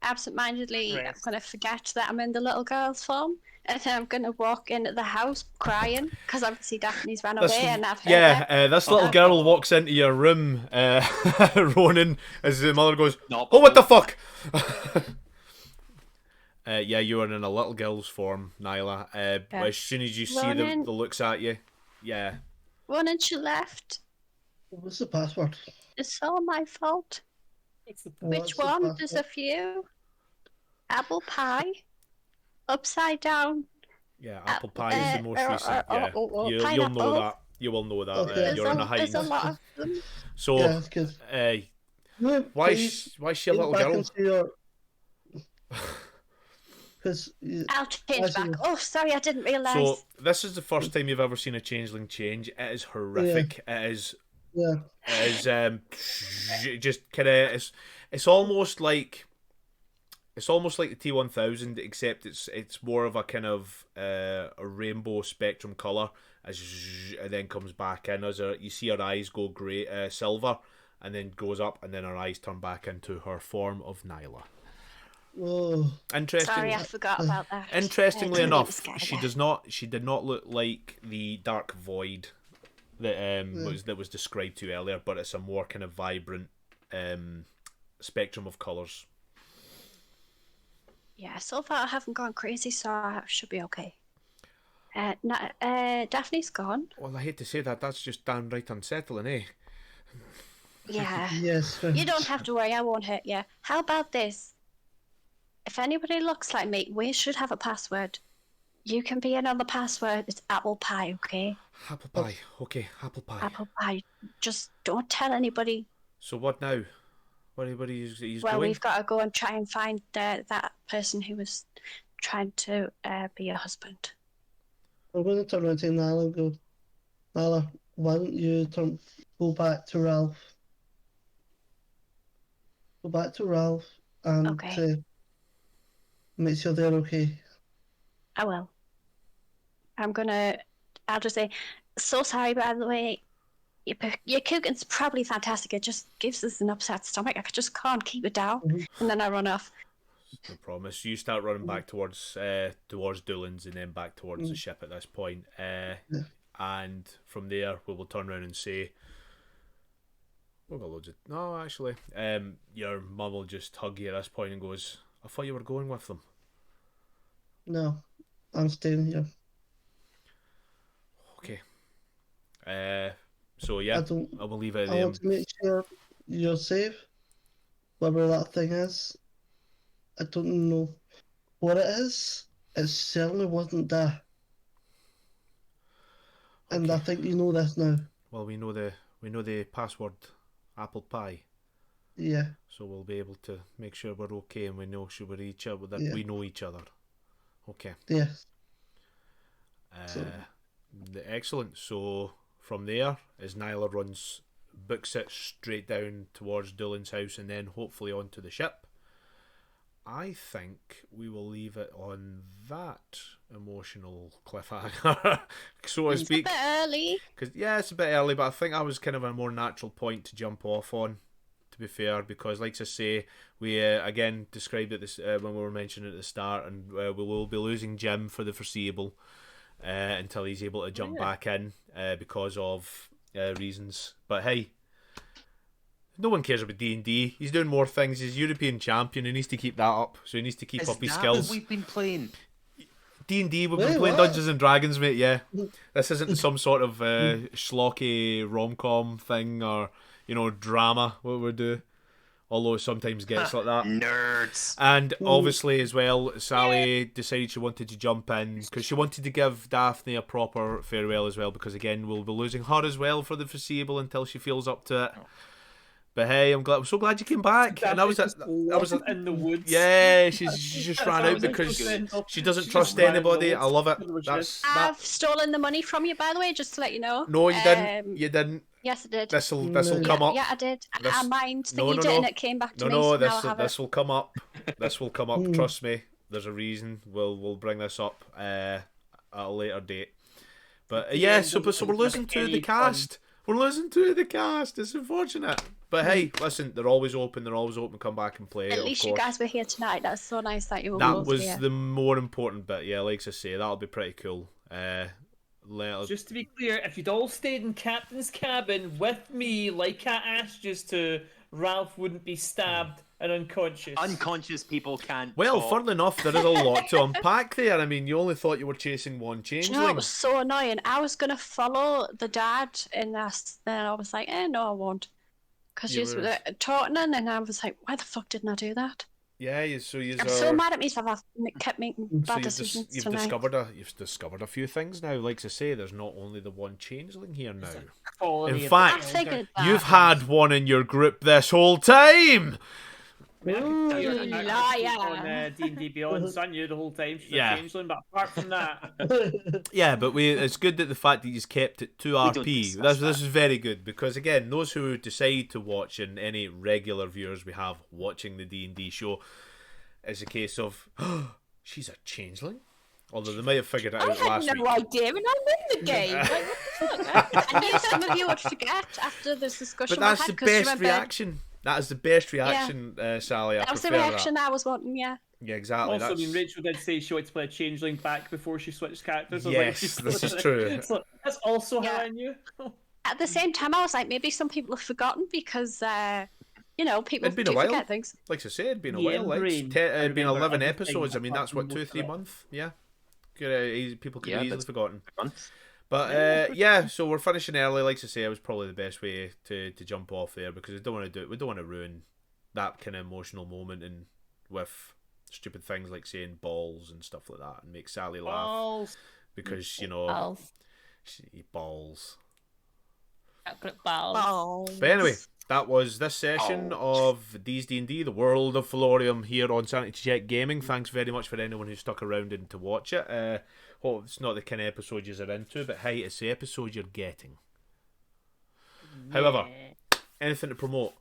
absent-mindedly, I'm gonna forget that I'm in the little girl's form, and then I'm gonna walk into the house crying because obviously Daphne's ran away and I've heard her. This little girl walks into your room, Ronan, as the mother goes, Not "Oh, what the fuck!" Yeah, you are in a little girl's form, Nyla. Yeah. As soon as you see Ronan. the looks at you, yeah. One and she left. What's the password? It's all my fault. Which one? There's a few. Apple pie. Upside down. Yeah, apple pie is the most recent. Yeah, you'll know pineapple. that. You will know that. Okay. You're in a There's a heightened. lot of them. So, Yeah, that's good. why Please is she a get little back girl? into your... Because I'll change I see. back. Oh, sorry, I didn't realise. So this is the first time you've ever seen a changeling change. It is horrific. It is. yeah, It is just kind of. It's almost like. It's almost like the T1000, except it's more of a kind of a rainbow spectrum color, and then comes back in as you see her eyes go grey, silver, and then goes up, and then her eyes turn back into her form of Nyla. oh, Interesting. Sorry, I forgot about that. Interestingly Yeah, enough, it was scary. she did not look like the dark void that was described to you earlier, but it's a more kind of vibrant spectrum of colours. Yeah, so far I haven't gone crazy, so I should be okay. Daphne's gone. Well, I hate to say that, that's just downright unsettling, eh? Yeah. yes. You don't have to worry, I won't hurt you. How about this? If anybody looks like me, we should have a password. You can be in on the password. It's apple pie, okay? Apple pie. Okay, apple pie. Apple pie. Just don't tell anybody. So what now? What everybody's Well, going? we've got to go and try and find that person who was trying to be your husband. I'm going to turn around to Nala and go, Nala, why don't you go back to Ralph? Go back to Ralph and Okay. make sure they're okay. I will. I'll just say, so sorry, by the way, your cooking's probably fantastic. It just gives us an upset stomach. I just can't keep it down. Mhm. And then I run off. No promise. You start running back towards Doolin's and then back towards the ship at this point. And from there, we will turn around and say, We've got loads of... No, actually. Your mum will just hug you at this point and goes, I thought you were going with them. No, I'm staying here. Okay. So yeah, I will leave it I there. want to make sure you're safe. Whatever that thing is. I don't know what it is. It certainly wasn't that. And I Okay. think you know this now. Well, we know the password, apple pie, Yeah. so we'll be able to make sure we're okay and we know that Yeah. we know each other. Okay. Yes. So- Excellent. So from there, as Nyla books it straight down towards Doolin's house and then hopefully onto the ship, I think we will leave it on that emotional cliffhanger, so to It's a speak. bit early. Because it's a bit early, but I think that was kind of a more natural point to jump off on. To be fair, because like I say, we again described it this when we were mentioning it at the start, and we will be losing Jim for the foreseeable until he's able to jump back in because of reasons. But hey, no one cares about D&D. He's doing more things. He's European champion. He needs to keep that up. So he needs to keep Is up his that skills. what we've been playing? D&D, we've Wait, been playing what? Dungeons and Dragons, mate, yeah. This isn't some sort of schlocky rom-com thing or, drama, what we do. Although it sometimes gets like that. Nerds. And obviously as well, Sally decided she wanted to jump in because she wanted to give Daphne a proper farewell as well, because again, we'll be losing her as well for the foreseeable until she feels up to it. But hey, I'm so glad you came back. And that was in the woods. yeah, she just ran out Sounds like because she's she doesn't just trust ran in the anybody. I woods. love it. It was That's just- that. I've stolen the money from you, by the way, just to let you know. No, you didn't. You didn't. Yes, I did. This'll No. come up. Yeah, I did. This- I mind no, thingy no, did, no. and it came back to me. No, so now I have this it. will come up. This will come up. Mm. Trust me. There's a reason. We'll bring this up at a later date. But Yeah, so we're losing two of the any cast. We're losing two of the cast. It's unfortunate. But hey, listen, they're always open. They're always open. Come back and play. At of least you course. guys were here tonight. That's so nice that you were That both was here. the more important bit. Yeah, like I say, that'll be pretty cool. Just to be clear, if you'd all stayed in Captain's cabin with me, like I asked you to, Ralph wouldn't be stabbed and unconscious. Unconscious people can't. Well, talk. funnily enough, there is a lot to unpack there. I mean, you only thought you were chasing one Do you know, it changeling. was so annoying. I was going to follow the dad in this, then I was like, no, I won't. Because You you were- were talking, and I was like, why the fuck didn't I do that? Yeah, so you I'm so mad at myself. I've kept making So bad decisions you've tonight. discovered a few things now. Like I say, there's not only the one changeling here now. Quality In of fact, the I figured that. You've had one in your group this whole time. I mean, I could tell you Ooh, on liar. D&D Beyond, so I knew the whole time she's Yeah. a changeling, but apart from that, Yeah, but it's good that the fact that you've kept it to don't RP. discuss This is very good because again, those who decide to watch and any regular viewers we have watching the D&D show, is a case of she's a changeling. Although they might have figured it I out had last no week. idea, and I'm in the game. Like, what the fuck? I knew some of you would forget after this discussion But that's we the had. 'Cause best remember, reaction. That is the best reaction, Sally. I that was the prefer reaction I was wanting, yeah. that. Yeah, exactly. also, I that's... mean, Rachel did say she wanted to play a changeling back before she switched characters. I was Yes, she's this is still- true. So that's also how Yeah. I knew. At the same time, I was like, maybe some people have forgotten because, people It'd been do a while. forget things. Like I said, it'd been a Yeah, while. Like, brain. it'd been I remember 11 everything episodes. I mean, apart that's what, from 2-3 most of it. months. Yeah, people could Yeah, have easily that's- forgotten. Months. But so we're finishing early. Like I say, it was probably the best way to jump off there because we don't want to do it. We don't want to ruin that kind of emotional moment and with stupid things like saying balls and stuff like that and make Sally laugh Balls. because Balls. balls. Chocolate balls. But anyway, that was this session of D&D, the World of Florium here on Sanity Check Gaming. Thanks very much for anyone who stuck around and to watch it. Hope it's not the kind of episode you're into, but hey, it's the episode you're getting. However, anything to promote?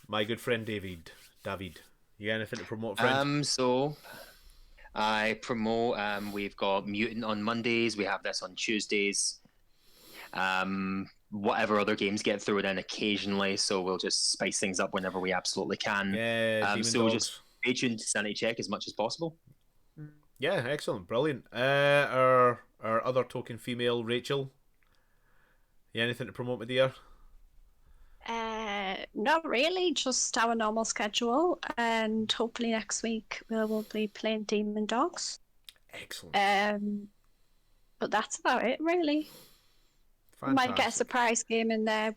My good friend David, you got anything to promote, friend? So I promote. We've got Mutant on Mondays. We have this on Tuesdays. Whatever other games get thrown in occasionally, so we'll just spice things up whenever we absolutely can. Yeah, Demon so Dogs. just stay tuned to Sanity Check as much as possible. Yeah, excellent, brilliant. Our other token female, Rachel. You anything to promote, my dear? Not really, just our normal schedule, and hopefully next week we'll be playing Demon Dogs. Excellent. But that's about it, really. We might get a Fantastic. surprise game in there,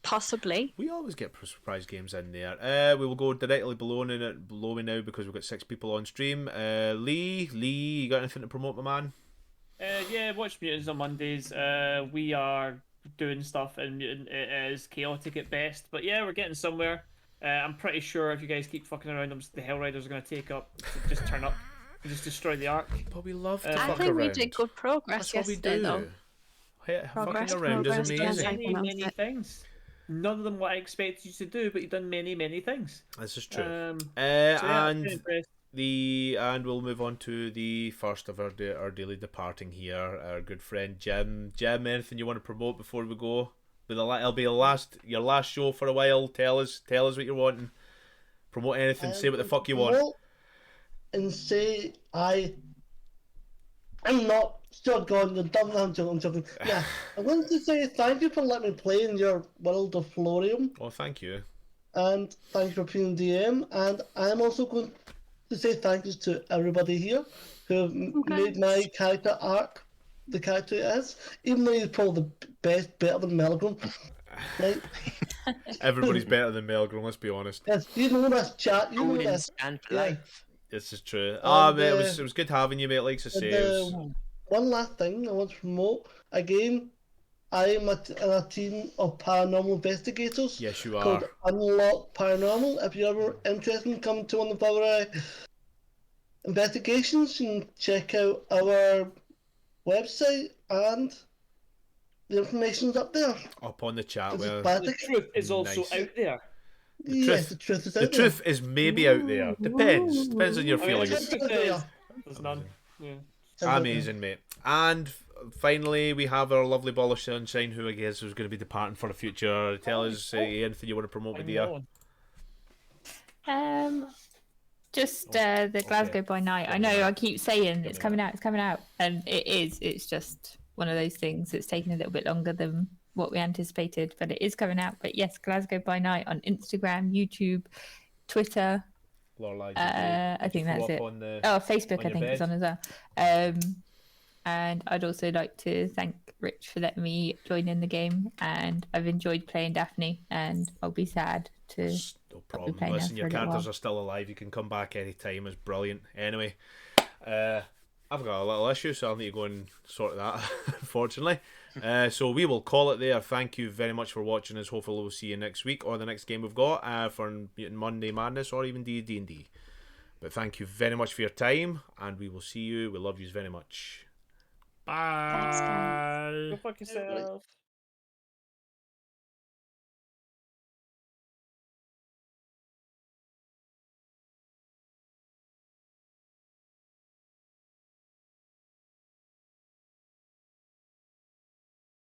possibly. We always get surprise games in there. We will go directly below me now because we've got 6 people on stream. Lee, you got anything to promote, my man? Yeah, watch Mutants on Mondays. We are doing stuff, and Mutant it is chaotic at best. But yeah, we're getting somewhere. I'm pretty sure if you guys keep fucking around, the Hellriders are going to take up. Just turn up and just destroy the Ark. But we love to I I fuck think around. we did good progress That's what we yesterday, do. though. Fucking around is progress, amazing. yeah. Many things. None of them what I expected you to do, but you've done many things. This is true. So yeah, I'm And impressed. and we'll move on to the first of our daily departing here, our good friend Jim. Jim, anything you want to promote before we go? It'll be your last show for a while. Tell us what you're wanting. Promote anything. Say what the fuck you want. And say I'm not still going. You're dumb. I'm joking. Yeah, I wanted to say thank you for letting me play in your world of Florium, Oh, thank you. and thank you for being DM. And I'm also going to say thank you to everybody here who have made my character arc the character it is, even though he's probably the better than Melgrim. Right? Everybody's better than Melgrim. Let's be honest. Yes, you know this chat. You know Odin this. stand for Yeah. life. This is true. And, Mate, it was good having you, mate. Like I say, it was- One last thing I want to promote. Again, I am in a team of paranormal investigators yes, you called are. Unlock Paranormal. If you're ever interested in coming to one of our investigations, you can check out our website, and the information's up there. Up on the chat. It's Well, The basic. truth is also Nice. out there. Yes, the truth is out the there. truth is maybe out there. Depends on your I mean, feelings. the truth is, there's none. Yeah. Amazing, mate. And finally, we have our lovely ball of sunshine, who I guess is going to be departing for the future. Tell us anything you want to promote with I'm you. known. Just the Glasgow by Night. I know I keep saying it's coming out, and it is. It's just one of those things. It's taken a little bit longer than what we anticipated, but it is coming out. But yes, Glasgow by Night on Instagram, YouTube, Twitter. Lorelai, I think that's it. On the... Oh, Facebook, on I your think it's bed? on as well. And I'd also like to thank Rich for letting me join in the game, and I've enjoyed playing Daphne, and I'll be sad to. No problem. playing Listen, her your for a little characters while. are still alive. You can come back any time. It's brilliant. Anyway, I've got a little issue, so I'll need to go and sort that, unfortunately. So we will call it there. Thank you very much for watching us. Hopefully we'll see you next week or the next game we've got for Mutant Monday Madness or even D&D. But thank you very much for your time, and we will see you. We love you very much. Bye. Thanks, guys. Go fuck yourself.